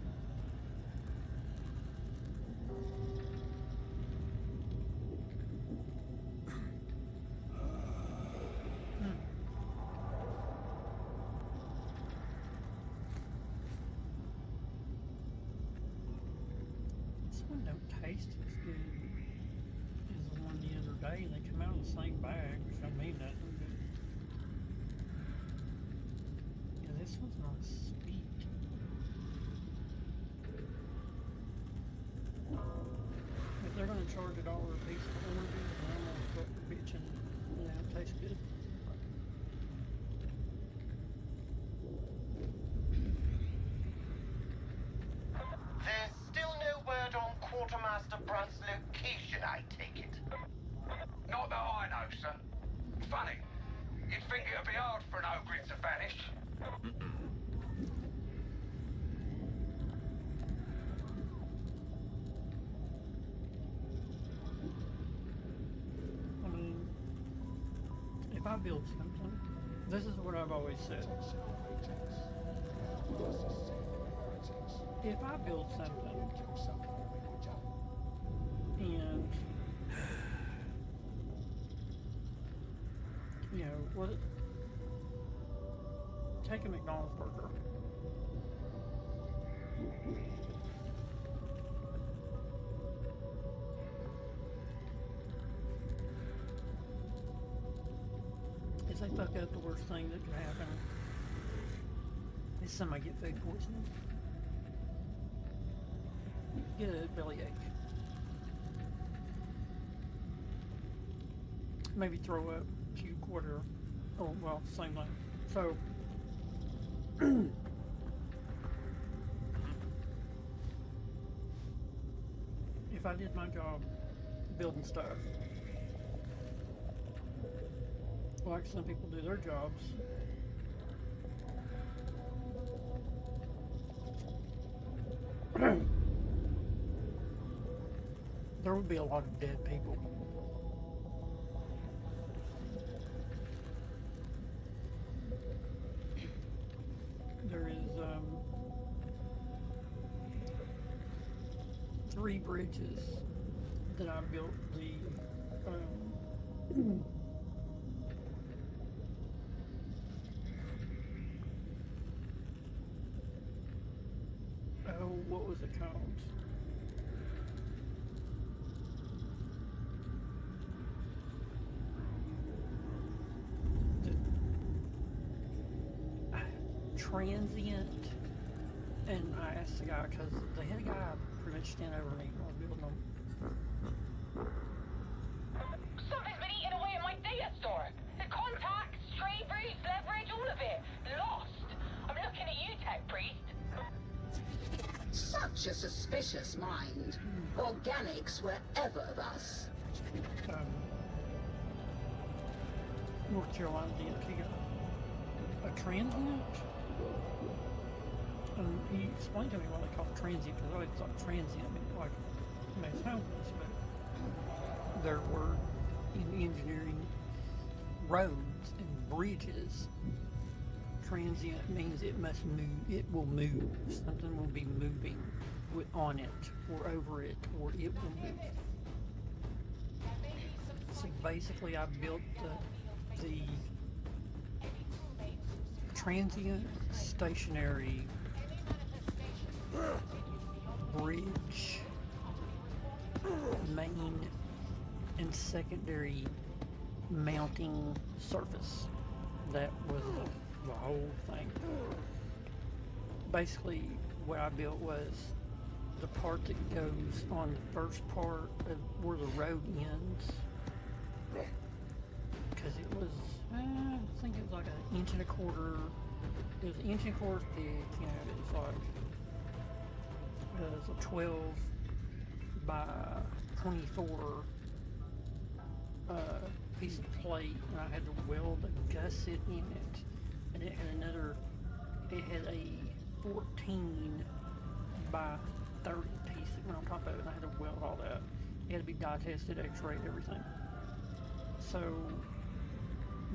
A: This one don't taste as good as the one the other day. They come out in the same bag, which don't mean nothing. But yeah, this one's not sweet. If they're gonna charge $1 a piece for oranges, then I'm gonna start bitching. Yeah, it tastes good.
M: There's still no word on Quartermaster Brunt's location, I take it.
C: Funny. You'd think it'd be hard for an ogre to vanish.
A: I mean, if I build something, this is what I've always said. If I build something and, you know, what? Take a McDonald's burger. If they fuck up, the worst thing that could happen is somebody get food poisoning. Get a bellyache. Maybe throw up, puke, whatever. Oh, well, same thing. So, if I did my job building stuff, like some people do their jobs, there would be a lot of dead people. There is 3 bridges that I built. What was it called? Transient, and I asked the guy, because they had a guy pretty much stand over me while I was building them.
I: Something's been eating away at my data store. The contacts, trade routes, leverage, all of it. Lost. I'm looking at you, Tech Priest.
H: Such a suspicious mind. Organics were ever thus.
A: North Carolina DMT guy. A transient? And he explained to me why they call it transient, because I always thought transient meant like it's homeless, but there were in engineering roads and bridges. Transient means it must move, it will move. Something will be moving on it, or over it, or it will move. So basically I built the transient stationary bridge, main and secondary mounting surface. That was the whole thing. Basically what I built was the part that goes on the first part of where the road ends, because it was I think it was like 1.25 inches. It was 1.25 inches thick, you know. It was like it was a 12 by 24 piece of plate, and I had to weld a gusset in it, and it had a 14 by 30 piece that went on top of it, and I had to weld all that. It had to be die tested, x-rayed, everything. So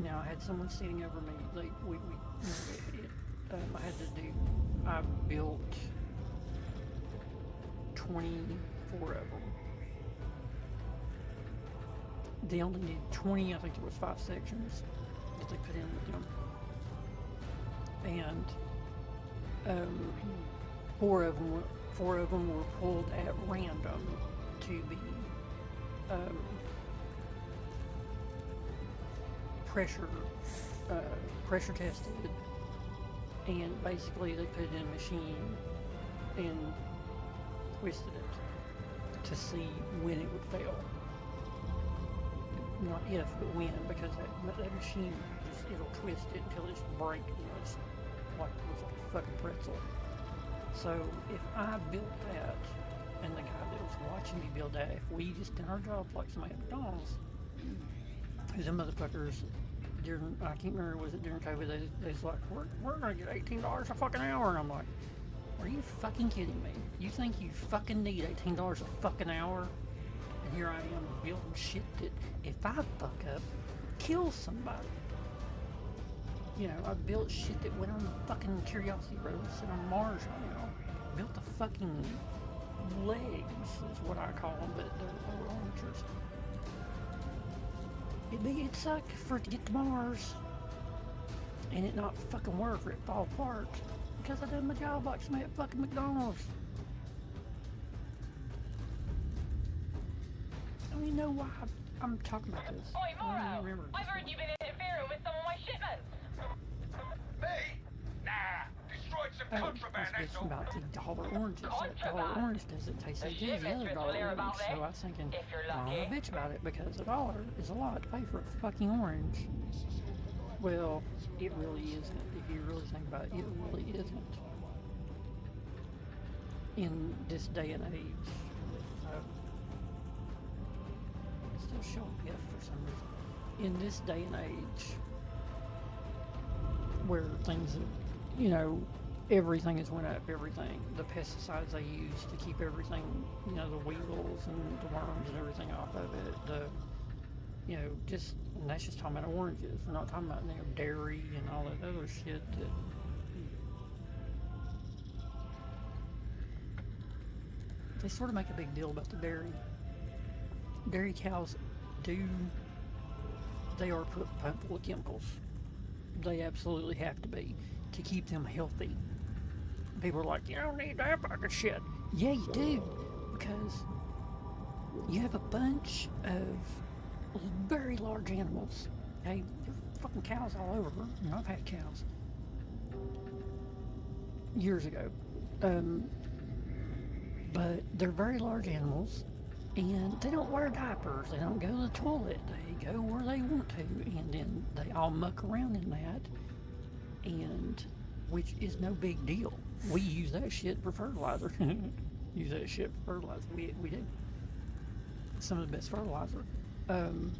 A: now I had someone standing over me. I built 24 of them. They only needed 20, I think there was 5 sections that they put in with them. And 4 of them were pulled at random to be pressure tested, and basically they put it in a machine and twisted it to see when it would fail. Not if, but when, because that machine it'll twist it until it's break, you know, it's like a fucking pretzel. So if I built that, and the guy that was watching me build that, if we just did our jobs like somebody at McDonald's, because them motherfuckers during, I can't remember, was it during COVID, they was like, we're gonna get $18 a fucking hour, and I'm like, are you fucking kidding me? You think you fucking need $18 a fucking hour? And here I am building shit that, if I fuck up, kills somebody. You know, I built shit that went on the fucking Curiosity road, sit on Mars right now. Built the fucking legs, is what I call them, but they're launchers. It'd suck for it to get to Mars and it not fucking work or it fall apart because I done my job like somebody at fucking McDonald's. I don't even know why I'm talking about this.
I: Oi,
A: I don't
I: Morrow!
A: even remember.
I: I've heard you've been interfering with some of my shipments.
C: Me? Nah, destroyed some contraband,
A: I was
C: that's all.
A: about the dollar oranges. That dollar orange doesn't taste as good as the other dollar orange, so I was thinking, I'm gonna bitch about it because a dollar is a lot to pay for a fucking orange. Well, it really isn't. If you really think about it, it really isn't. In this day and age, it's still showing gift for some reason. In this day and age, where things have, you know, everything has went up, everything. The pesticides they use to keep everything, you know, the weevils and the worms and everything off of it, you know, just, and that's just talking about oranges. We're not talking about, you know, dairy and all that other shit that, they sort of make a big deal about the dairy. Dairy cows they are pumped full of chemicals. They absolutely have to be to keep them healthy. People are like, you don't need that fucking shit. Yeah, you do, because you have a bunch of very large animals. Okay, there's fucking cows all over. You know, I've had cows years ago, but they're very large animals, and they don't wear diapers. They don't go to the toilet. They go where they want to, and then they all muck around in that, and which is no big deal. We use that shit for fertilizer. Use that shit for fertilizer. We do. Some of the best fertilizer. And,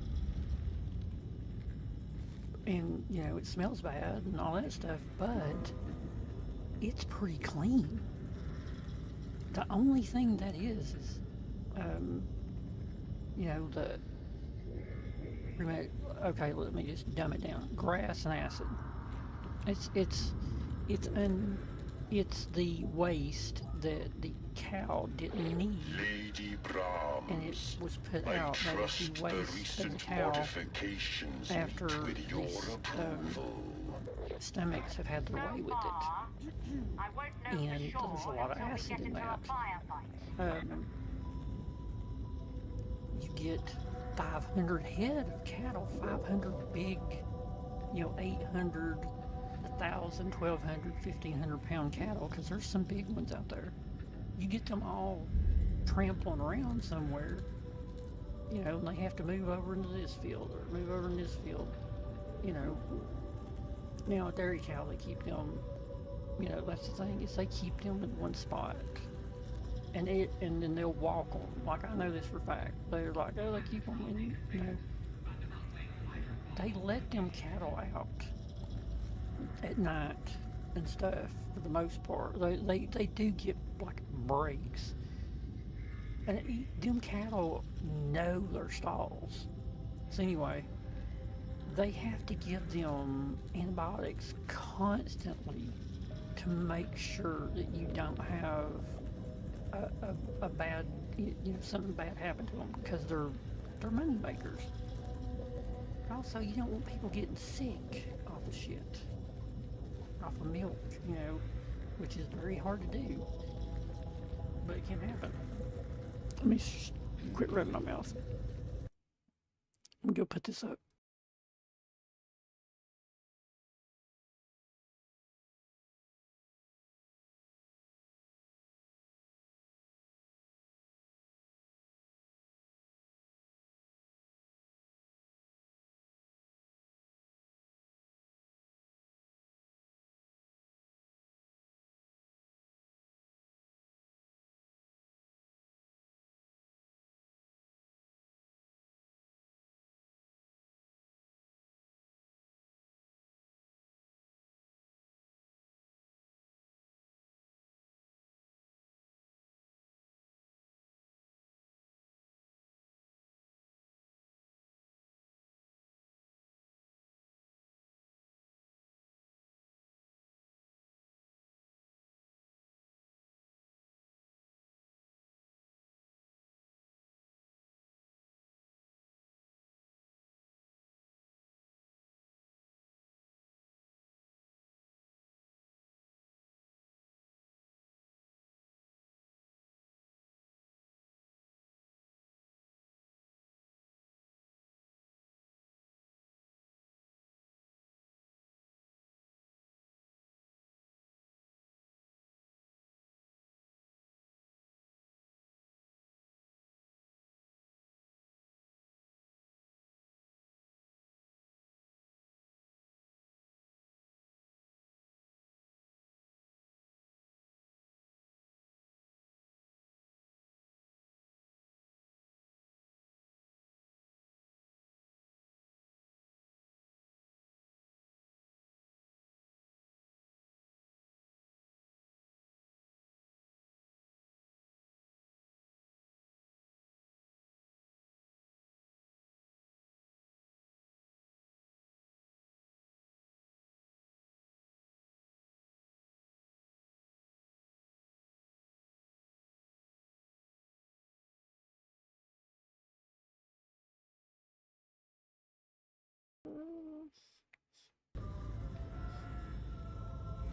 A: you know, it smells bad and all that stuff, but it's pretty clean. The only thing that is you know, okay, let me just dumb it down. Grass and acid. It's the waste that the cow didn't need.
D: Lady Brahms,
A: and it was put out. That is the waste of the cow after these stomachs have had their way with it. And there's a lot of acid in that. You get 500 head of cattle, 500 big, you know, 800, 1,000, 1,200, 1,500 pound cattle, because there's some big ones out there. You get them all trampling around somewhere, you know, and they have to move over into this field or move over in this field, you know. Now a dairy cow, they keep them, you know, that's the thing, is they keep them in one spot. And then they'll walk them. Like, I know this for a fact. They're like, oh, they keep them in, you know. They let them cattle out at night and stuff for the most part. They do get like breaks. And them cattle know their stalls. So anyway, they have to give them antibiotics constantly to make sure that you don't have a bad, you know, something bad happen to them, because they're money makers. Also, you don't want people getting sick off of shit, off of milk, you know, which is very hard to do, but it can happen. Let me quit rubbing my mouth. Let me go put this up.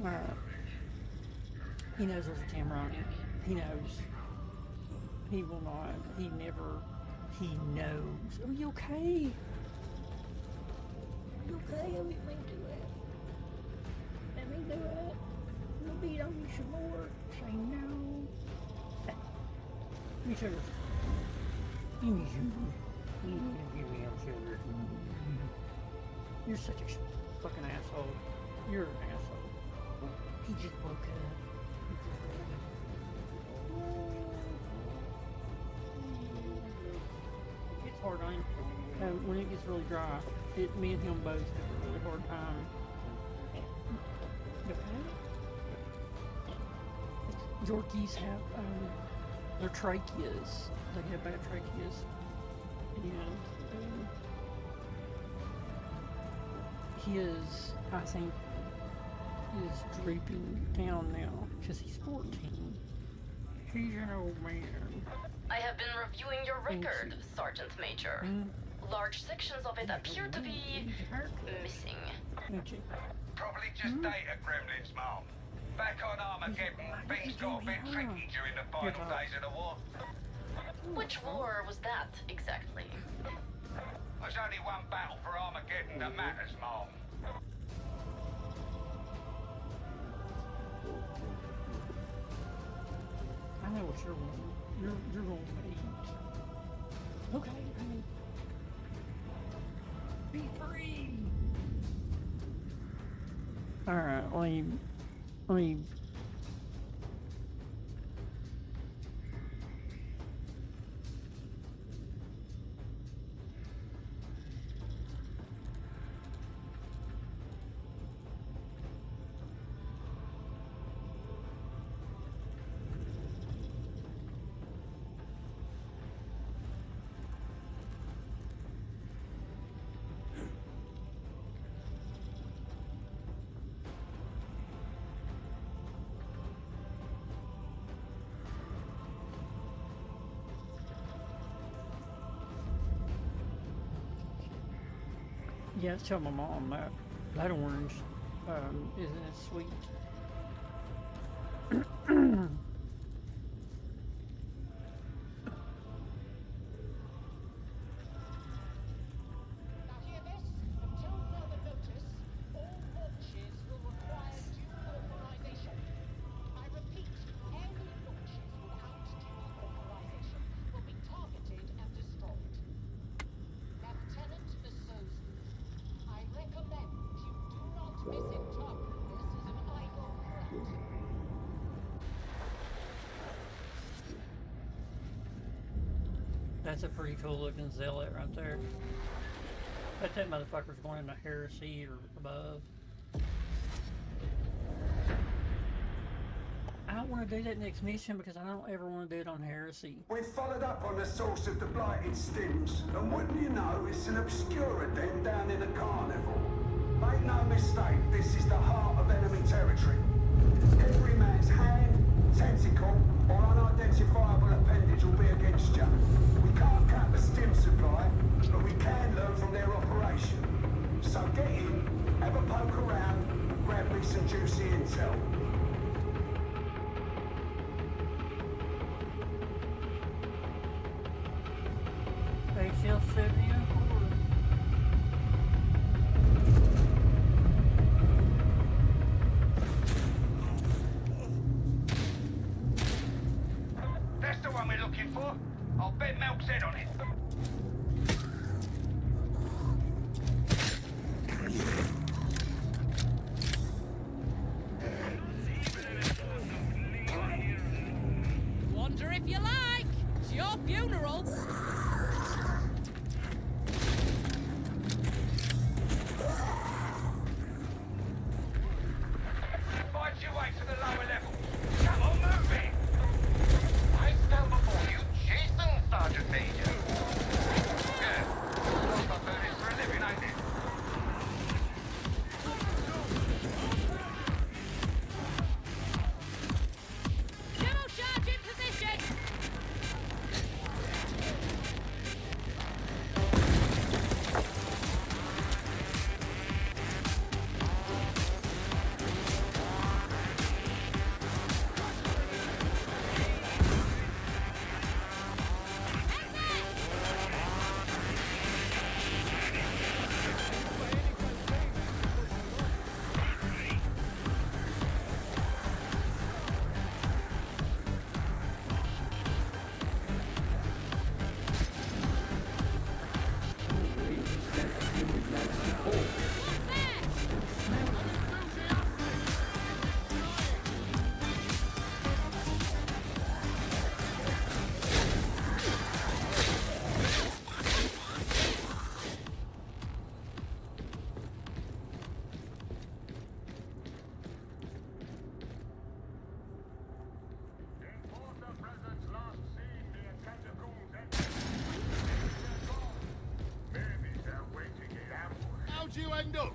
A: Alright. He knows there's a camera on him. He knows. He will not. He never. He knows. Are you okay? You okay? Let me do it. Let me do it. We'll beat on you some more. Say no. Give me sugar. Give me sugar. Give me sugar. You're such a fucking asshole. You're an asshole. He just woke up. It's hard on him. When it gets really dry, me and him both have a really hard time. Yorkies have their tracheas. They have bad tracheas. And his, I think, is drooping down now because he's 14. He's an old man.
I: I have been reviewing your record, Sergeant Major. Large sections of it appear to be missing.
C: Probably just data gremlins, Mom. Back on Armageddon, things got a bit tricky during the final days of the war.
I: Which war was that, exactly?
C: There's only one battle for Armageddon that matters, Mom.
A: I know what you're wanting. You're going to eat. Okay, honey. Be free! Alright, let me... Yeah, tell my mom that orange isn't as sweet. That's a pretty cool looking zealot right there. Bet that motherfucker's going into heresy or above. I don't want to do that next mission because I don't ever want to do it on heresy.
B: We've followed up on the source of the blighted stims, and wouldn't you know, it's an obscura den down in the carnival. Make no mistake, this is the heart of enemy territory. Every man's hand, tentacle, or unidentifiable appendage will be against you. We can't cut the stim supply, but we can learn from their operation. So get in, have a poke around, grab me some juicy intel.
A: They feel Sylvia.
C: That's the one we're looking for. I'll bet Melk's head on it.
G: Wonder if you like. It's your funeral.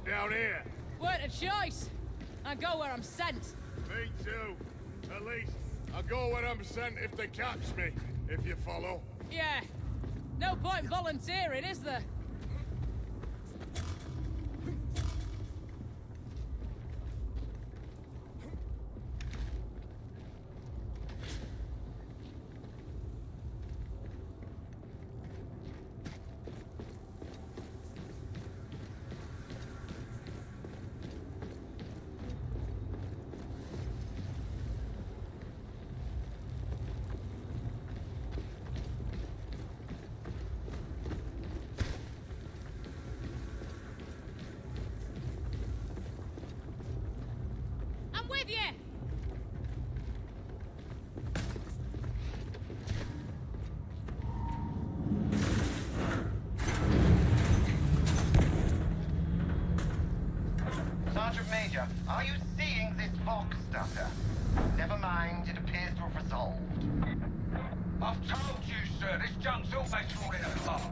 L: down here.
G: What a choice! I go where I'm sent.
L: Me too. At least, I'll go where I'm sent if they catch me, if you follow.
G: Yeah. No point volunteering, is there? I'm with you!
M: Sergeant Major, are you seeing this box stutter? Never mind, it appears to have resolved.
C: I've told you, sir, this junk's always falling apart.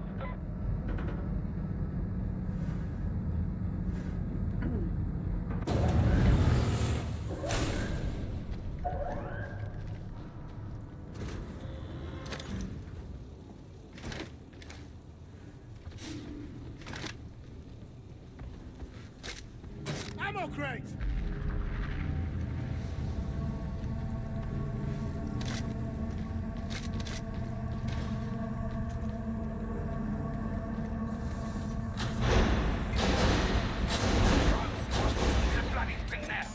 L: Ammo crate!
C: The bloody thing now.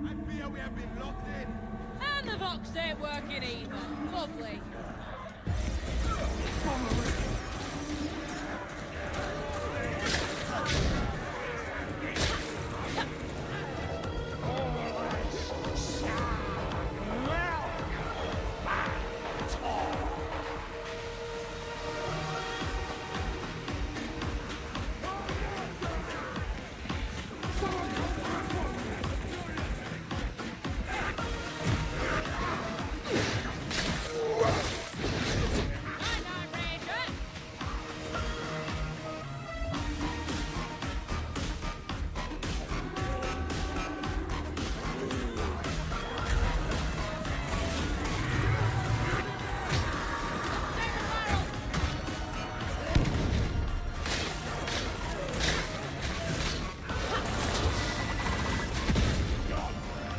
L: I fear we have been locked in.
G: And the Vox ain't working either. Lovely.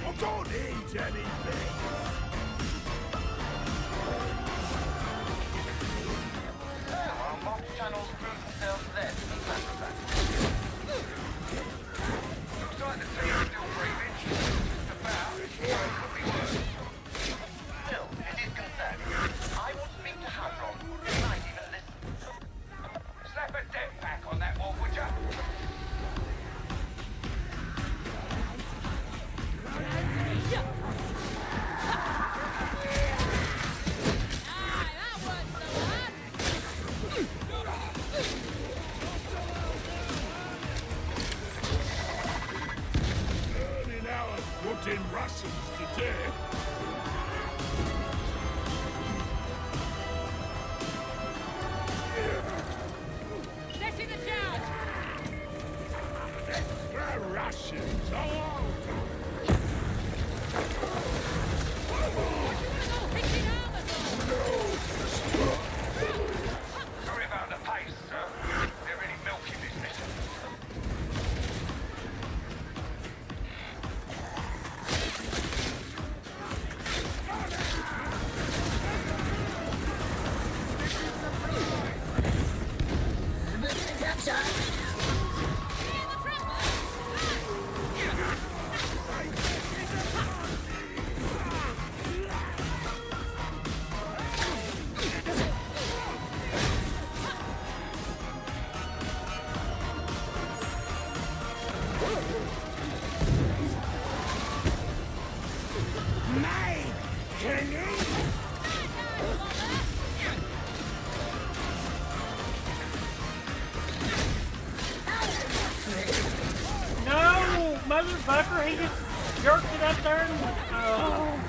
L: I don't eat anything.
M: Our box channels prove themselves less than satisfactory.
C: Looks like the team's still breathing. Just about. It could be worse.
M: Still, it is concerning. I will speak to Hadron. He might even listen.
C: Slap a deck pack on that one, would ya?
G: That wasn't so bad.
L: Earning hours put in rations today.
G: Setting the charge.
L: Extra rations. Oh!
G: Hitting armor.
C: Sorry about the pace, sir. They're really milking this mission.
A: No, motherfucker, he just jerked it up there and... Oh.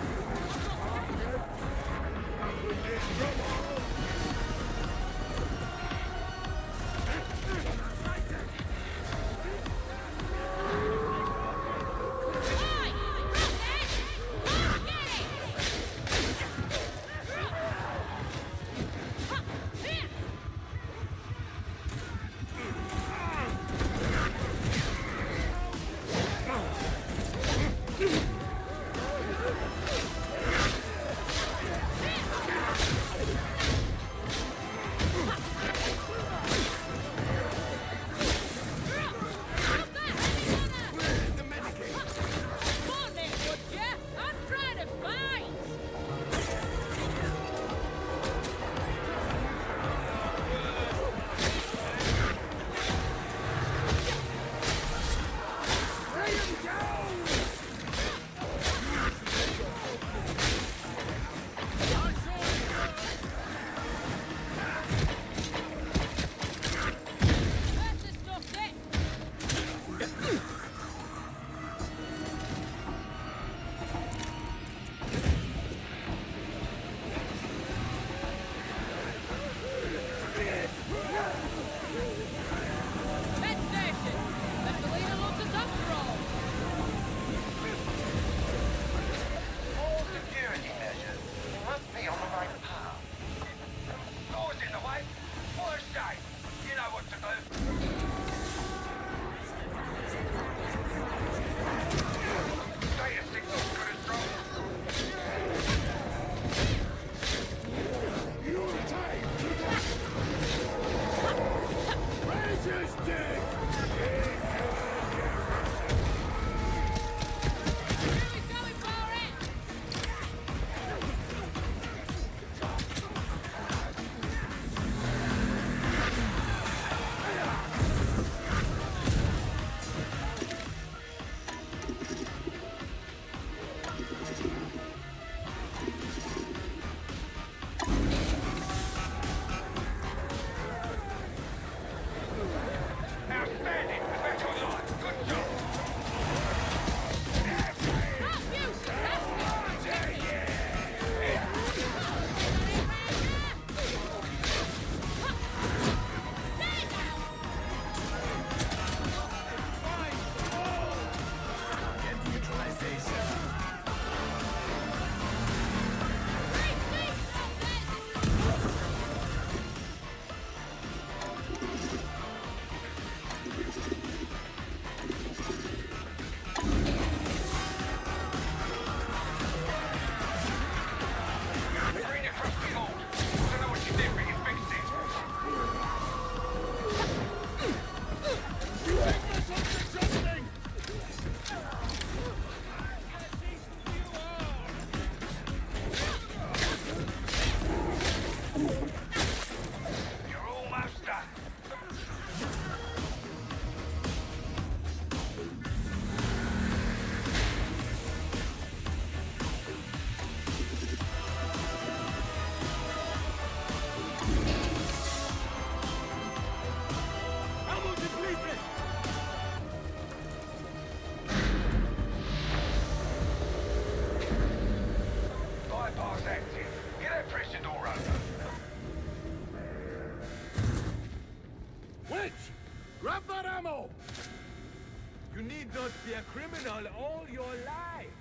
E: criminal all your life.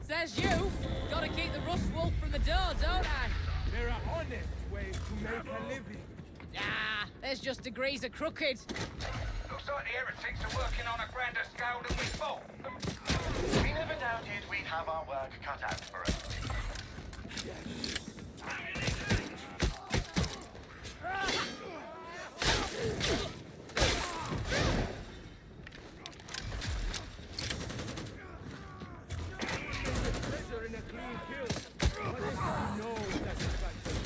N: Says you. Gotta keep the rust wolf from the door, don't I?
E: There are honest ways to make a living.
N: Ah, there's just degrees of crooked.
C: Looks like the heretics are working on a grander scale than we thought.
M: We never doubted we'd have our work cut out for us.
E: Treasure in a clean kill. But there's no satisfaction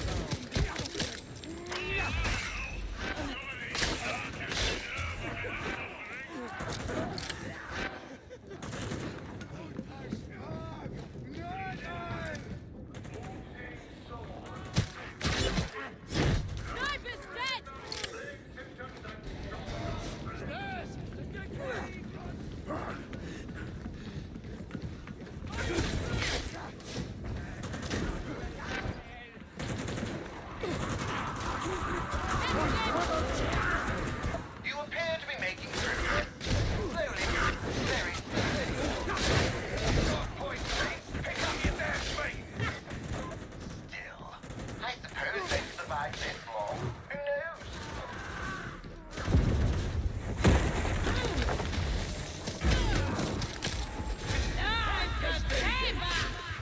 N: Sniper's dead!
M: You appear to be making progress. Slowly, very slowly.
C: Point, Pete. Pick up your damn feet.
M: Still, I suppose they've survived this long. Who knows?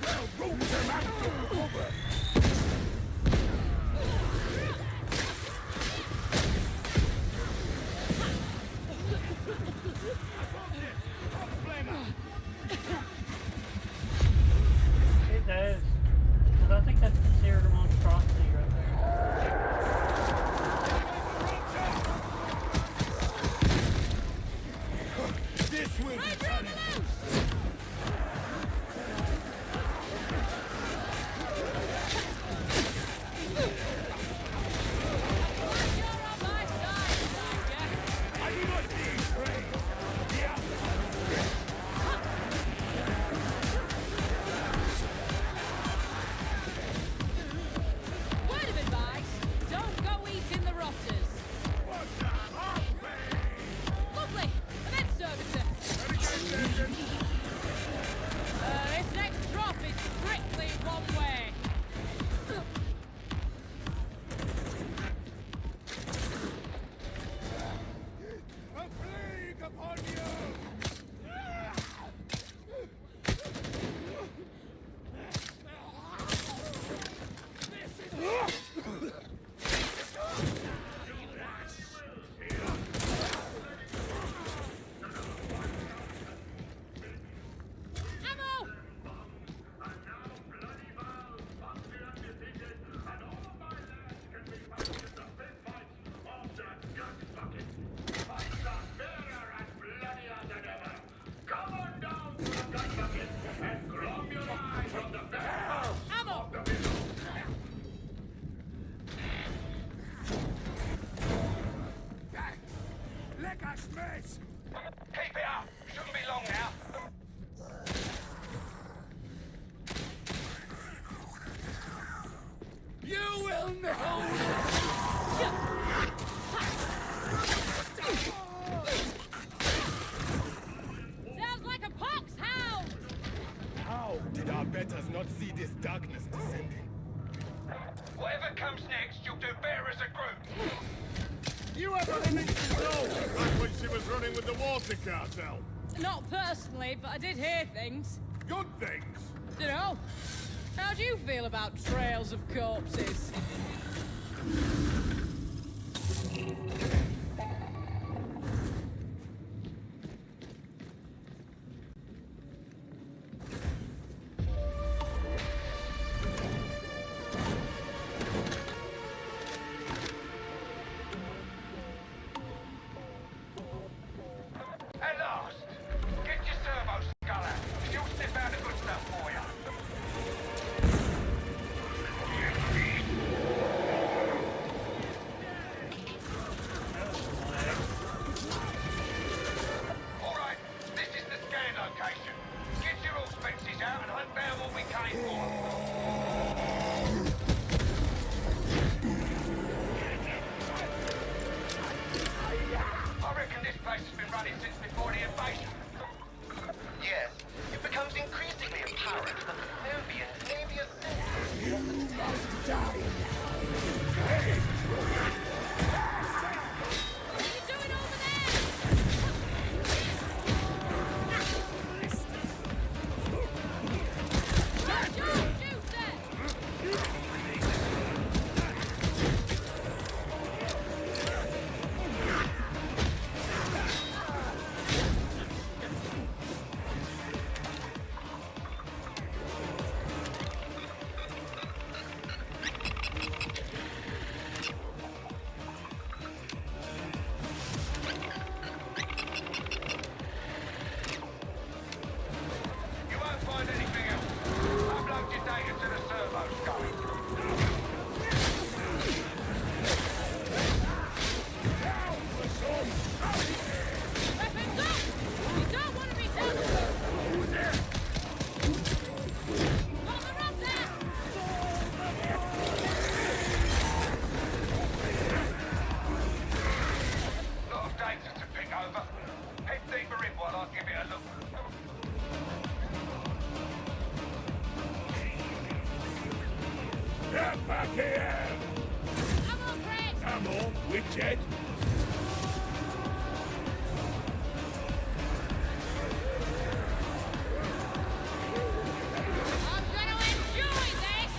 L: Well, roll them out to cover.
A: It does. Because I think that's considered a monstrosity right there.
L: This will be challenging. I do not need praise. Yeah.
N: Word of advice, don't go eating the rotters. Lovely, event servitor. This next drop is strictly one way.
L: A plague upon you!
N: Ammo! Ammo!
L: Let us mess!
C: Keep it up. Shouldn't be long now.
L: You will know!
N: Sounds like a pox hound!
E: How did our betters not see this darkness descending?
C: Whatever comes next, you'll do better as a group.
L: You ever run into Zoe back when she was running with the water cartel?
N: Not personally, but I did hear things.
L: Good things.
N: Dunno. How do you feel about trails of corpses?
C: At last. Get your servo skull out. She'll sniff out the good stuff for you. All right, this is the scan location. Get your auspexies out and hunt down what we came for. I reckon this place has been running since before the invasion.
L: Back here!
G: Come on, Chris!
L: Come on, Witchhead!
G: I'm gonna enjoy this!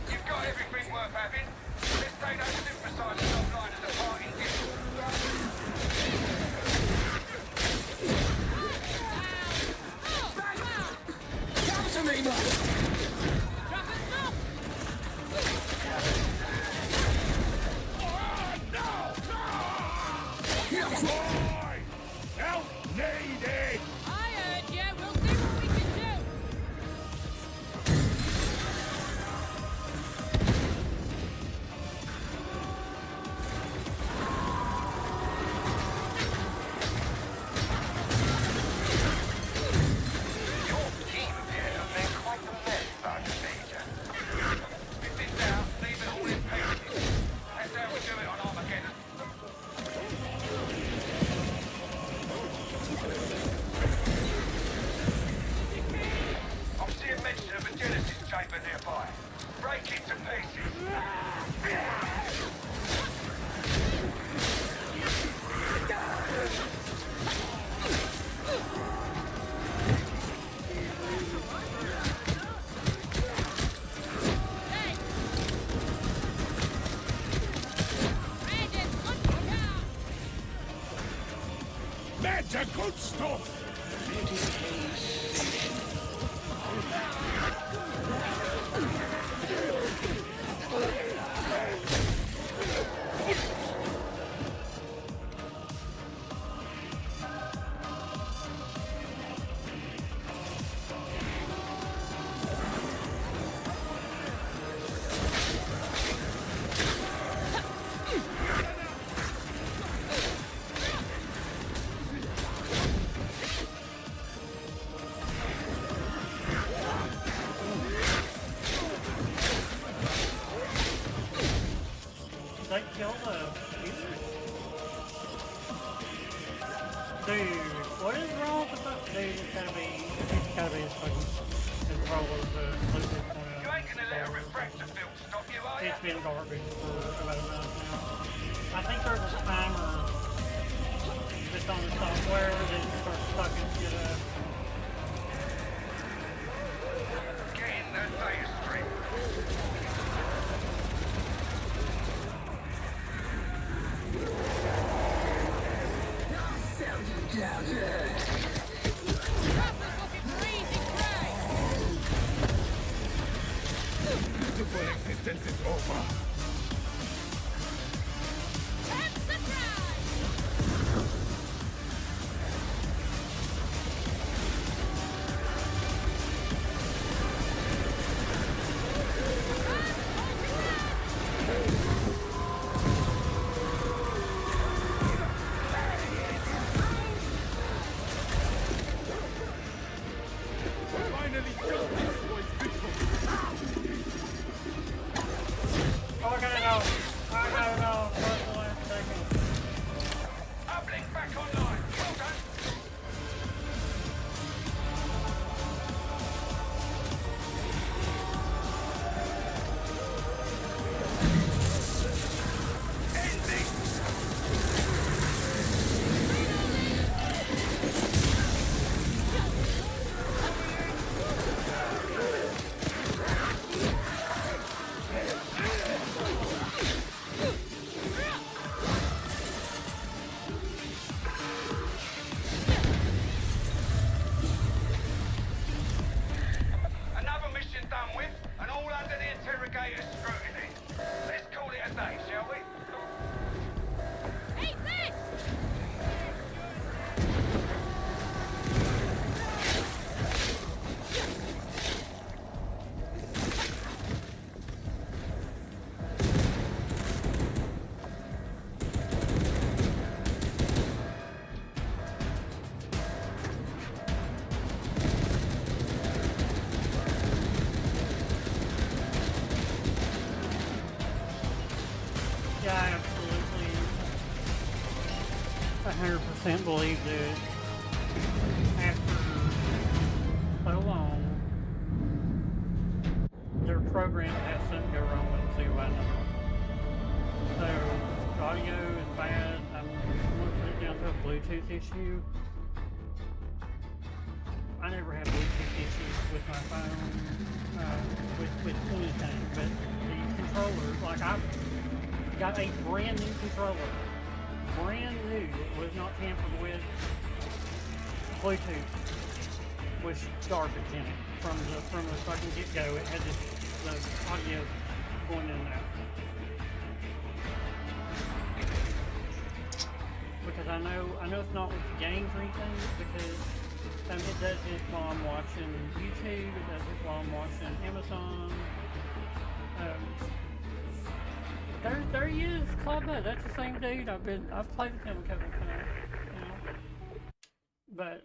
C: You've got everything worth having. Let's take those synthesizers offline as a parting gift.
E: Come to me, man!
L: Troy! Help needed!
N: I heard you. We'll see what we can do.
C: Your team appear to have made quite a mess, Sergeant Major. If it's out, leave it all in pieces. That's how we do it on Armageddon. I'm seeing mention of a Genesis chamber nearby. Break it to pieces.
G: Hey! Brandon, let's go!
L: That's a good stuff!
A: They killed the dude. What is wrong with the fuck? Dude, it's gotta be as fucking as wrong as the
C: You ain't gonna let a refractor field stop you, are you?
A: It's been garbage for about a month now. I think there's a timer just on the software that starts fucking shit up.
C: Get in the data stream.
L: Beautiful existence is over.
A: 100% believe that after so long, their program has something go wrong with it, so you know. So, the audio is bad. I'm going to put it down to a Bluetooth issue. I never have Bluetooth issues with my phone, with anything, but these controllers, like I've got a brand new controller, brand new, it was not tampered with. Bluetooth was garbage in it from the fucking get-go. It had the audio going in and out. Because I know it's not with games or anything, because it does it while I'm watching YouTube, it does it while I'm watching Amazon. There he is, CloudX. That's the same dude. I've played with him a couple of times, you know. But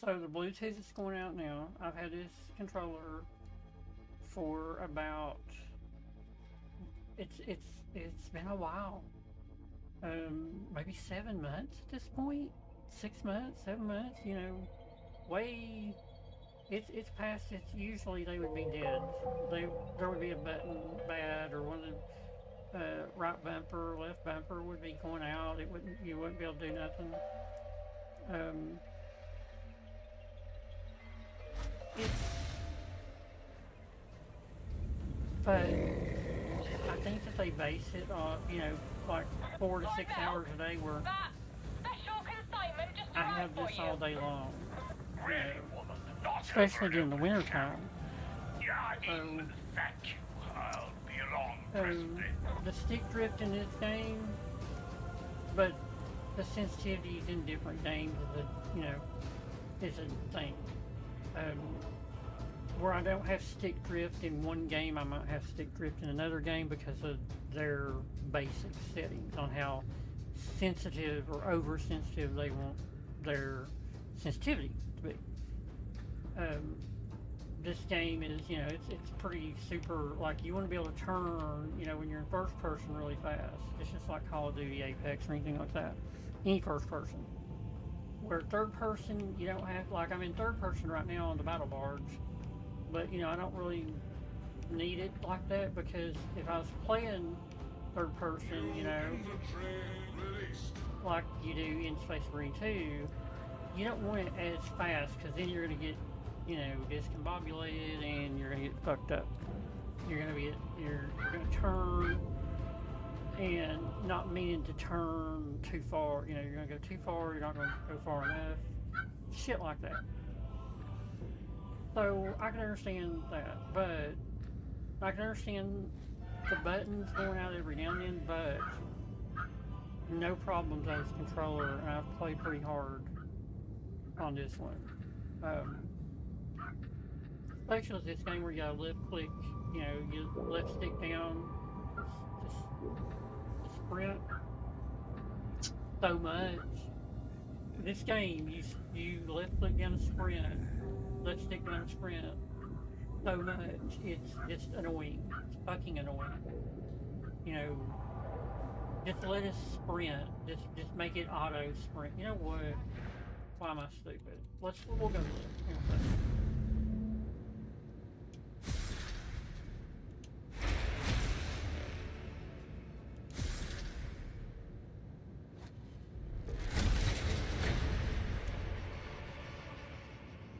A: so the Bluetooth is going out now. I've had this controller for about it's been a while. Maybe 7 months at this point. 6 months, 7 months, you know, way, it's past, it's usually they would be dead. There would be a button bad, or one of the right bumper, left bumper would be going out. You wouldn't be able to do nothing. But I think that they base it on, you know, like 4 to 6 hours a day where I have this all day long, you know, especially during the winter time. The stick drift in this game, but the sensitivities in different games is a thing. Where I don't have stick drift in one game, I might have stick drift in another game because of their basic settings on how sensitive or oversensitive they want their sensitivity to be. This game is, you know, it's pretty super, like you want to be able to turn, you know, when you're in first person really fast. It's just like Call of Duty, Apex, or anything like that. Any first person. Where third person, you don't have, like I'm in third person right now on the battle barge, but you know, I don't really need it like that, because if I was playing third person, you know, like you do in Space Marine 2, you don't want it as fast, because then you're going to get, you know, discombobulated and you're going to get fucked up. You're going to turn and not meaning to turn too far. You know, you're going to go too far, you're not going to go far enough. Shit like that. So I can understand that, but I can understand the buttons going out every now and then, but no problems on this controller, and I've played pretty hard on this one. Especially with this game where you gotta left click, you know, you left stick down, just sprint so much. This game, you left click down to sprint, left stick down to sprint so much, it's just annoying. It's fucking annoying. You know, just let us sprint. Just make it auto sprint. You know what? Why am I stupid? We'll go to it.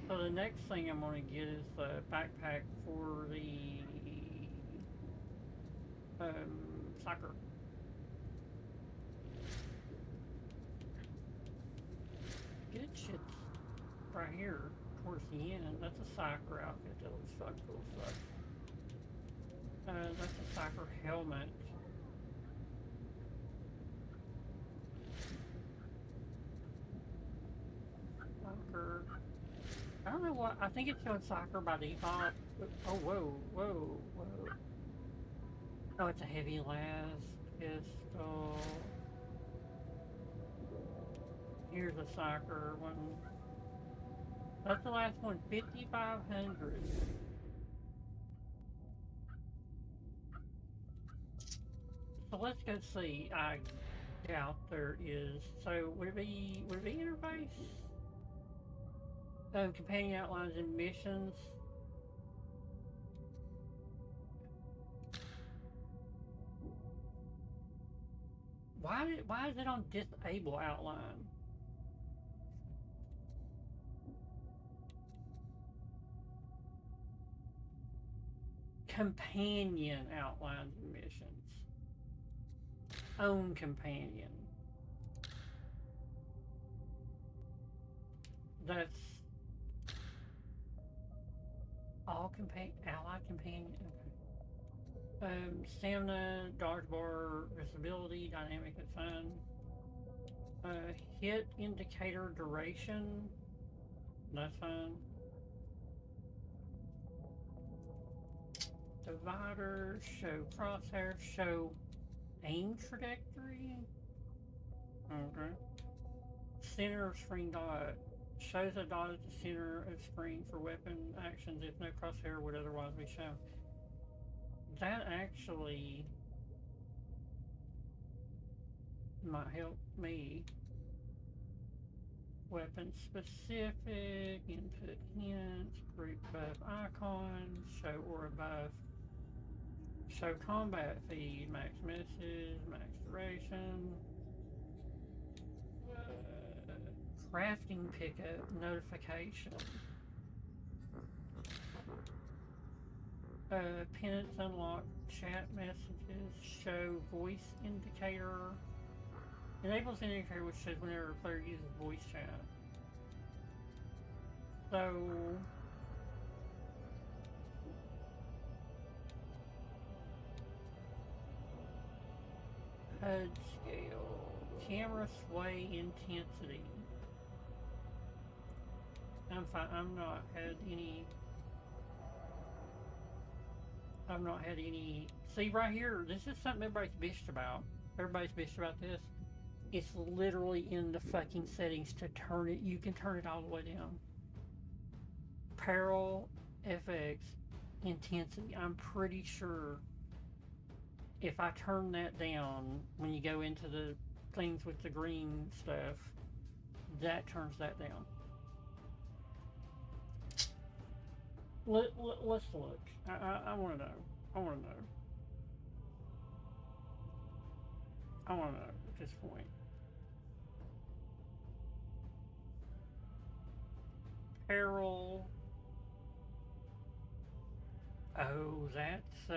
A: So the next thing I'm going to get is the backpack for the soccer. Good shit's right here towards the end. That's a soccer outfit. That looks fucking cool stuff. That's a soccer helmet. Soccer. I don't know what, I think it's doing soccer by default. Oh, whoa. Oh, it's a heavy las pistol. Here's a soccer one. That's the last one, 5,500. So let's go see. I doubt there is. So would it be interface? Companion outlines and missions. Why is it on disable outline? Companion outlines and missions. Own companion. That's all ally companion. Okay. Stamina, dodge bar, visibility, dynamic assign. Hit indicator duration. That's fine. Divider, show crosshair, show aim trajectory. Okay. Center of screen dot. Shows a dot at the center of screen for weapon actions if no crosshair would otherwise be shown. That actually might help me. Weapon specific, input hints, group buff icons, show or buff, show combat feed, max message, max duration, crafting pickup notification, penance unlock chat messages, show voice indicator. Enables an indicator which says whenever a player uses voice chat. So HUD scale, camera sway intensity. I'm fine. I've not had any. See right here, this is something everybody's bitched about. Everybody's bitched about this. It's literally in the fucking settings to turn it. You can turn it all the way down. Peril, FX, intensity. I'm pretty sure if I turn that down, when you go into the things with the green stuff, that turns that down. Let's look. I want to know. I want to know at this point. Peril. Oh, that's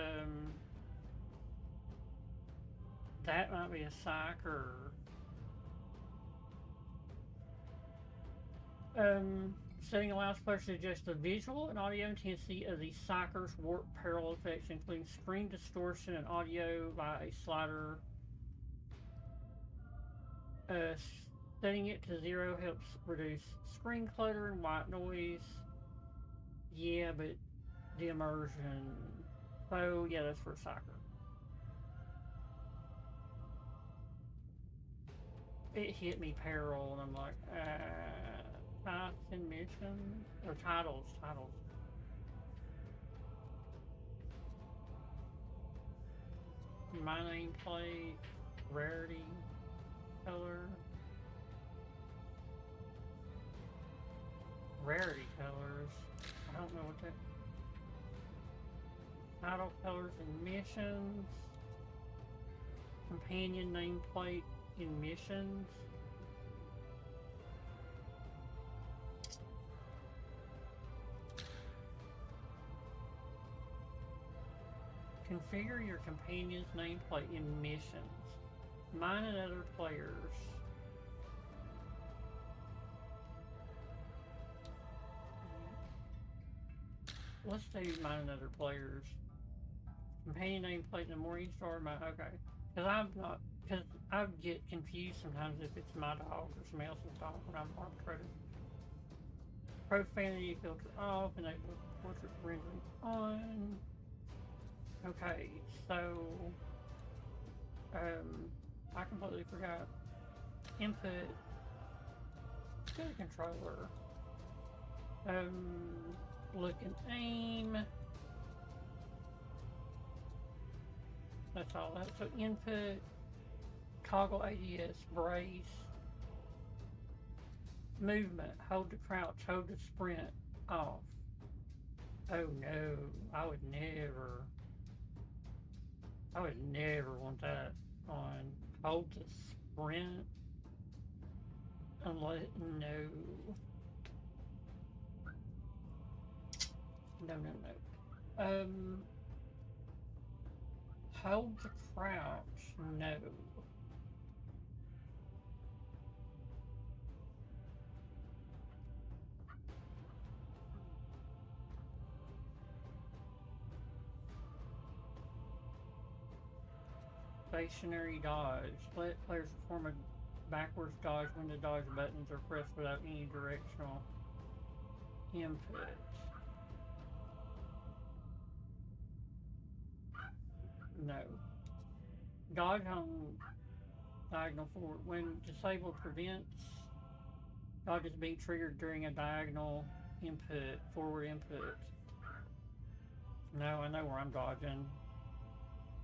A: that might be a psyker. Setting allows players to adjust the visual and audio intensity of the psyker's warp peril effects, including screen distortion and audio by a slider. Setting it to 0 helps reduce screen clutter and white noise. Yeah, but the immersion. So yeah, that's for a psyker. It hit me peril, and I'm like, paths and missions or titles. My nameplate, rarity, color, rarity colors. I don't know what that. Title colors and missions. Companion nameplate in missions. Configure your companion's nameplate in missions. Mine and other players. Let's do mine and other players. Companion nameplate in the Morningstar. Okay. Because I get confused sometimes if it's my dog or somebody else's dog when I'm arbitrating. Profanity filter off, enable portrait rendering on. Okay, so I completely forgot. Input. Go to controller. Look and aim. That's all that. So input, Toggle ADS, brace. Movement, hold to crouch, hold to sprint, off. Oh no, I would never want that on. Hold to sprint. Unless, no. No. Hold to crouch, no. Stationary dodge. Let players perform a backwards dodge when the dodge buttons are pressed without any directional input. No. Dodge on diagonal forward. When disabled prevents dodges being triggered during a diagonal input, forward input. No, I know where I'm dodging.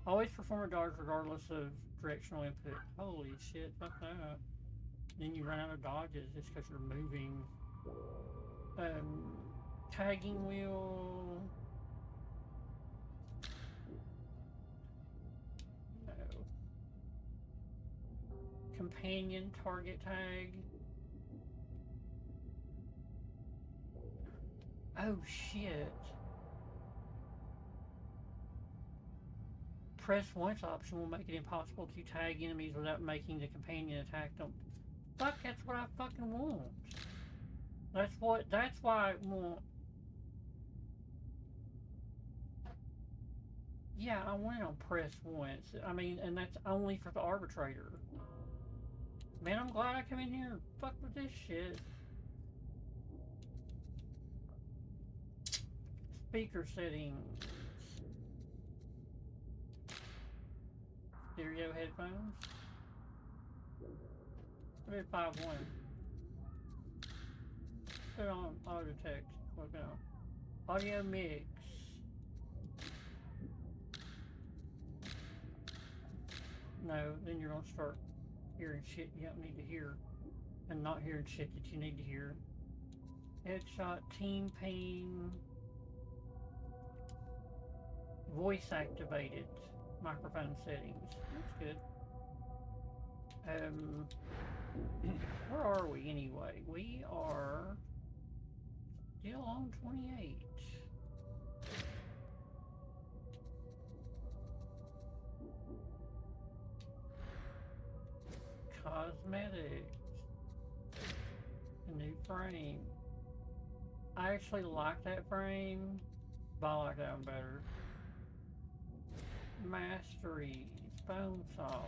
A: Always perform a dodge regardless of directional input. Holy shit, fuck that. Then you run out of dodges just because you're moving. Tagging wheel. No. Companion target tag. Oh shit. Press once option will make it impossible to tag enemies without making the companion attack them. Fuck, that's what I fucking want. That's why I want. Yeah, I want on press once. I mean, and that's only for the arbitrator. Man, I'm glad I come in here and fuck with this shit. Speaker settings. Stereo headphones. Put it 5.1. Put it on auto detect. Look out. Audio mix. No, then you're gonna start hearing shit you don't need to hear, and not hearing shit that you need to hear. Headshot, team pain, voice activated microphone settings. That's good. Where are we anyway? We are still on 28. Cosmetics. A new frame. I actually like that frame, but I like that one better. Mastery. Bone saw.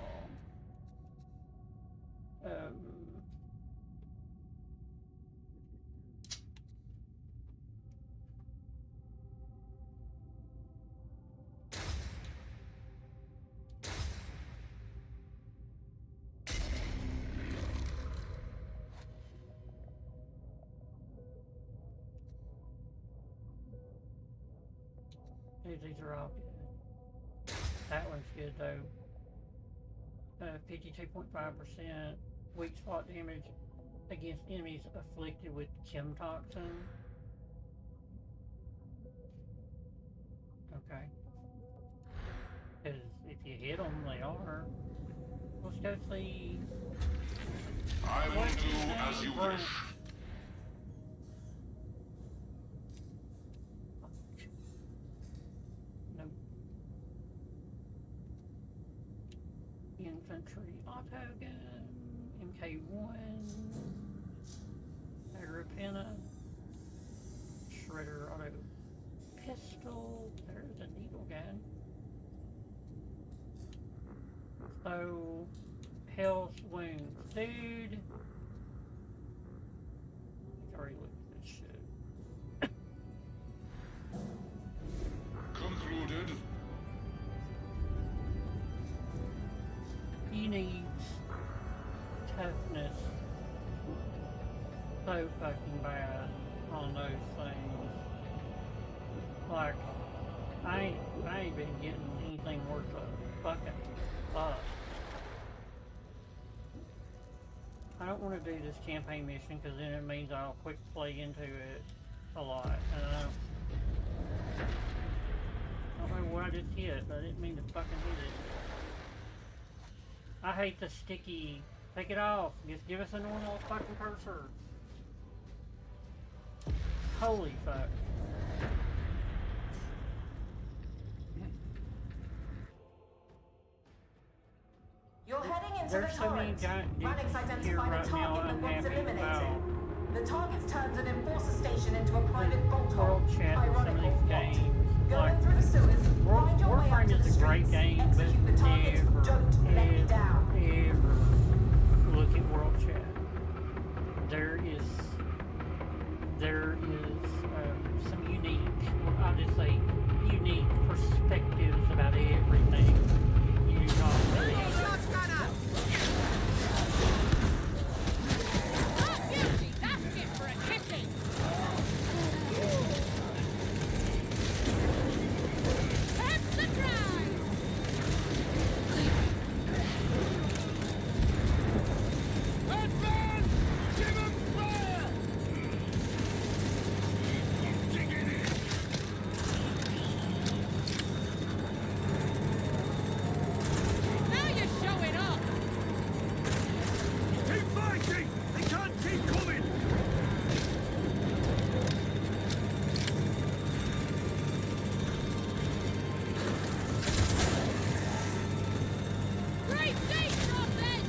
A: These are all good. That one's good though. 52.5% weak spot damage against enemies afflicted with chem toxin. Okay. Because if you hit them, they are. Let's go see.
D: I will do as you wish.
A: Nope. Infantry auto gun, MK1, Agrippina, Shredder auto pistol. There's a needle gun. So, health wounds, dude. I've already looked at this shit.
D: Concluded.
A: He needs toughness so fucking bad on those things. Like, I ain't been getting anything worth a fucking fuck. I don't want to do this campaign mission because then it means I'll quick play into it a lot. And I don't know what I just hit, but I didn't mean to fucking hit it. I hate the sticky. Take it off. Just give us a normal fucking cursor. Holy fuck.
J: You're heading into
A: There's
J: the
A: so many
J: torrent.
A: giant
J: Radix
A: dudes
J: identified
A: here
J: a
A: right now
J: target
A: I'm
J: that wants
A: happy
J: eliminated.
A: about.
J: The target's turned an enforcer station into a private bolt hole.
A: World chat in some of
J: Ironical,
A: these
J: what?
A: games.
J: Going
A: Like,
J: through the sewers, find your way up
A: Warframe
J: to the
A: is a great
J: streets,
A: game, but
J: execute the target, don't let me down.
A: ever look at world chat. There is some unique, I'll just say, unique perspectives about everything. You do not see.
N: That's it for a kitty! That's the drive!
L: Advance! Give 'em fire!
N: Now you're showing up!
L: Keep fighting! They can't keep coming!
N: Great day, Prophet!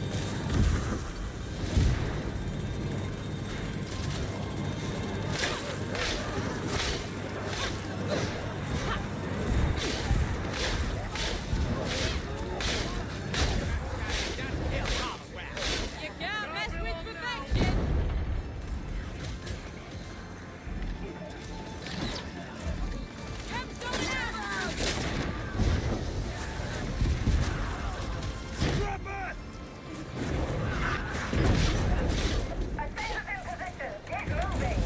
N: You can't mess with perfection! Gemstone arrow!
L: Grab it!
J: Ascenders in position. Get moving.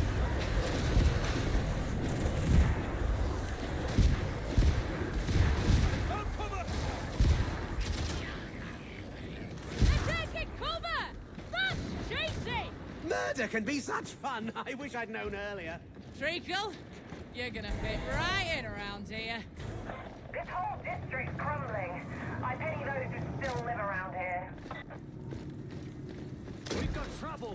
N: They're taking cover! That's cheesy!
O: Murder can be such fun. I wish I'd known earlier.
N: Treacle, you're gonna fit right in around here.
J: This whole district's crumbling. I pity those who still live around here.
O: We've got trouble.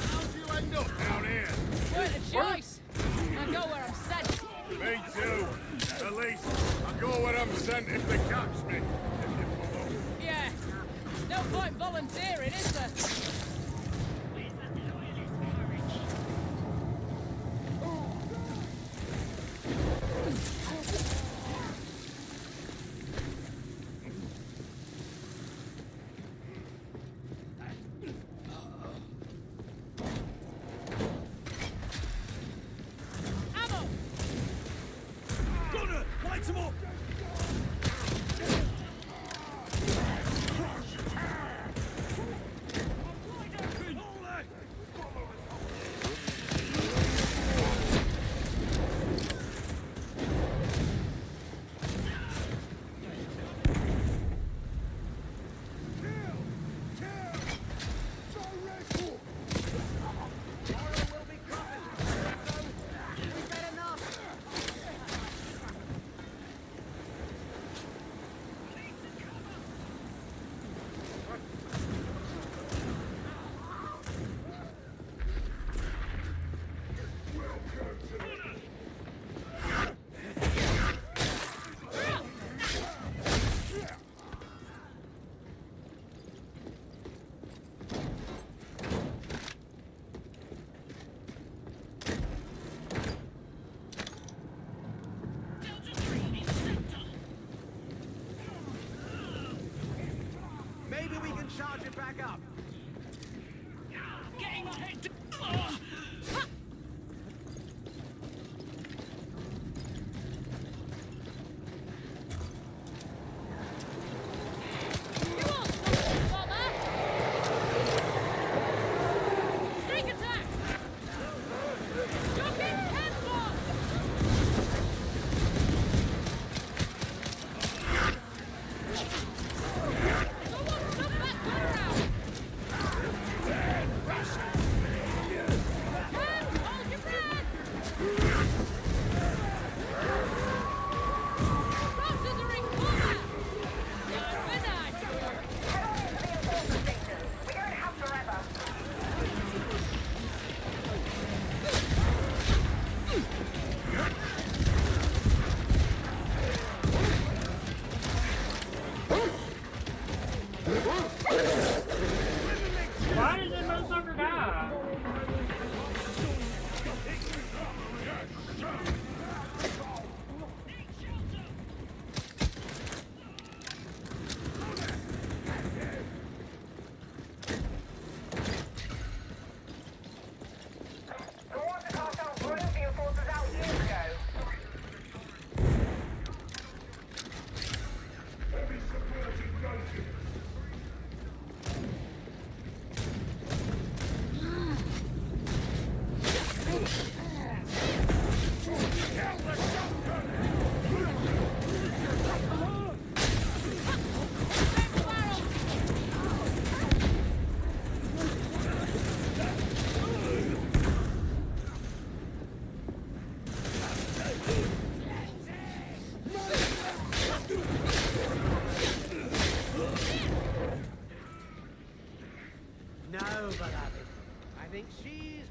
L: How'd you end up down here?
N: Worth a choice. I go where I'm sent.
L: Me too. At least, I go where I'm sent if they catch me.
N: Yeah. No point volunteering, is there? Ammo!
L: Gunner, light him up!
O: Maybe we can charge it back up.
L: Getting my head.
N: You won't stop this, bomber! Sneak attack! Jump in, headboard!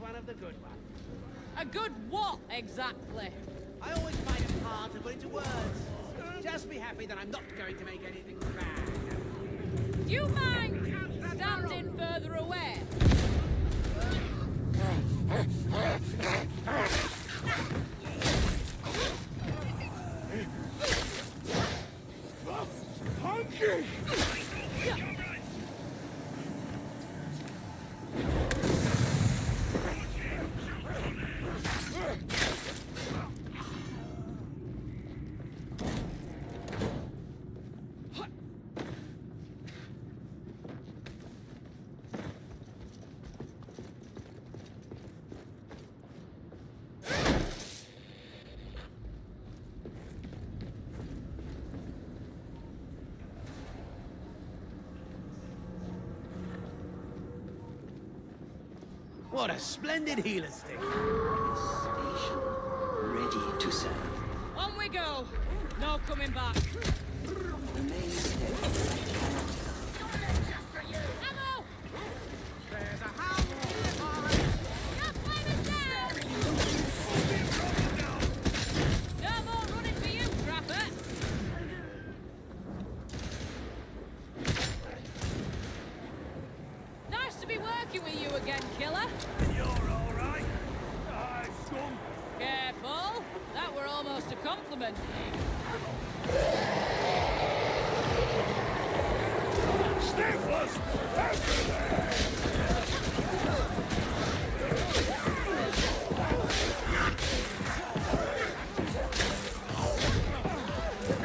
O: one of the good ones.
N: A good what, exactly?
O: I always find it hard to put into words. Just be happy that I'm not going to make anything bad.
N: Do you mind standing further away?
L: Hunky!
O: What a splendid healer stick.
F: Station ready to serve.
N: On we go. No coming back.
F: The mainstay of my character.
N: Ammo!
O: There's a house here,
N: Your flame is down! No more running for you, Trapper! Nice to be working with you again, Killer.
L: You're all right. Hi, Scum.
N: Careful. That were almost a compliment.
L: Sniffles everywhere.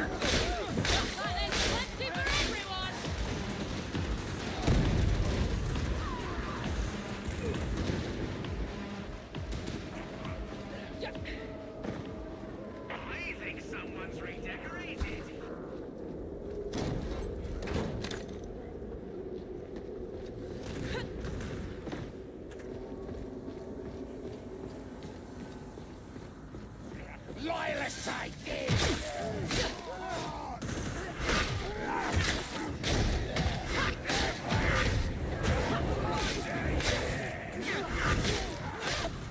N: That is plenty for everyone.
O: I think someone's redecorated.
L: Loyal side.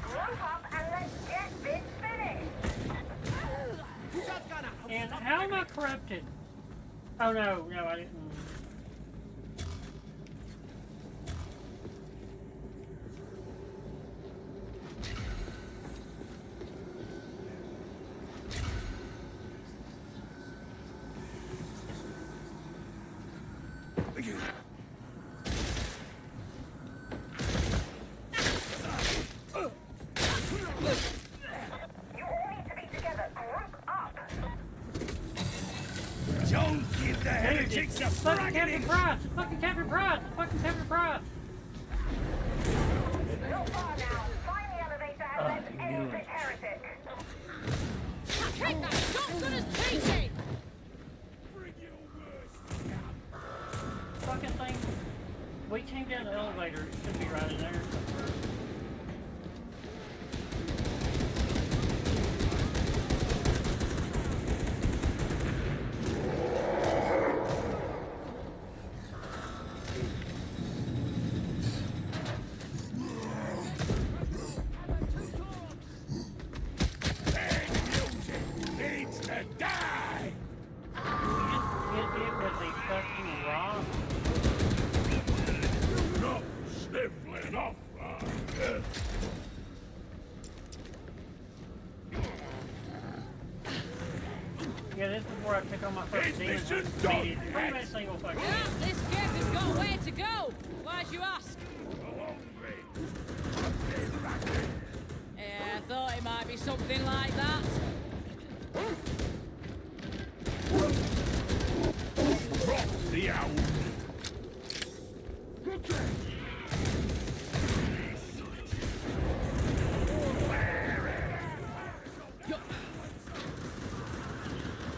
J: Group up and let's get this finished.
A: And how am I corrupted? Oh no, no, I didn't.
J: You all need to be together. Group up.
L: Don't give the heretics a
A: Fucking Captain
L: bragging.
A: Price! Fucking Captain Price! Fucking Captain Price!
J: Not far now. Find the elevator and let's end this heretic.
N: Take that shotgun as teaching!
A: Fucking thing. We came down the elevator. It should be right in there.
L: Needs to die.
A: It was a fucking rock.
L: No sniffling off.
A: Yeah, this is where I took on my first demon.
L: mission's
A: Pretty
L: done.
A: much single fucking.
N: Yeah, this game has got a way to go. Why'd you ask? Yeah, I thought it might be something like that.
L: Drop the owl.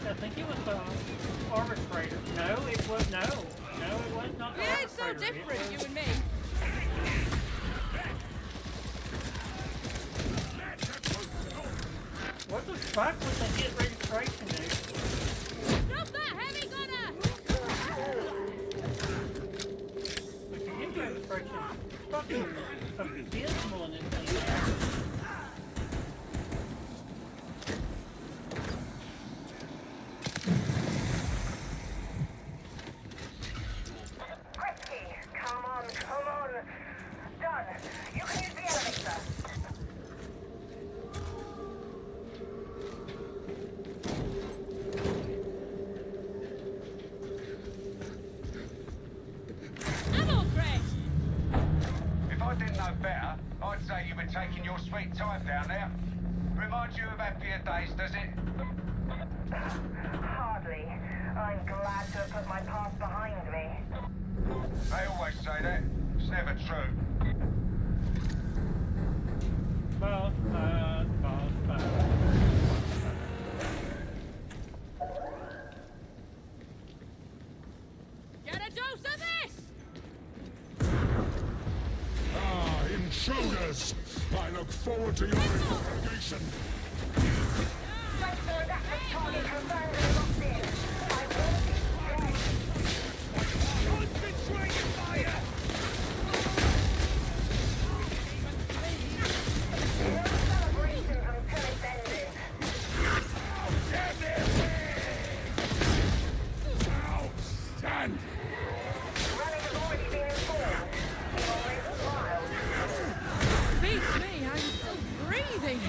A: I think it was the arbitrator. No, it was no. No, it was not the
N: We ain't so
A: arbitrator.
N: different,
A: It
N: you
A: was-
N: and me.
A: What the fuck was the hit registration, dude?
N: Stop that heavy gunner!
A: The hit registration is fucking abysmal in this thing.
C: sweet time down there? Remind you of happier days, does it?
J: Hardly. I'm glad to have put my past behind me.
C: They always say that. It's never true.
A: Boss fight, boss fight.
N: Get a dose of this!
L: Ah, intruders! I look forward to your interrogation.
J: Sector adaptive target confirmed and locked in. I will be dead.
E: Concentrated fire!
J: No celebration until it's ended.
L: Outstanding!
J: Running has already been informed. He will raise wild.
N: Beats me, I'm still breathing!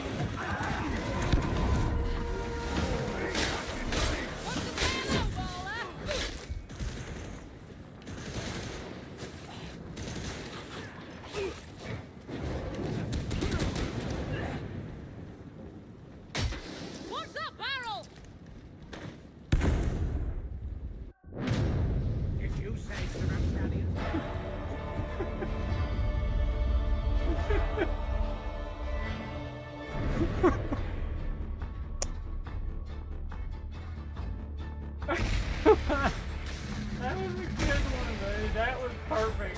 N: What's the plan now, Baller? What's that barrel?
O: If you say so, Rapscallion.
A: That was a good one, dude. That was perfect.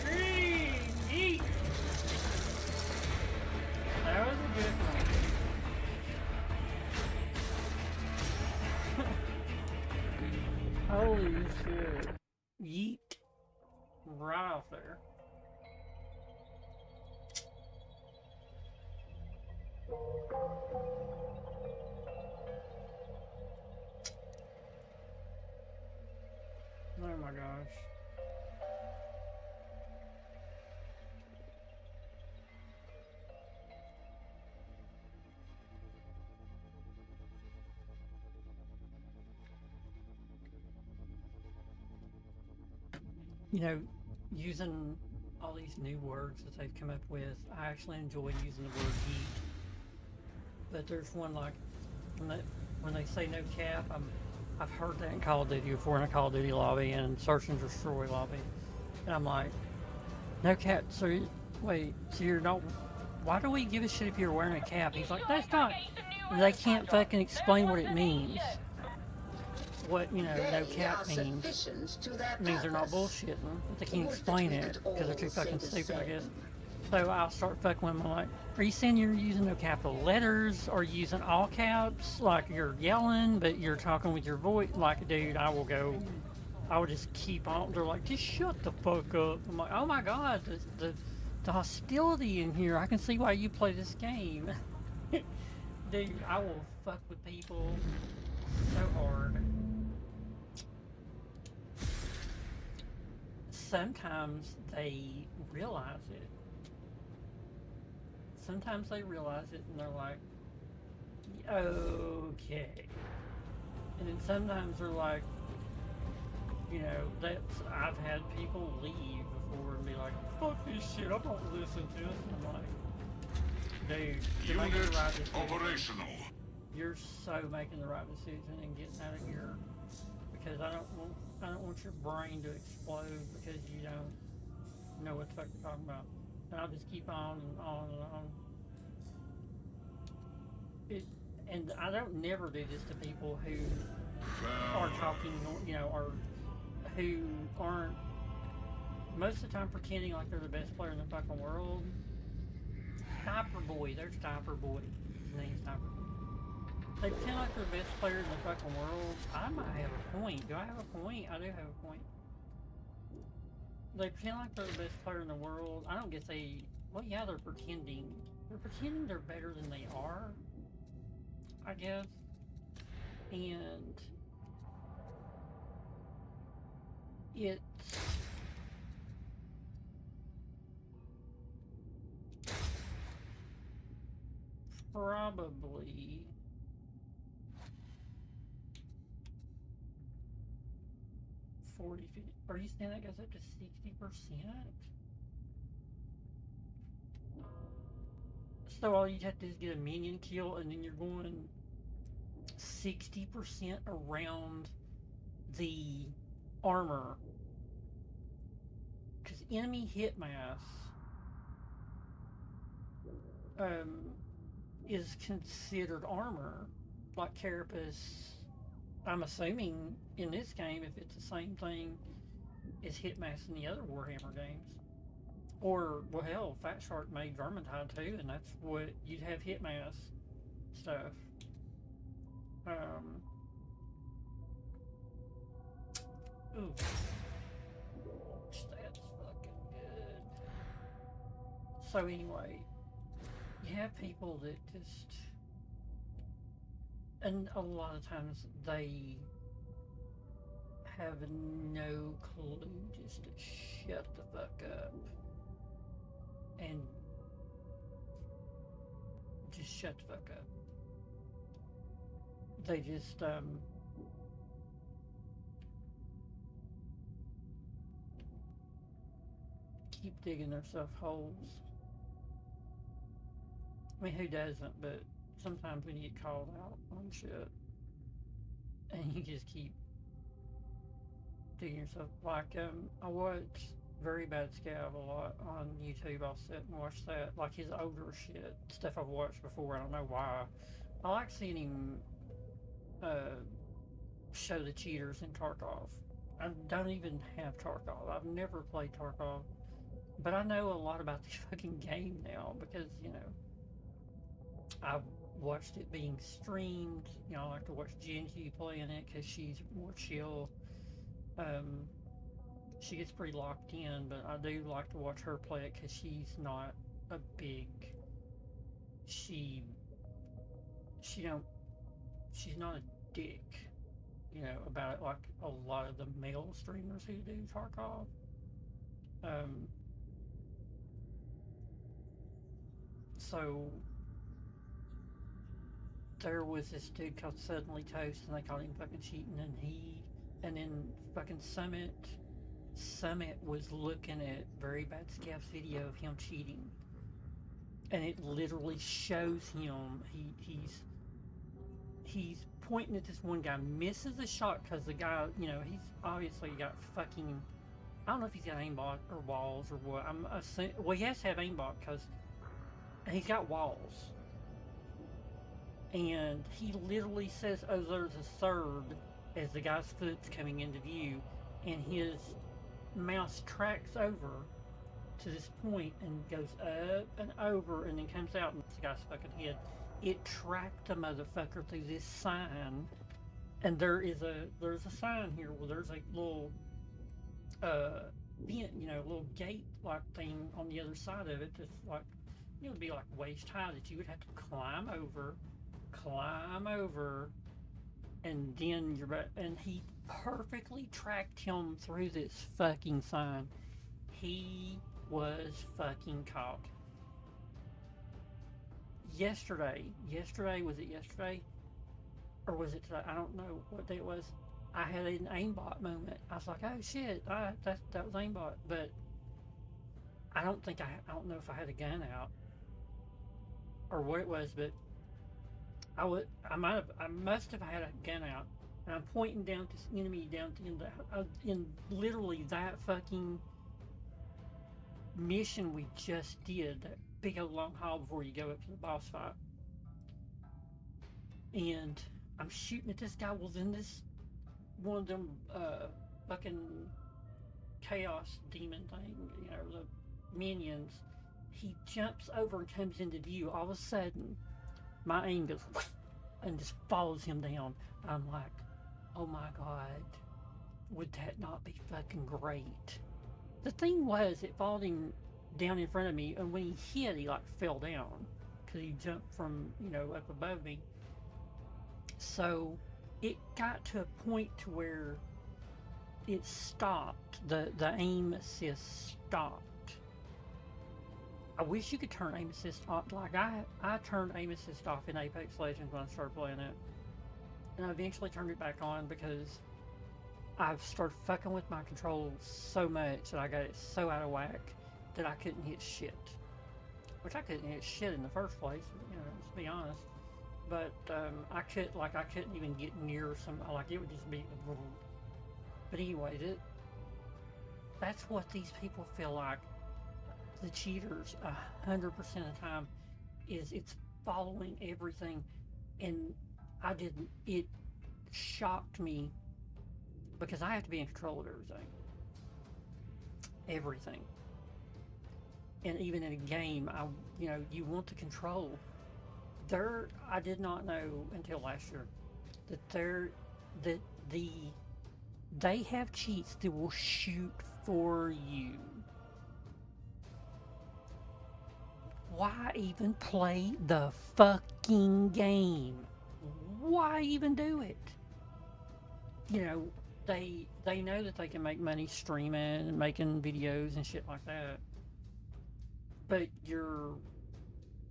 A: Yeet. That was a good one. Holy shit. Yeet. Right off there. Oh my gosh. You know, using all these new words that they've come up with, I actually enjoy using the word yeet. But there's one like, when they say no cap, I've heard that in Call of Duty before, in a Call of Duty lobby and Search and Destroy lobby. And I'm like, no cap, so wait, so you're not, why do we give a shit if you're wearing a cap? He's like, that's not, they can't fucking explain what it means. What, you know, no cap means. It means they're not bullshitting, but they can't explain it because they're too fucking stupid, I guess. So I'll start fucking with them. I'm like, are you saying you're using no capital letters or using all caps? Like you're yelling, but you're talking with your voice. Like, dude, I will just keep on. They're like, just shut the fuck up. I'm like, oh my god, the hostility in here. I can see why you play this game. Dude, I will fuck with people so hard. Sometimes they realize it. Sometimes they realize it and they're like, okay. And then sometimes they're like, you know, I've had people leave before and be like, fuck this shit, I don't listen to this. And I'm like, dude, you're making the right decision.
L: Operational.
A: You're so making the right decision and getting out of here. Because I don't want your brain to explode because you don't know what the fuck you're talking about. And I'll just keep on and on and on. And I don't never do this to people who are talking, you know, or who aren't most of the time pretending like they're the best player in the fucking world. Sniper Boy, there's Sniper Boy. His name's Sniper Boy. They pretend like they're the best player in the fucking world. I might have a point. Do I have a point? I do have a point. They pretend like they're the best player in the world. I don't guess they... Well, yeah, they're pretending. They're pretending they're better than they are, I guess. And... it's... probably... 40, 50, are you saying that goes up to 60%? So all you have to do is get a minion kill, and then you're going 60% around the armor. Because enemy hit mass is considered armor. Like Carapace, I'm assuming in this game, if it's the same thing as hit mass in the other Warhammer games. Or, well, hell, Fat Shark made Vermintide too, and that's what you'd have hit mass stuff. Ooh. That's fucking good. So anyway, you have people that just, and a lot of times they have no clue just to shut the fuck up. And just shut the fuck up. They just, keep digging themselves holes. I mean, who doesn't? But sometimes when you get called out on shit, and you just keep digging yourself. Like, I watch Very Bad Scav a lot on YouTube. I'll sit and watch that, like his older shit, stuff I've watched before. I don't know why. I like seeing him show the cheaters in Tarkov. I don't even have Tarkov. I've never played Tarkov, but I know a lot about this fucking game now because, you know, I've watched it being streamed. You know, I like to watch Genji playing it because she's more chill. She gets pretty locked in, but I do like to watch her play it because she's not a big. She's not a dick, you know, about it like a lot of the male streamers who do Tarkov. So there was this dude called Suddenly Toast, and they called him fucking cheating, and then fucking Summit was looking at Very Bad Scav's video of him cheating, and it literally shows him he's pointing at this one guy, misses a shot because the guy, you know, he's obviously got fucking, I don't know if he's got aimbot or walls or what. I'm assuming, well, he has to have aimbot because he's got walls, and he literally says, "Oh, there's a third," as the guy's foot's coming into view, and his mouse tracks over to this point and goes up and over and then comes out and the guy's fucking head. It tracked the motherfucker through this sign, and there's a sign here where there's a little vent, you know, little gate like thing on the other side of it that's like, it would be like waist high that you would have to climb over, and then and he perfectly tracked him through this fucking sign. He was fucking caught. Yesterday, was it yesterday? Or was it today? I don't know what day it was. I had an aimbot moment. I was like, oh shit, that was aimbot. But I don't know if I had a gun out or what it was, but I must have had a gun out, and I'm pointing down to this enemy down in literally that fucking mission we just did, that big old long haul before you go up to the boss fight. And I'm shooting at this guy. Well, then this one of them fucking chaos demon thing, you know, the minions, he jumps over and comes into view. All of a sudden, my aim goes and just follows him down. I'm like, oh my god, would that not be fucking great? The thing was, it followed him down in front of me, and when he hit, he like fell down because he jumped from, you know, up above me. So it got to a point to where it stopped. The aim assist stopped. I wish you could turn aim assist off. Like I turned aim assist off in Apex Legends when I started playing it, and I eventually turned it back on because I've started fucking with my controls so much that I got it so out of whack that I couldn't hit shit. which I couldn't hit shit in the first place, you know, let's be honest. But I couldn't even get near some, like, it would just be, but anyways, that's what these people feel like. The cheaters, 100% of the time, it's following everything, and it shocked me, because I have to be in control of everything. And even in a game, you want to control. I did not know until last year that they have cheats that will shoot for you. Why even play the fucking game? Why even do it? You know, they know that they can make money streaming and making videos and shit like that. But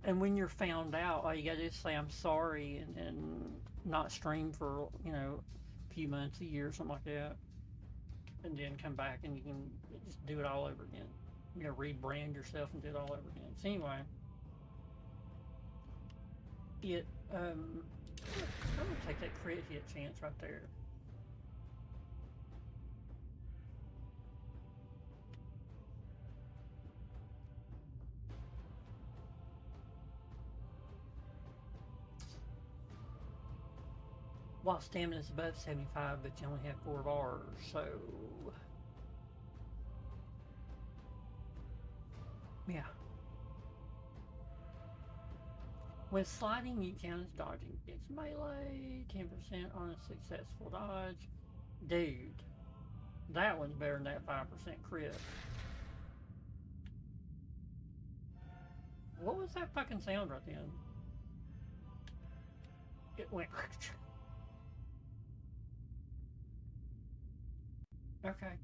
A: when you're found out, all you gotta do is say I'm sorry and not stream for, you know, a few months, a year, something like that. And then come back and you can just do it all over again. You know, rebrand yourself and do it all over again. So anyway, I'm gonna take that crit hit chance right there. While stamina is above 75, but you only have 4 bars, so yeah. When sliding, you count as dodging. It's melee, 10% on a successful dodge. Dude, that one's better than that 5% crit. What was that fucking sound right then? It went. Okay.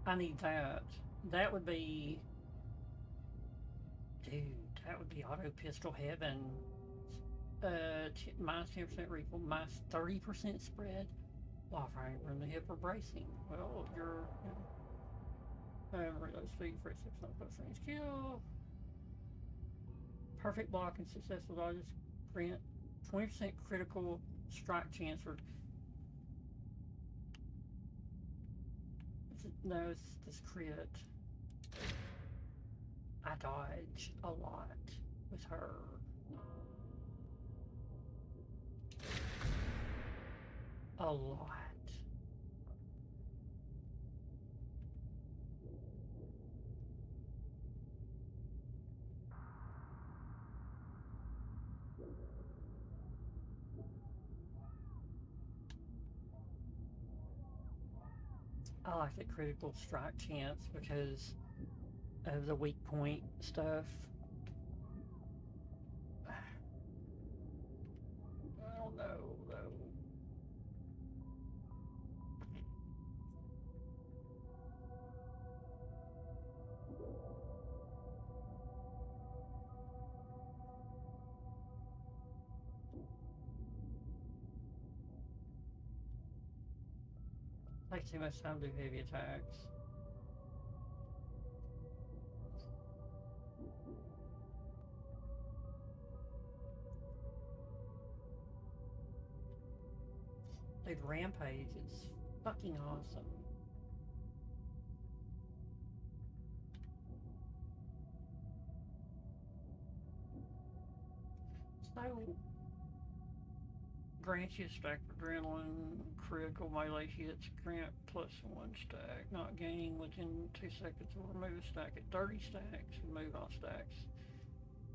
A: I need that. That would be... Dude, that would be auto pistol heaven. Minus 10% recoil, minus 30% spread. Warframe from the hip for bracing. Well, you're... reload speed for 6 close range kill. Perfect block and successful dodges grant 20% critical strike chance for... No, it's this crit. I dodge a lot with her. A lot. I like the critical strike chance because of the weak point stuff. I don't know, though. Takes too much time to do heavy attacks. Dude, Rampage is fucking awesome. So, grants you a stack of adrenaline, critical melee hits, grant +1 stack, not gaining within 2 seconds will remove a stack at 30 stacks, remove all stacks.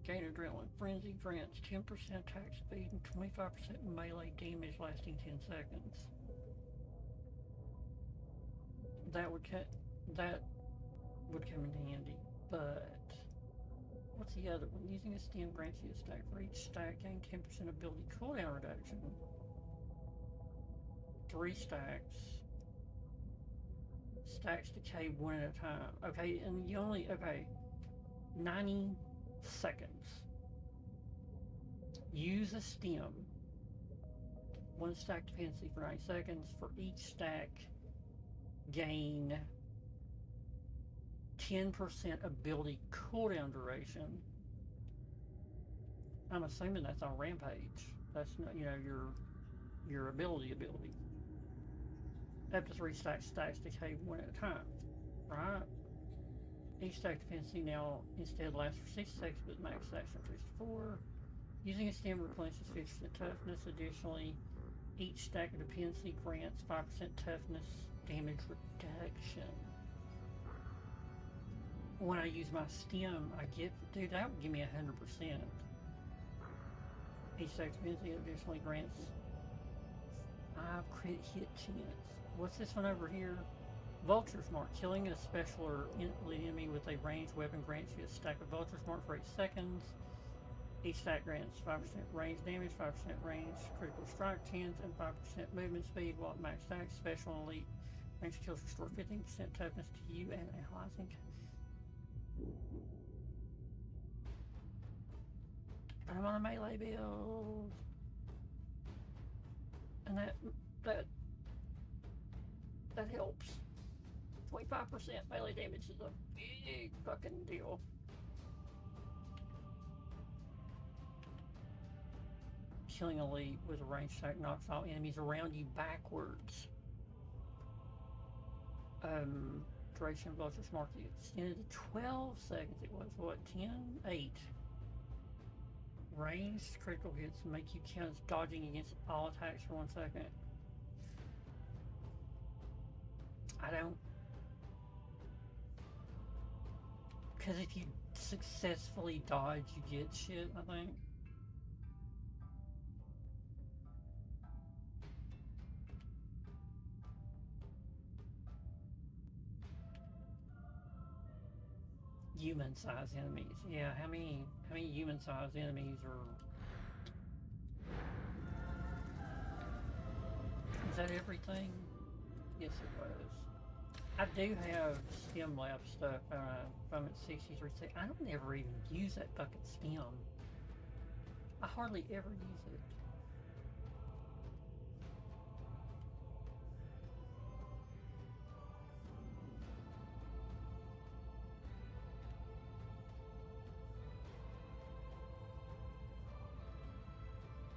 A: Gain adrenaline, frenzy grants 10% attack speed and 25% melee damage lasting 10 seconds. That would come in handy, but what's the other one? Using a stem grants you a stack for each stack, gain 10% ability cooldown reduction. 3 stacks. Stacks decay 1 at a time. Okay, and you only, 90 seconds. Use a stem. 1 stack dependency for 90 seconds. For each stack, gain 10% ability cooldown duration. I'm assuming that's on Rampage. That's not, you know, your ability. Up to 3 stacks decay 1 at a time, right? Each stack dependency now instead lasts for 60 seconds, but max stacks increase to 4. Using a stem replenishes 50% toughness. Additionally, each stack of dependency grants 5% toughness damage reduction. When I use my stem, I get, dude, that would give me 100%. Each stack dependency additionally grants 5 crit hit chance. What's this one over here? Vulture's Mark. Killing a special or enemy with a ranged weapon grants you a stack of Vulture's Mark for 8 seconds. Each stack grants 5% range damage, 5% range critical strike chance, and 5% movement speed while at max stack. Special and elite range kills restore 15% toughness to you and allies. But I'm on a melee build. And that helps. 25% melee damage is a big fucking deal. Killing elite with a ranged attack knocks all enemies around you backwards. Duration of Vulture's Mark extended to 12 seconds. It was what, 10? 8. Ranged critical hits make you count as dodging against all attacks for 1 second. I don't. Because if you successfully dodge, you get shit, I think. Human-sized enemies. Yeah, how many human-sized enemies are... Is that everything? Yes, it was. I do have stem lab stuff from at 63. I don't ever even use that fucking stem. I hardly ever use it.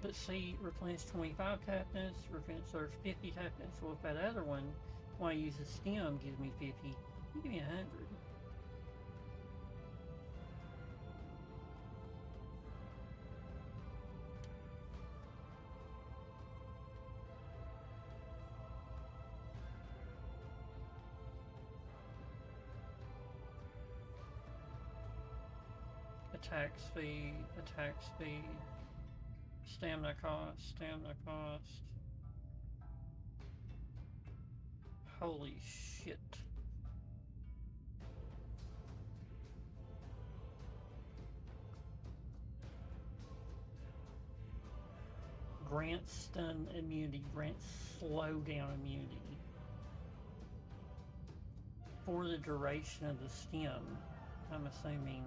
A: But see, replenish 25 toughness, replenish surge 50 toughness. Well, if that other one, when I use the stem, gives me 50, you give me 100. Attack speed, stamina cost. Holy shit. Grant stun immunity, grant slow down immunity. For the duration of the stem, I'm assuming.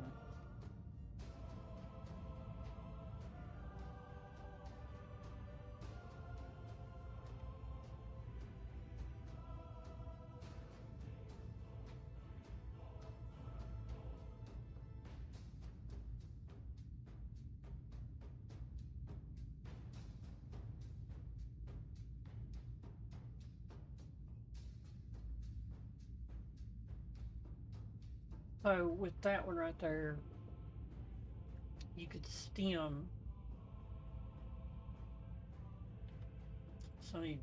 A: So with that one right there, you could stem. It's only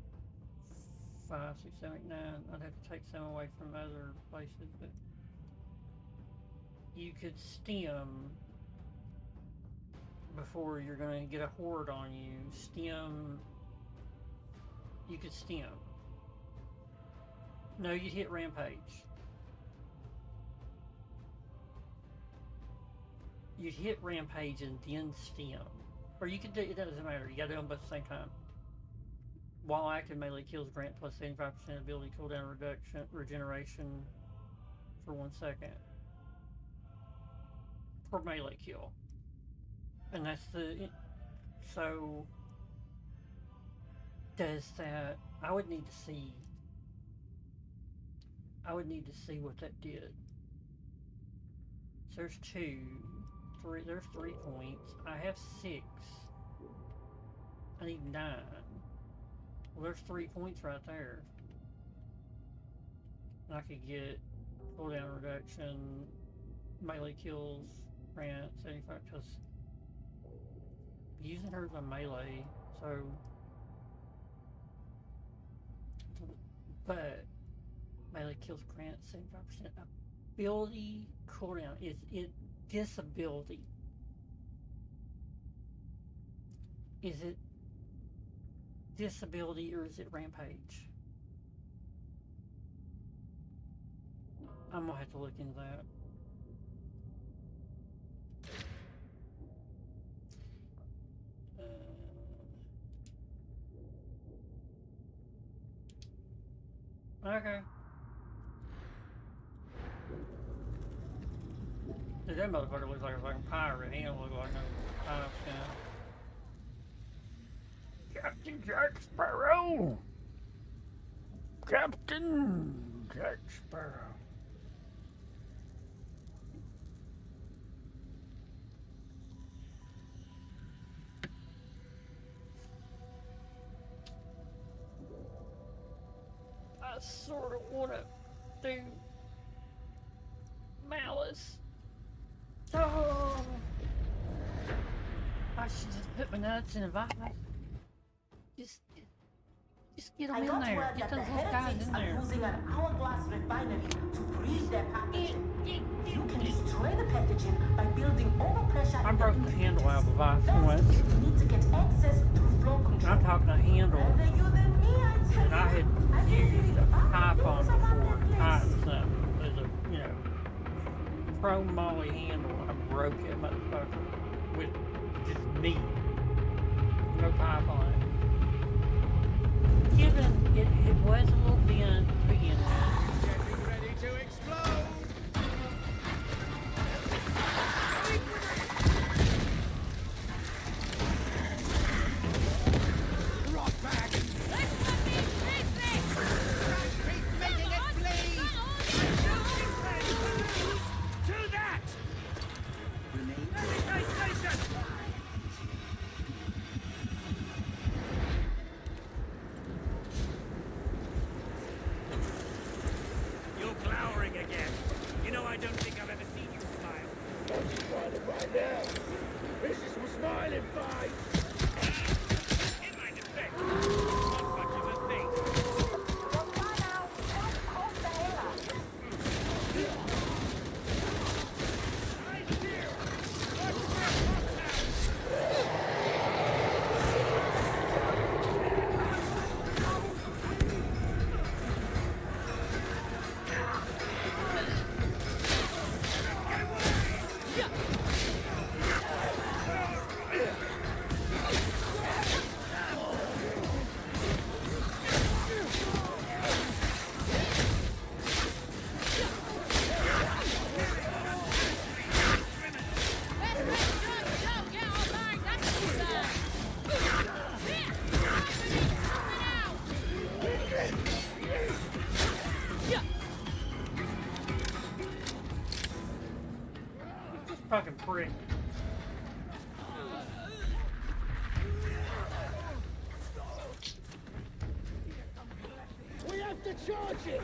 A: 5, 6, 7, 8, 9. I'd have to take some away from other places, but you could stem before you're gonna get a horde on you. Stem. You could stem. No, you'd hit Rampage. You'd hit Rampage and then stem. Or you could do, it doesn't matter, you gotta do them both at the same time. While active, melee kills grant plus 75% ability cooldown regeneration for 1 second. For melee kill. And that's the... So... does that. I would need to see. I would need to see what that did. So there's 2, 3. There's 3 points. I have 6. I need 9. Well, there's 3 points right there. And I could get cooldown reduction, melee kills, grant 75 because using her as a melee. So, but melee kills grant 75%. Ability cooldown. Is it disability? Is it disability or is it rampage? I'm gonna have to look into that. Okay. Dude, that motherfucker looks like a fucking pirate. He don't look like no pirate skin. Captain Jack Sparrow! Captain Jack Sparrow. I sort of want to do Malice. Oh, I should just put my nuts in a vial. Just get them in there. Get those little guys in there.
J: Using an hourglass refinery to breed their pathogen. You can destroy the pathogen by building overpressure.
A: I broke the handle out of a vial once.
J: You need to get access through flow control.
A: I'm talking a handle. And I had used a pipe on before, tied something. There's a, you know, chrome moly handle. I broke it, motherfucker, with just meat. No pipe on it. Given it was a little bent to begin with.
O: Getting ready to explode! Rock back! Keep making it bleed! To that! Station!
K: You're glowering again. You know, I don't think I've ever seen you smile.
L: I'm smiling right now. This is my smiling face.
K: In my defense, not much of a thing.
A: Fucking prick.
E: We have to charge it!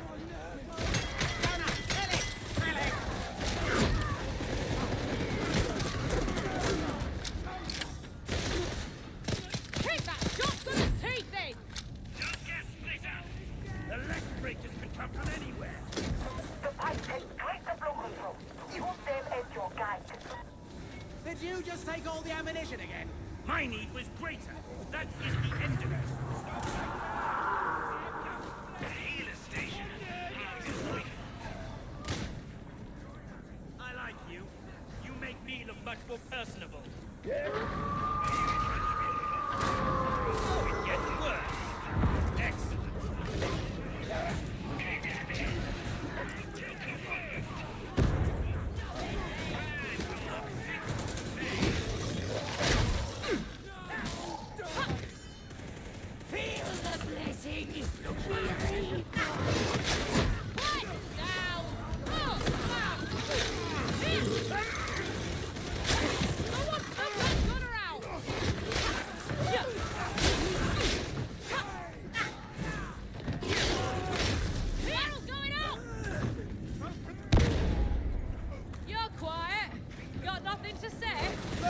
N: Keep that shotgun's teeth in!
K: Don't get split up! The leg breakers can come from anywhere.
J: The pipe takes straight to flow control. Use them as your guide.
O: Did you just take all the ammunition again?
K: My need was greater. That is the end of it. The healer station. I like you. You make me look much more personable. It gets worse. Excellent.
O: Feel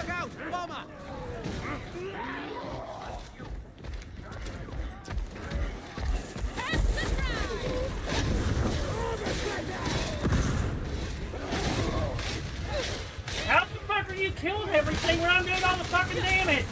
O: Look out! Bomber!
A: How the fuck are you killing everything when I'm doing all the fucking damage?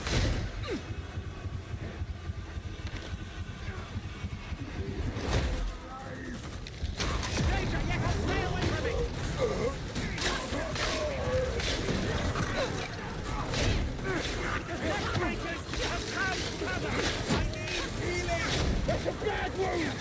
E: That's a bad wound!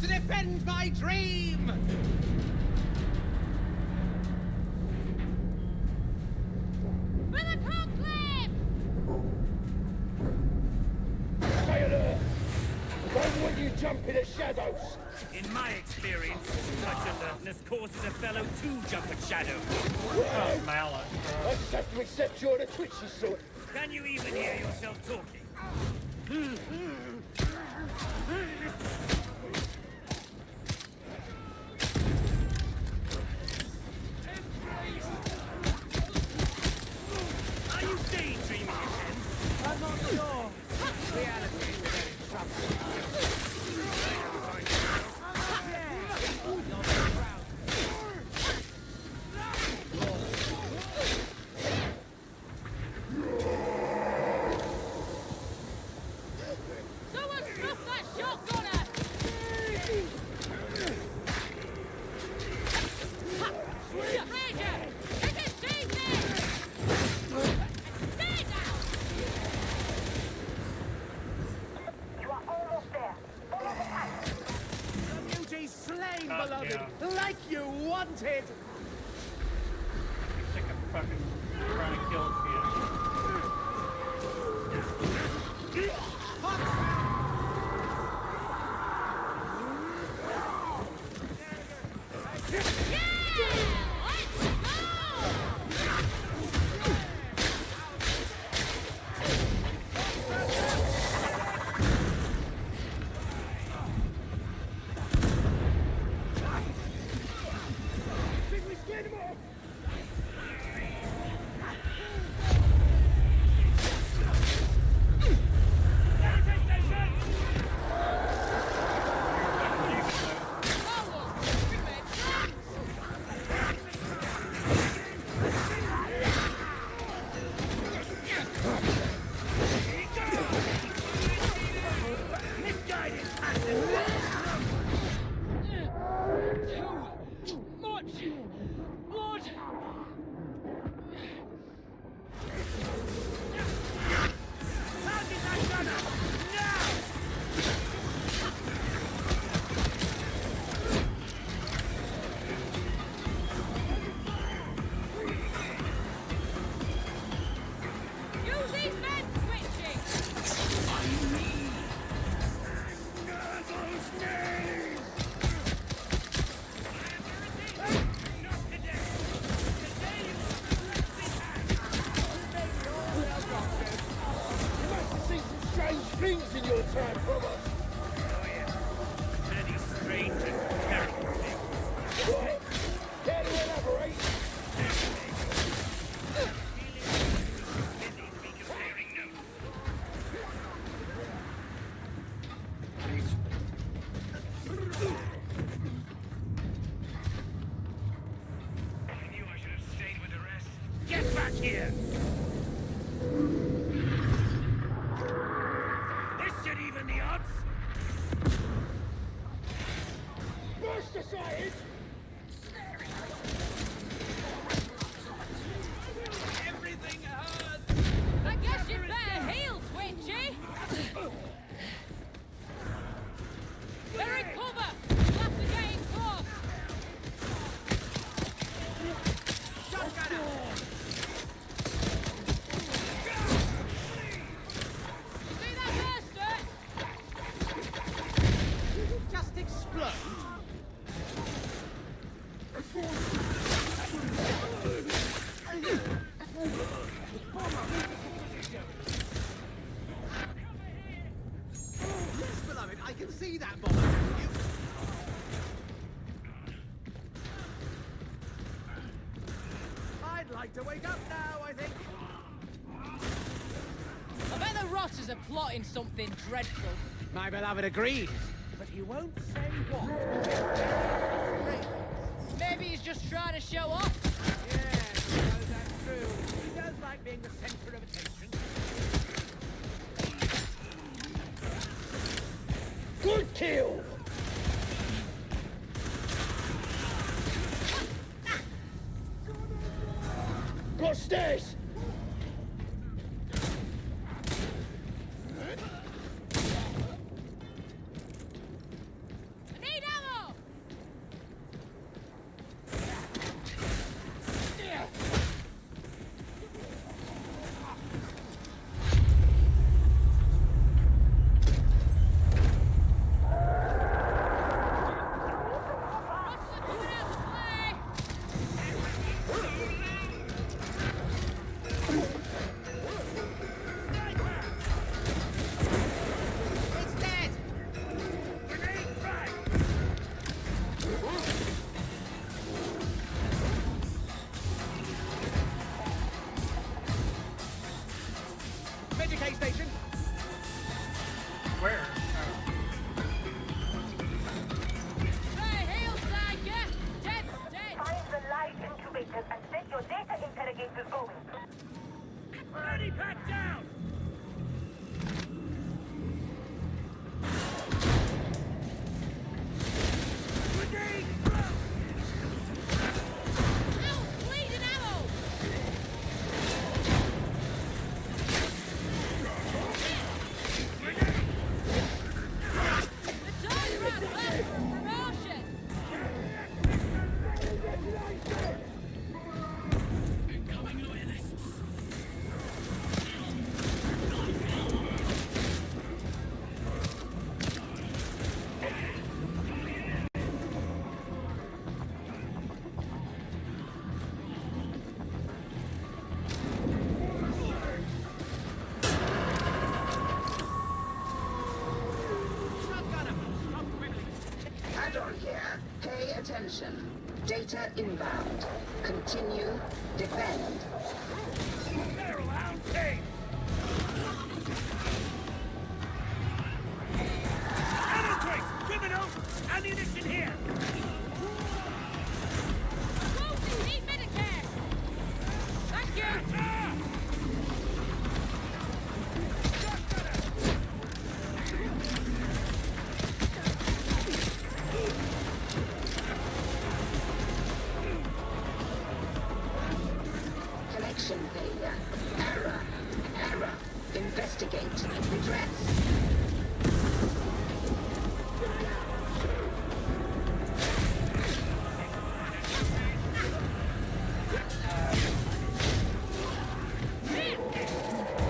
O: Defend my dream!
G: For the conclave!
E: Stay alert! Don't want you jump in the shadows!
K: In my experience, such alertness causes a fellow to jump at shadows.
A: Oh, mallet.
E: I just have to accept you're the twitchy sort.
K: Can you even hear yourself talking? Are you daydreaming again?
O: I'm not sure. Reality is very troubling.
G: Someone drop that shotgunner! Ranger! It is safety! Stay down!
J: You are almost there. Follow the path.
O: The beauty's slain,
A: God,
O: beloved,
A: yeah.
O: like you wanted.
A: Sick of fucking trying to kill shit.
E: things in your time, brother.
K: Oh yes. Many strange and terrible things.
E: What? Care to elaborate?
K: I knew I should have stayed with the rest. Get back here! This should even the odds!
E: Burst aside!
O: Everything hurts!
G: I guess you'd better heal, Twitchy! They're in cover! You'll have to get in close!
O: Shotgunner!
G: See that burster?
O: Just explode? Yes, beloved, I can see that bomber. You... I'd like to wake up now, I think.
N: I bet the Rotters are plotting something dreadful.
O: My beloved agrees, but he won't say what.
N: Maybe he's just trying to show off.
O: Yes, I suppose that's true. He does like being the center of attention.
E: Good kill! Got stairs!
G: I need ammo! Rotters are coming out to play!
O: It's dead! Medicaid station.
A: Where?
G: Hey, heal, Tiger! Dead, dead!
J: Find the light incubators and set your data interrogators going.
K: Ready, back down! Grenade!
G: Ow! Bleeding ammo! The toys ran left! Promotion!
K: Incoming loyalists!
O: Shotgunner, stop quibbling.
H: Add-on here. Pay attention. Data inbound. Continue. Defend.
K: Barrel out, take! Ammo crate! Criminal! Ammunition here!
G: Wounded! Need Medicare! Thank you!
H: Connection failure. Error. Error. Investigate. Redress.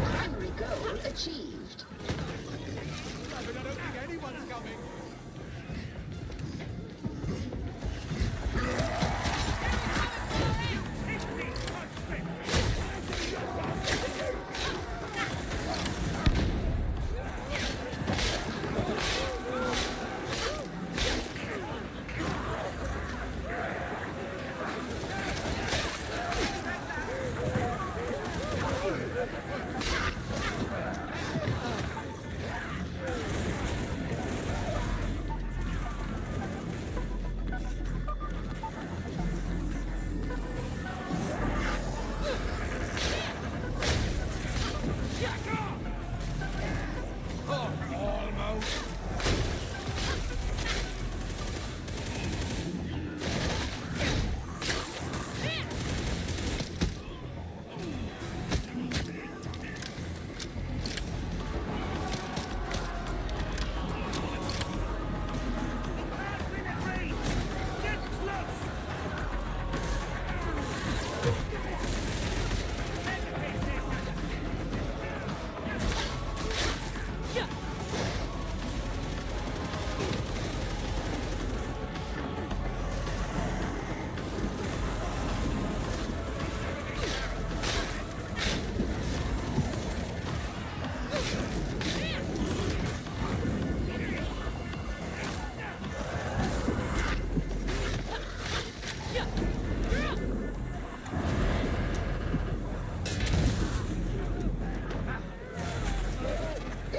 H: Primary goal achieved.
O: I don't think anyone's coming.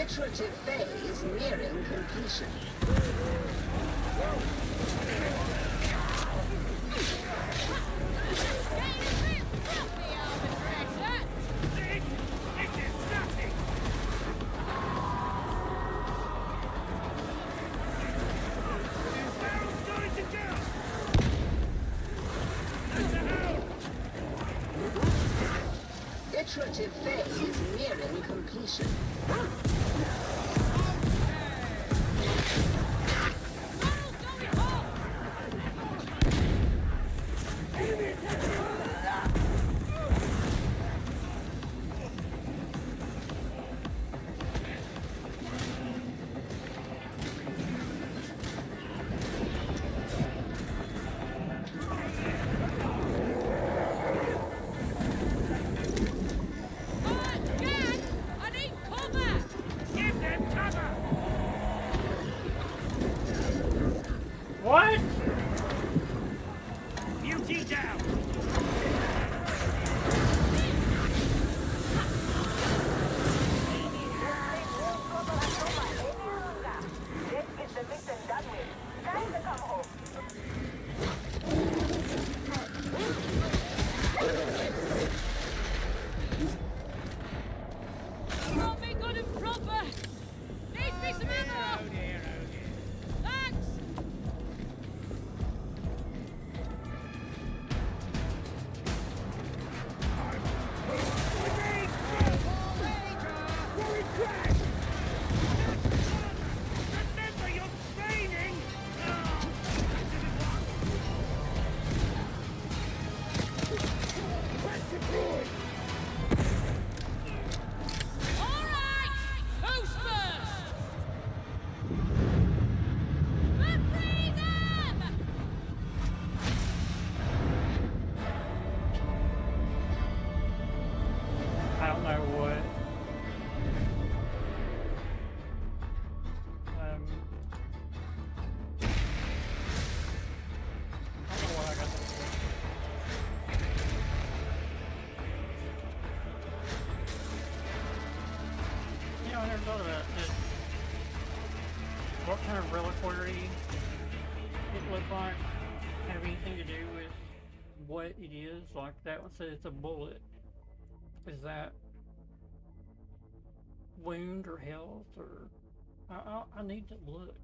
H: Iterative phase nearing completion. Iterative phase nearing completion.
A: What?
K: Beauty down!
J: Let's get the mission done with. Time to come home.
G: Got me good and proper. Needs me some ammo.
O: Oh dear, oh dear.
G: Thanks.
K: Remember your training!
G: All right. Who's first? For freedom!
A: I don't know what. I don't know what I got to do. You know, I never thought about it. What kind of reliquary it looked like have anything to do with what it is? Like that one says it's a bullet. Is that wound or health or I need to look.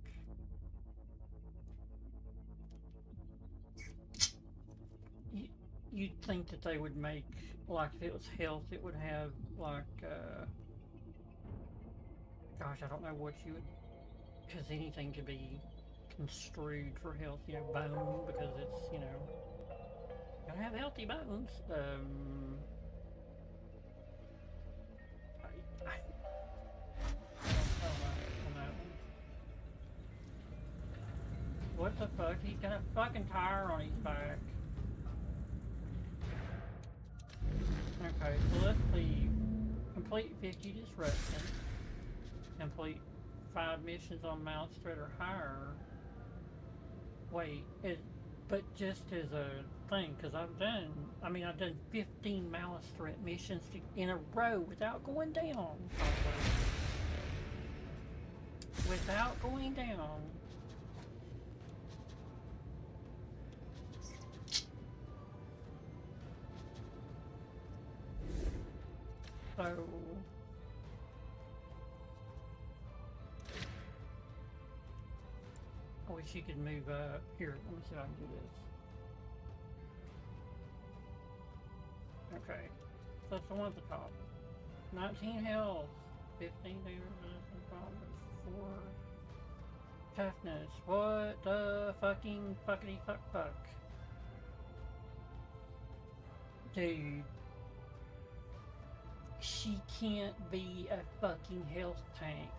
A: You'd think that they would make, like if it was health, it would have like gosh, I don't know what you would, because anything could be construed for health, you know, bone, because it's, you know, gotta have healthy bones. What the fuck? He's got a fucking tire on his back. Okay, so let's leave. Complete 50 disruption. Complete 5 missions on Mount Threat or higher. Wait, but just as a thing, because I've done 15 Malice Threat missions in a row without going down. Without going down. So I wish you could move up. Here, let me see if I can do this. Okay. So it's the one at the top. 19 health, 15 damage, 4 toughness. What the fucking fuckity fuck? Dude. She can't be a fucking health tank.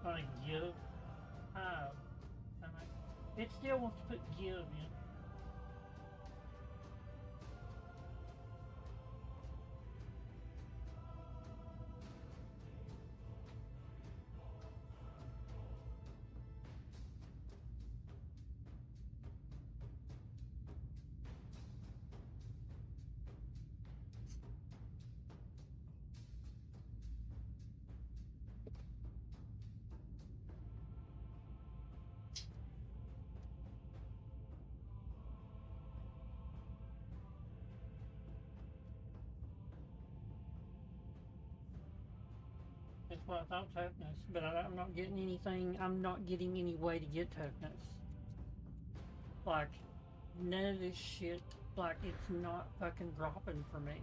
A: I give Hive. It still wants to put give in. That's what I thought, toughness, but I'm not getting anything. I'm not getting any way to get toughness. Like, none of this shit, like, it's not fucking dropping for me.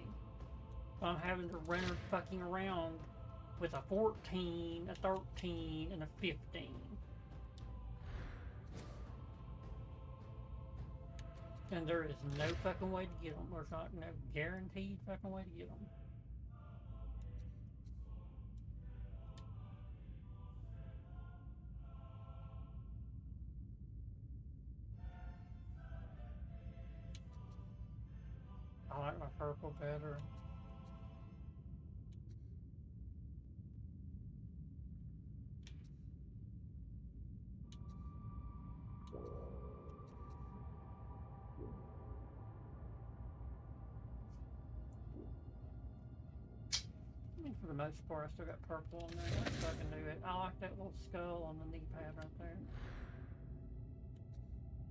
A: I'm having to run fucking around with a 14, a 13, and a 15. And there is no fucking way to get them. There's not no guaranteed fucking way to get them. I like my purple better. I mean, for the most part, I still got purple on there, so I can do it. I like that little skull on the knee pad right there.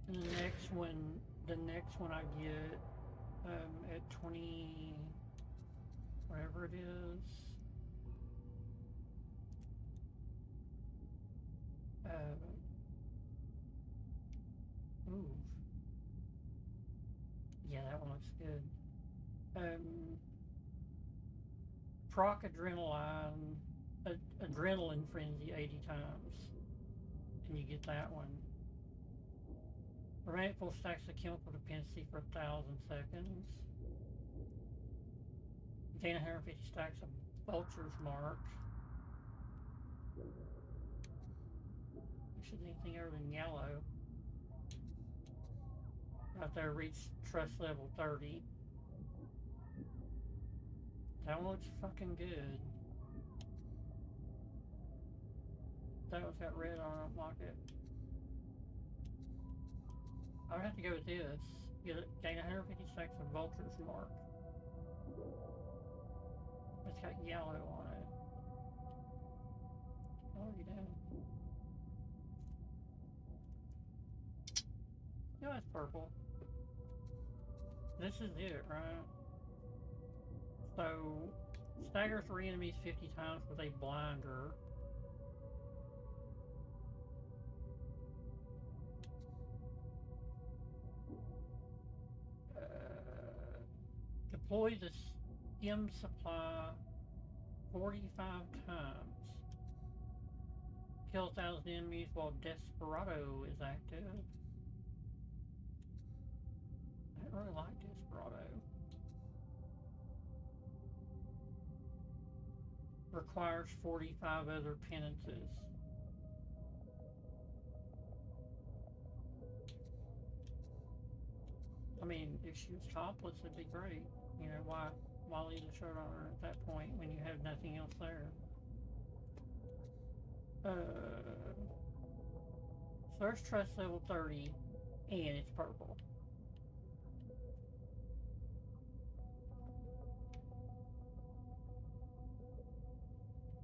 A: And the next one I get at 20, whatever it is. Ooh. Yeah, that one looks good. Proc adrenaline frenzy 80 times. And you get that one. Remain full stacks of chemical dependency for 1,000 seconds. Gain 150 stacks of vulture's mark. Which is anything other than yellow. Right there, reach trust level 30. That one looks fucking good. That one's got red on it, like it. I would have to go with this. Gain 150 stacks of vulture's mark. It's got yellow on it. What are you doing? No, it's purple. This is it, right? So, stagger 3 enemies 50 times with a blinder. Deploy the stim supply 45 times. Kill 1,000 enemies while Desperado is active. I don't really like Desperado. Requires 45 other penances. I mean, if she was topless, it'd be great. You know, why leave the shirt on her at that point when you have nothing else there? Search trust level 30, and it's purple.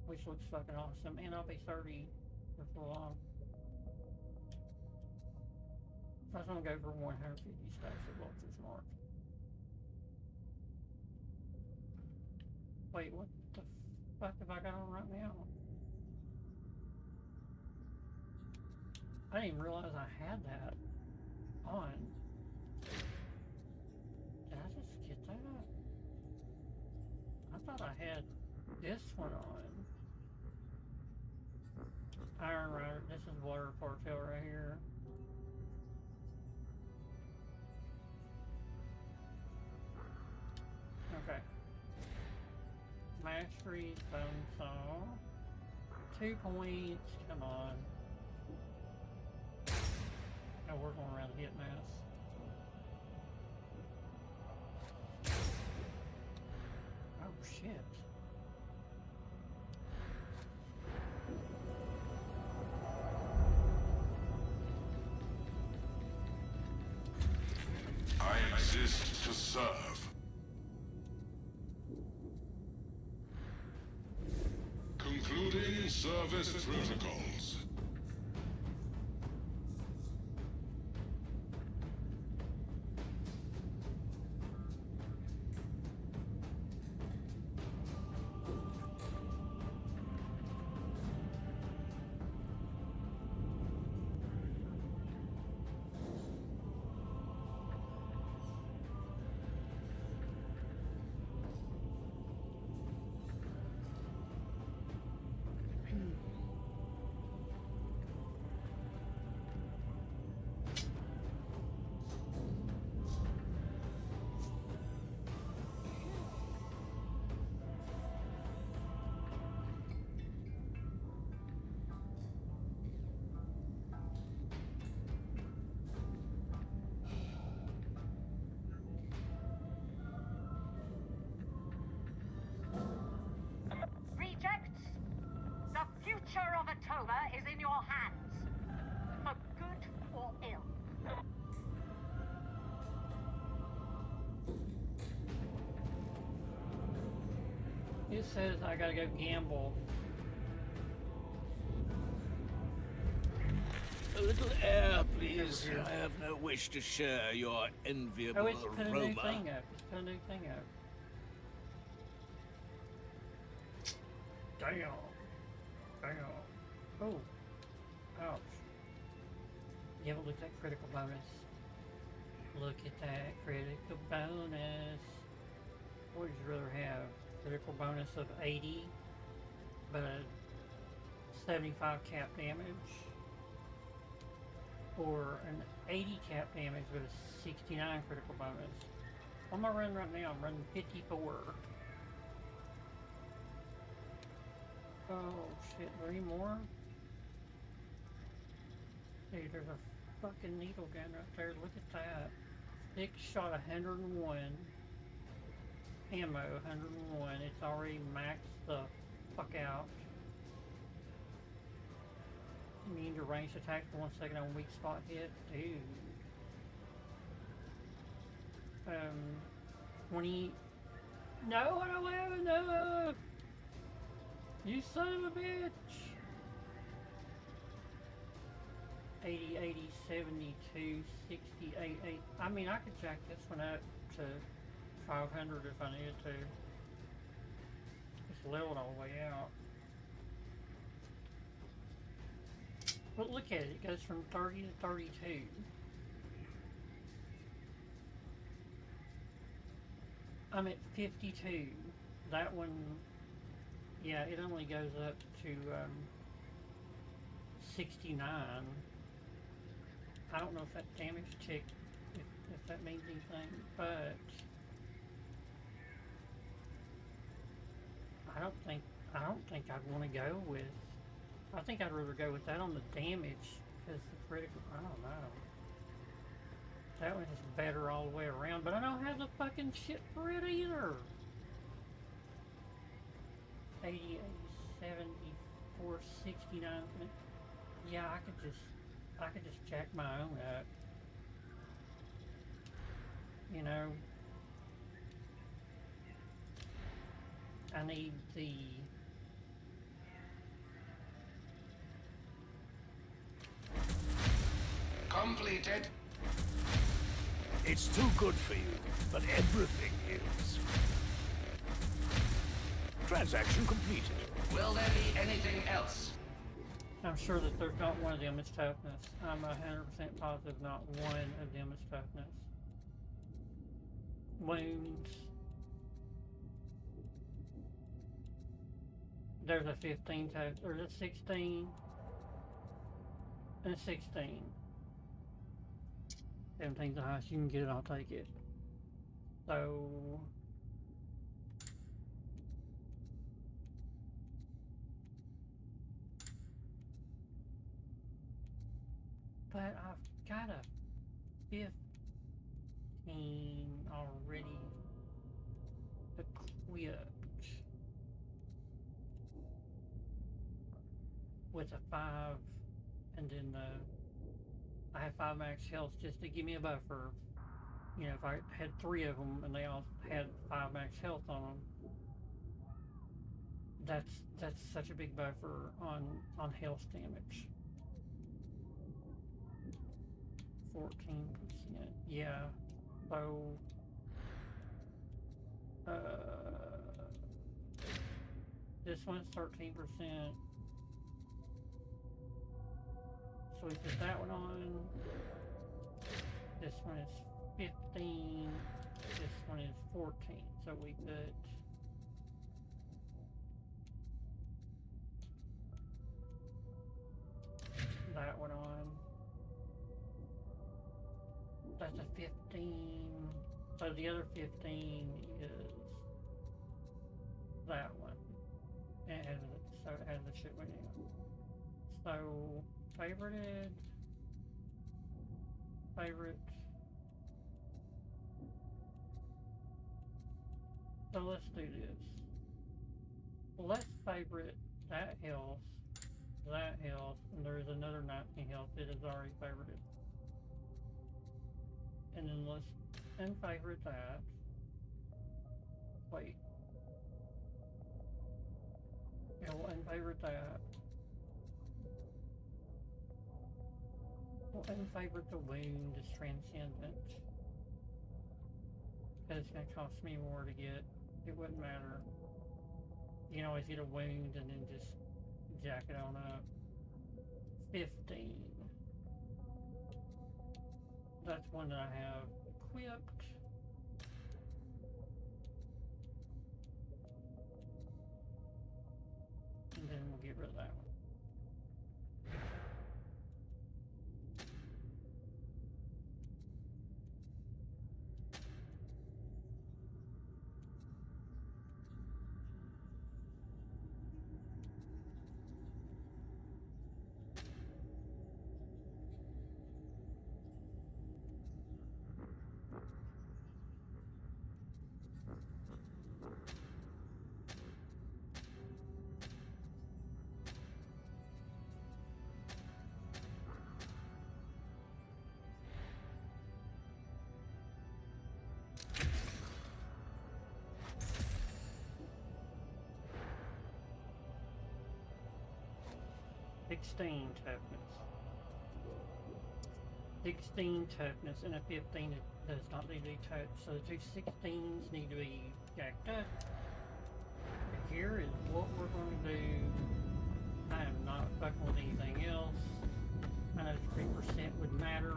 A: Which looks fucking awesome, and I'll be 30 for full on. So I'm gonna go for 150 stacks of vulture's mark. Wait, what the fuck have I got on right now? I didn't even realize I had that on. Did I just get that? I thought I had this one on. Iron Rider, this is Water Cartel right here. Okay. Mastery, Bonesaw. 2 points, come on. Oh, we're going around the hit mass. Oh, shit.
L: I exist to serve. Concluding service protocols.
P: Rejects, the future of Atoma is in your hands. For good or ill.
A: It says I gotta go gamble.
K: A little air, please. I have no wish to share your enviable
A: Oh, it's put a new
K: aroma.
A: thing up. It's put a new thing up. Damn. Damn. Oh. Ouch. Yeah, but look at that critical bonus. Look at that critical bonus. What would you rather have? Critical bonus of 80, but a 75 cap damage? Or an 80 cap damage with a 69 critical bonus? What am I running right now? I'm running 54. Oh shit, 3 more? Dude, there's a fucking needle gun right there. Look at that. 6 shot 101. Ammo 101. It's already maxed the fuck out. Immune to ranged attack for 1 second on weak spot hit. Dude. 20. No, I don't have enough! You son of a bitch! 80, 80, 72, 68, 8. I mean, I could jack this one up to 500 if I needed to. Just level it all the way out. But look at it, it goes from 30 to 32. I'm at 52. That one, yeah, it only goes up to 69. I don't know if that damage tick, if that means anything, but I don't think I'd want to go with. I think I'd rather go with that on the damage because the critical. I don't know. That one is better all the way around, but I don't have the fucking shit for it either. 80, 80, 74, 69. Yeah, I could just jack my own up. You know, I need the
C: completed.
K: It's too good for you, but everything is. Transaction completed.
C: Will there be anything else?
A: I'm sure that there's not one of them is toughness. I'm 100% positive not one of them is toughness. Wounds. There's a 15 tough, there's a 16 and a 16. 17's the highest you can get it, I'll take it. So but I've got a 15 already equipped with a 5, and then I have 5 max health just to give me a buffer. You know, if I had 3 of them and they all had 5 max health on them, that's such a big buffer on health damage. 14%, yeah. So this one's 13%. So we put that one on. This one is 15. This one is 14. So we put that one on. That's a 15. So the other 15 is that one. And so it has the shit went in. So favorited. Favorite. So let's do this. Let's favorite that health, and there is another 19 health that is already favorited. And then let's unfavorite that. Wait. Yeah, we'll unfavorite that. We'll unfavorite the wound as transcendent. Because it's going to cost me more to get. It wouldn't matter. You can always get a wound and then just jack it on up. 15. That's one that I have equipped. And then we'll get rid of that one. Toughness. 16 toughness and a 15 does not need to be touched. So the two 16s need to be jacked up. And here is what we're going to do. I am not fucking with anything else. I know 3% would matter.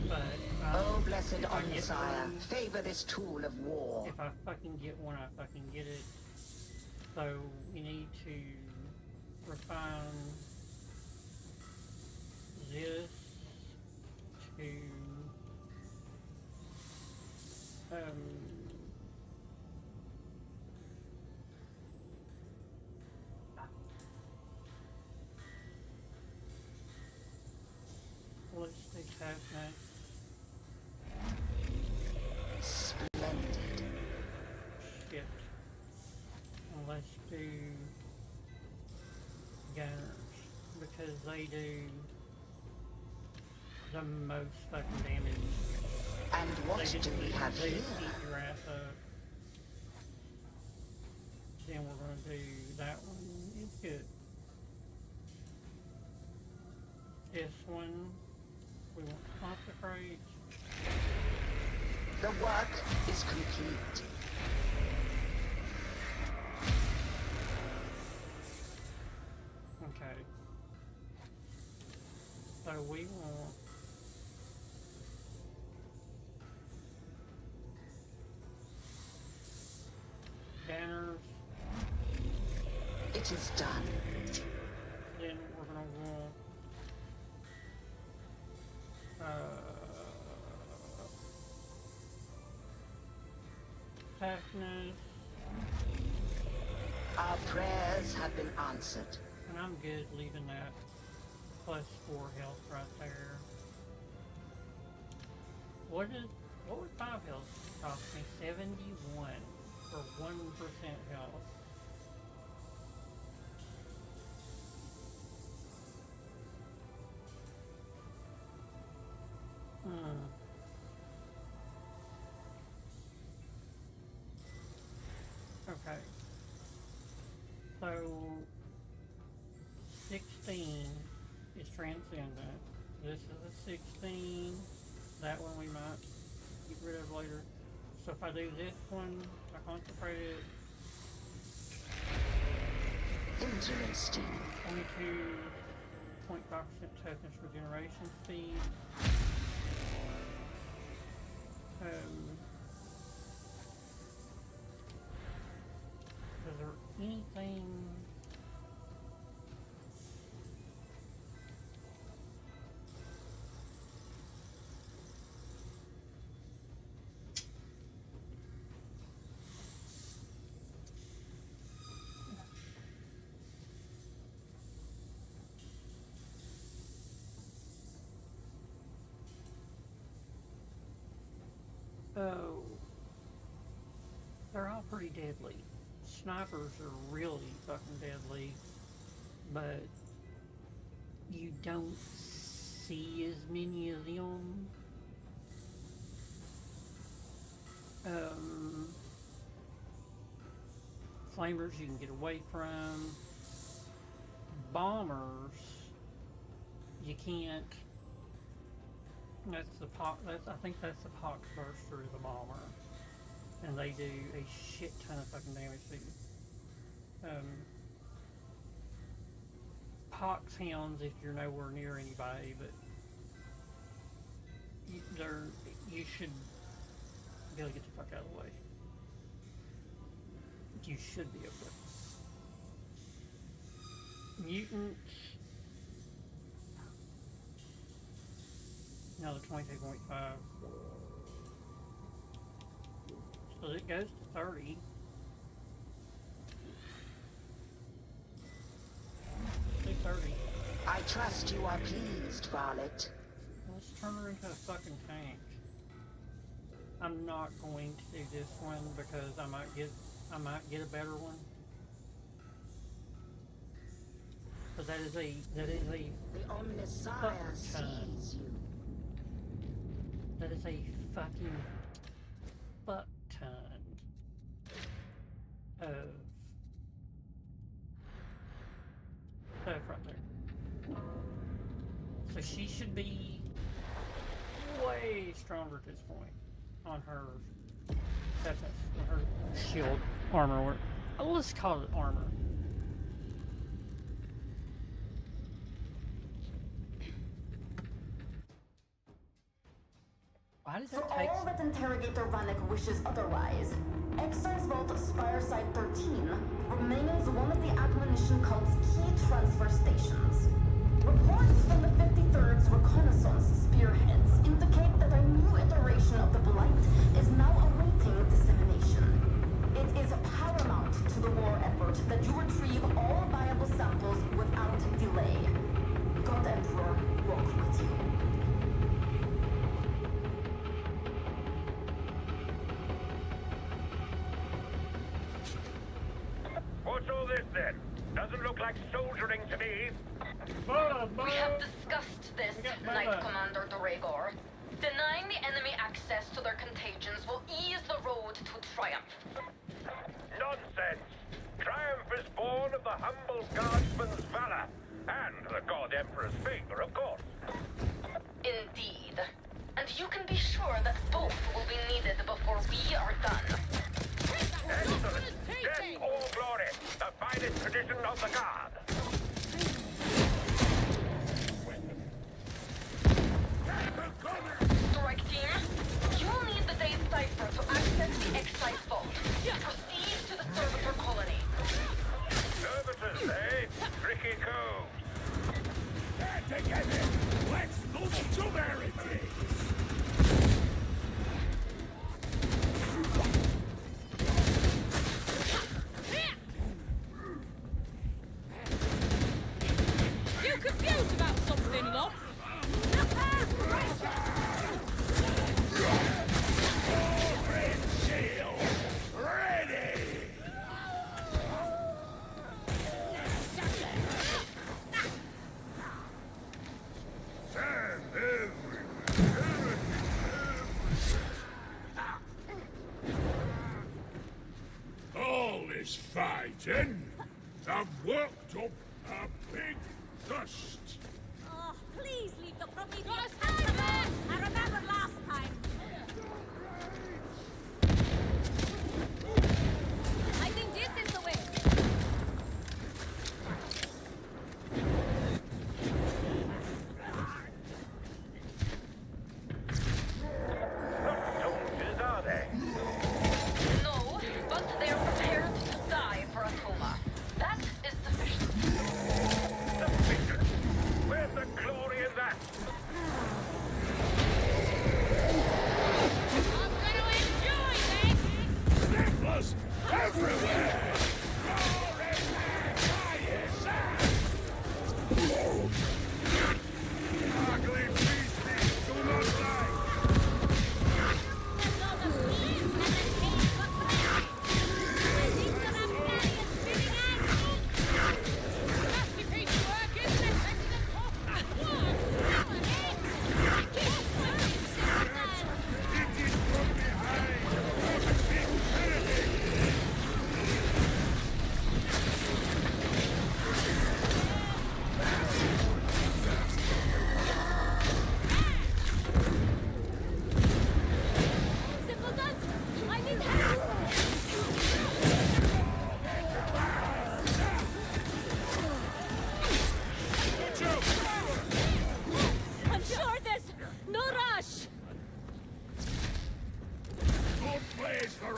A: But
H: oh, blessed Omnissiah, favor this tool of war.
A: If I fucking get one, I fucking get it. So we need to refine this to let's do toughness.
H: Splendid.
A: Shit. And let's do gunners, because they do the most fucking damage.
H: And what do we have
A: they
H: here?
A: Eat your ass up. Then we're going to do that one. It's good. This one, we want consecrate.
H: The work is complete.
A: Okay. So we want banners.
H: It is done.
A: Then we're gonna want toughness.
H: Our prayers have been answered.
A: And I'm good leaving that. plus 4 health right there. What would 5 health cost me? 71 for 1% health. Okay. So 16 is transcendent. This is a 16. That one we might get rid of later. So if I do this one, I concentrate it.
H: Interesting.
A: 22.5% toughness regeneration speed. Is there anything? Oh, they're all pretty deadly. Snipers are really fucking deadly, but you don't see as many of them. Flamers you can get away from. Bombers, you can't. That's the I think that's the pox burster of the bomber, and they do a shit ton of fucking damage to you. Pox hounds if you're nowhere near anybody, but you should be able to get the fuck out of the way. You should be able to. Mutants. Another 22.5. So it goes to 30. Say 30.
H: I trust you are pleased, Varlet.
A: Let's turn her into a fucking tank. I'm not going to do this one because I might get a better one. But that is a
H: The Omnissiah sees you.
A: That is a fucking fuck ton of stuff right there. So she should be way stronger at this point on her toughness, on her shield armor, or let's call it armor. Why does
J: For
A: it take
J: all that Interrogator Vanek wishes otherwise, Exile's Vault Spireside 13 remains one of the Admonition Cult's key transfer stations. Reports from the 53rd's reconnaissance spearheads indicate that a new iteration of the Blight is now awaiting dissemination. It is paramount to the war effort that you retrieve all viable samples without delay. God Emperor walk with you.
M: What's all this then? Doesn't look like soldiering to me.
I: We have discussed this, Knight Commander Duregor. Denying the enemy access to their contagions will ease the road to triumph.
M: Nonsense! Triumph is born of the humble guardsman's valor, and the God Emperor's favor, of course.
I: Indeed. And you can be sure that both will be needed before we are done.
M: Excellent! Death or glory, the finest tradition of the Guard.
I: Strike team, you will need the day's cipher to access the Excise Vault. Proceed to the servitor colony.
M: Servitors, eh? Tricky codes.
L: There together! Let's lose severity!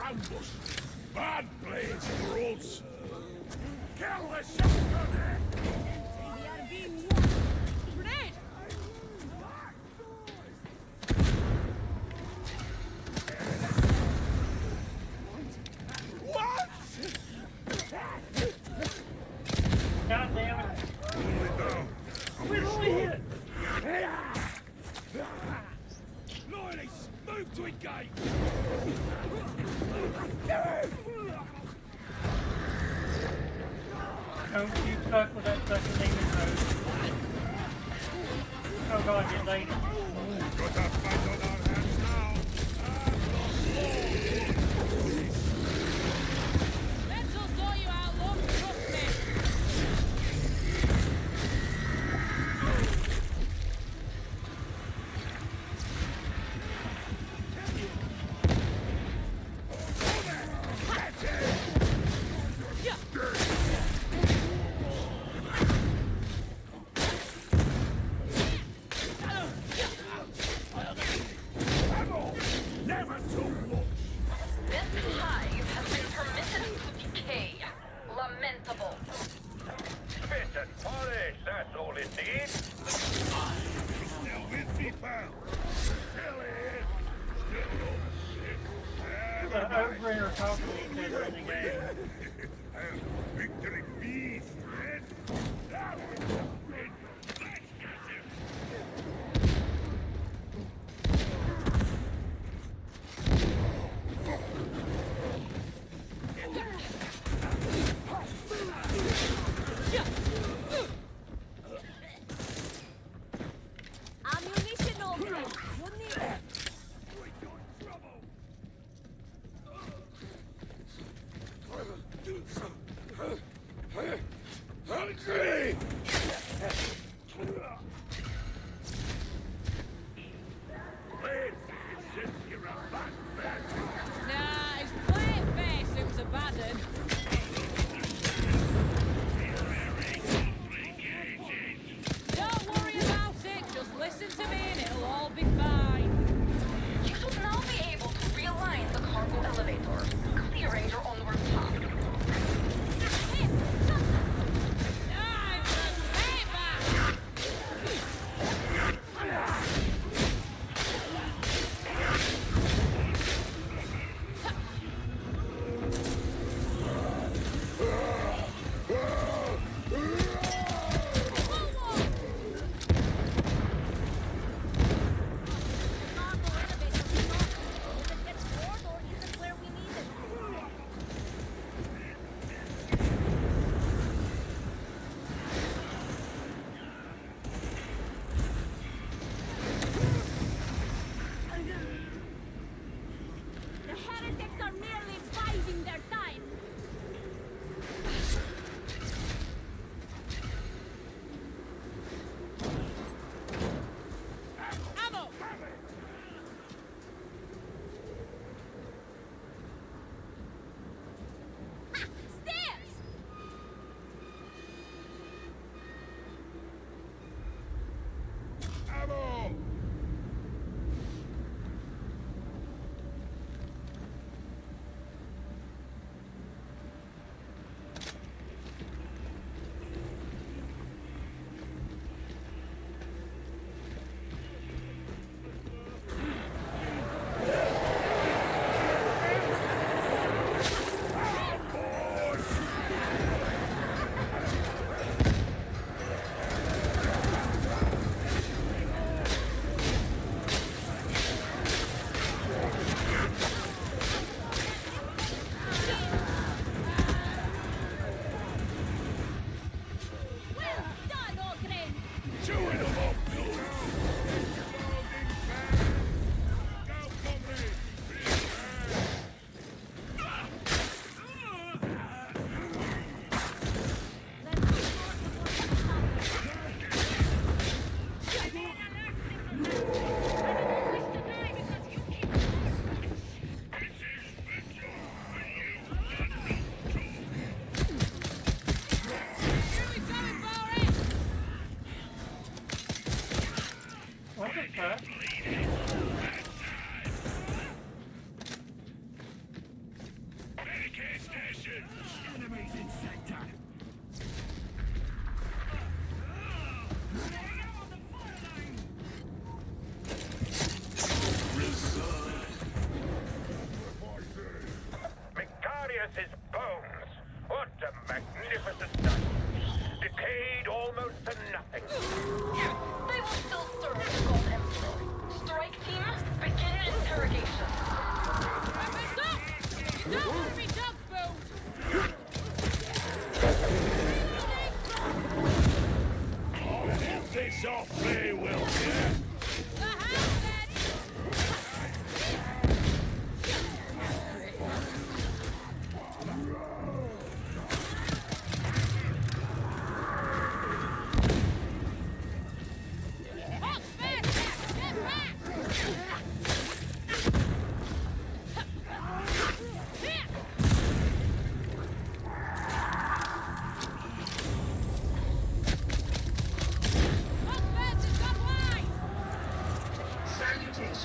L: ambush. Bad blades for us. Kill the shotgunner!
N: We are being warned. Grenade!
L: What?
A: God damn it. We're only hit.
L: Loyalists, move to engage!
A: Don't you fuck with that fucking demon mode. Oh god, get lady.
L: Got a fight on our hands now.
N: Mental saw you out, look, trust me.
L: Never too much.
I: This hive has been permitted to decay. Lamentable.
M: Fit and polish, that's all it needs.
L: Still with me, pal. Still here. Still on shit.
A: The Oathbringer talking to each other in the game.
L: And victory be friend. Now it's a win. Let's get him.
G: Ammunition opening. You need it.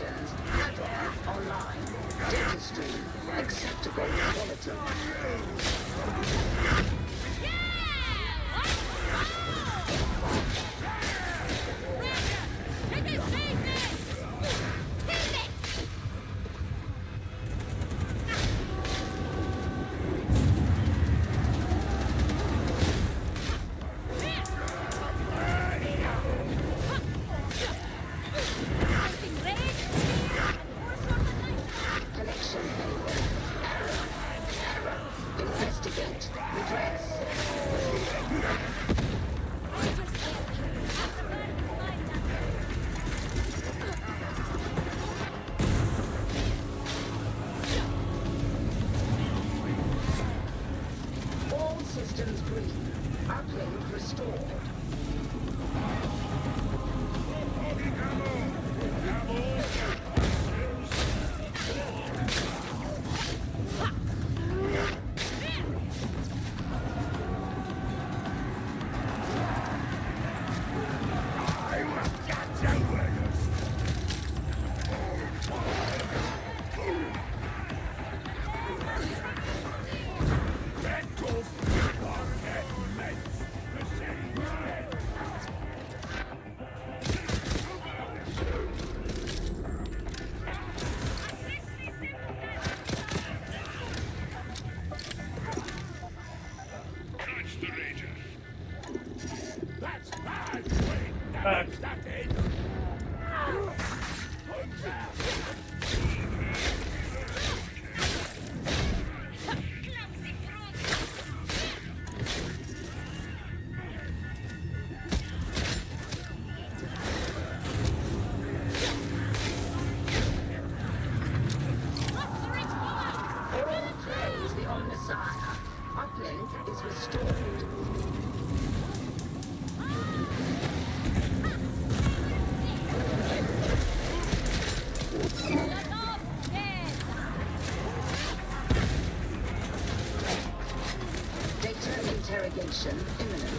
H: operations. Hardware online. Data stream acceptable quality. Connection failure. Error. Investigate. Redress. All systems green. Uplink restored. Uplink is restored. Data interrogation imminent.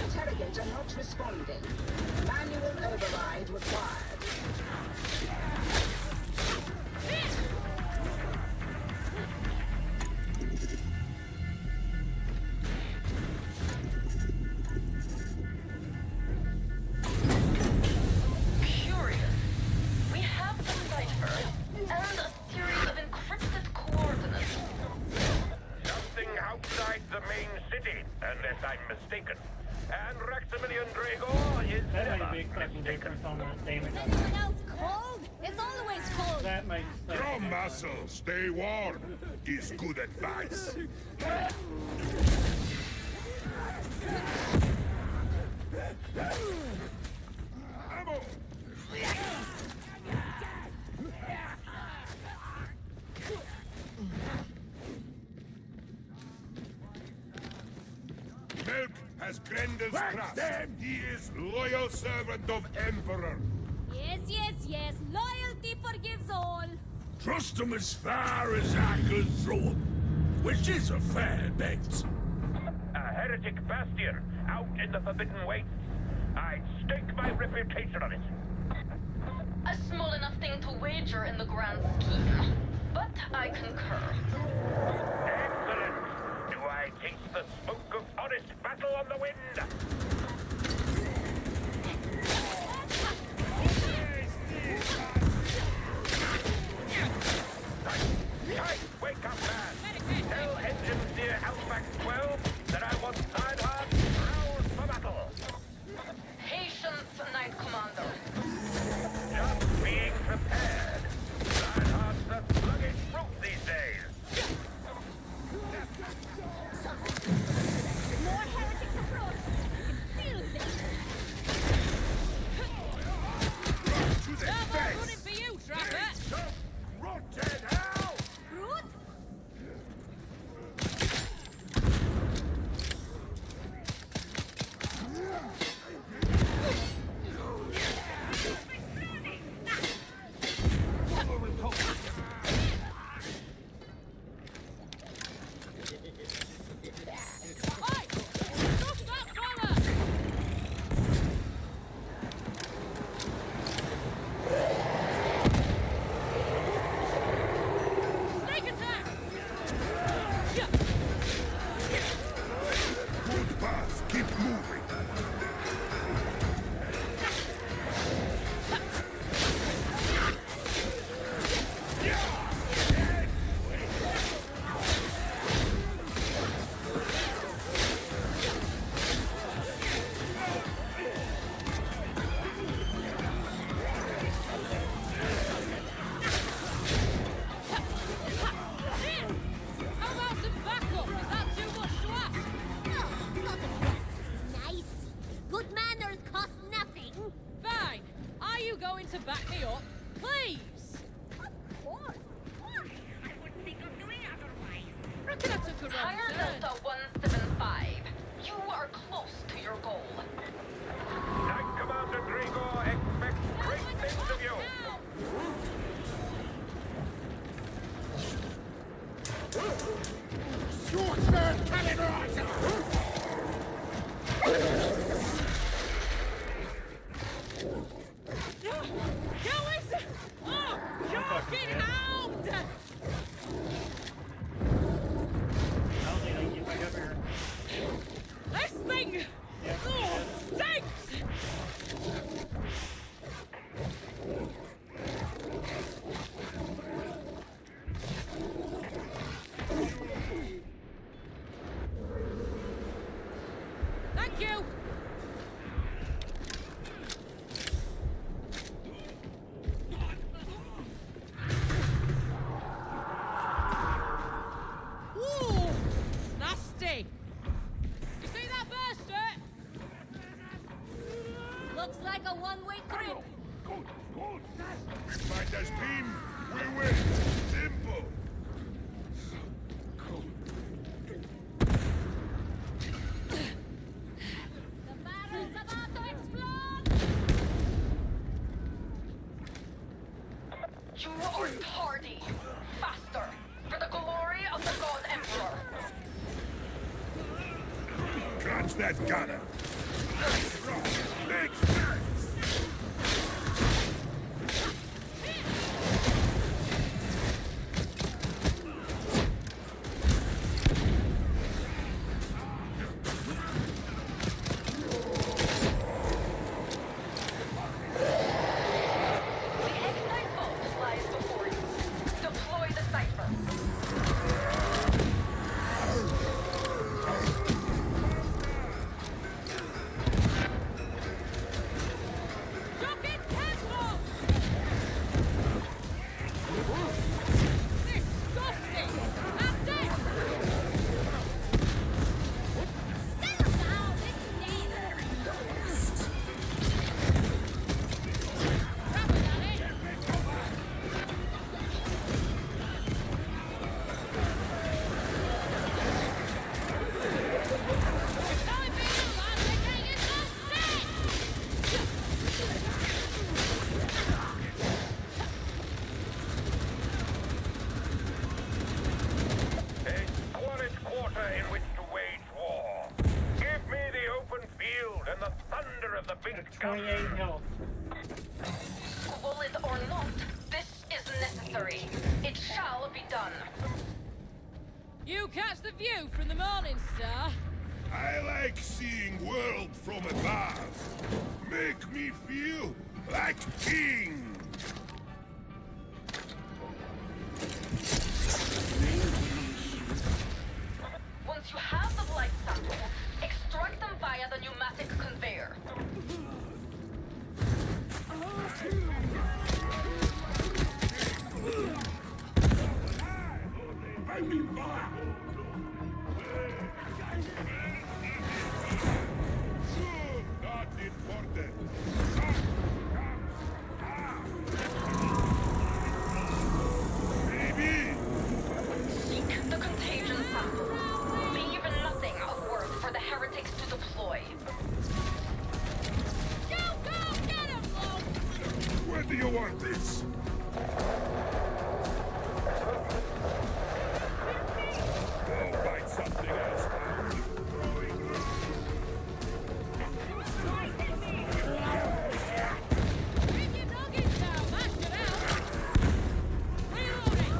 H: Interrogator not responding. Manual override required.
I: Curious. We have the cipher and a series of encrypted coordinates.
M: Something outside the main city, unless I'm mistaken. And Maximilian Dragor is
A: That
M: never
A: made a big fucking difference on that damage.
G: Is anyone else cold? It's always cold.
A: That makes
L: Your muscle, stay warm, is good advice. Ammo! Milk has Grendel's trust. He is loyal servant of Emperor.
G: Yes, yes, yes. Loyalty forgives all.
L: Trust him as far as I could throw him, which is a fair bet.
M: A heretic bastion out in the Forbidden Wastes. I'd stake my reputation on it.
I: A small enough thing to wager in the grand scheme. But I concur.
M: Excellent. Do I taste the smoke of honest battle on the wind? Tight, wake up, man. Tell engines near Outback 12 that I want Sideheart roused for battle.
I: Patience, Knight Commander.
M: Just being prepared. Sideheart's a sluggish fruit these days.
G: More heretics approach.
N: to back me up, please?
P: Of course. Why? I wouldn't think of doing otherwise.
N: Reckon I took a wrong
I: Higher
N: turn.
I: Delta 175. You are close to your goal.
M: Knight Commander Grigor expects great things of you.
N: This thing! Oh, stinks! Thank you! Ooh, nasty! You see that burster?
G: Looks like a one-way trip.
L: Fight as team, we win. Simple.
G: The barrel's about to explode.
I: You are tardy. Faster. For the glory of the God Emperor.
L: Catch that gunner. Makes sense.
I: The X-Knight boat lies before you. Deploy the cipher.
N: Look at Temple! Disgusting! That's it!
G: Settle down, it's David.
N: Grab it, Danny! Telling me you lads are getting exhausted!
M: A squalid quarter in which to wage war. Give me the open field and the thunder of the big gun.
A: 28 health.
I: Squalid or not, this is necessary. It shall be done.
N: You catch the view from the Morning Star?
L: I like seeing world from above. Make me feel like king.
I: Once you have the light samples, extract them via the pneumatic conveyor.
L: Not important. Baby!
I: Seek the contagion sample. Leave nothing of worth for the heretics to deploy.
N: Go, get him, Luke!
L: Where do you want this? I'll find something else.
N: Keep your noggins down, mash it out! Reloading!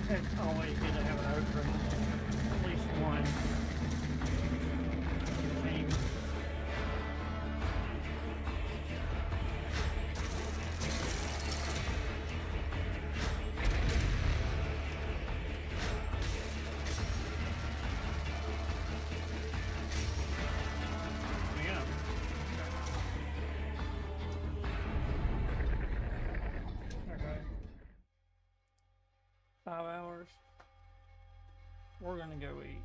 A: It's always good to have an open, at least one. Team. Yeah. Okay. 5 hours. We're gonna go eat.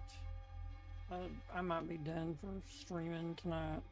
A: I might be done for streaming tonight.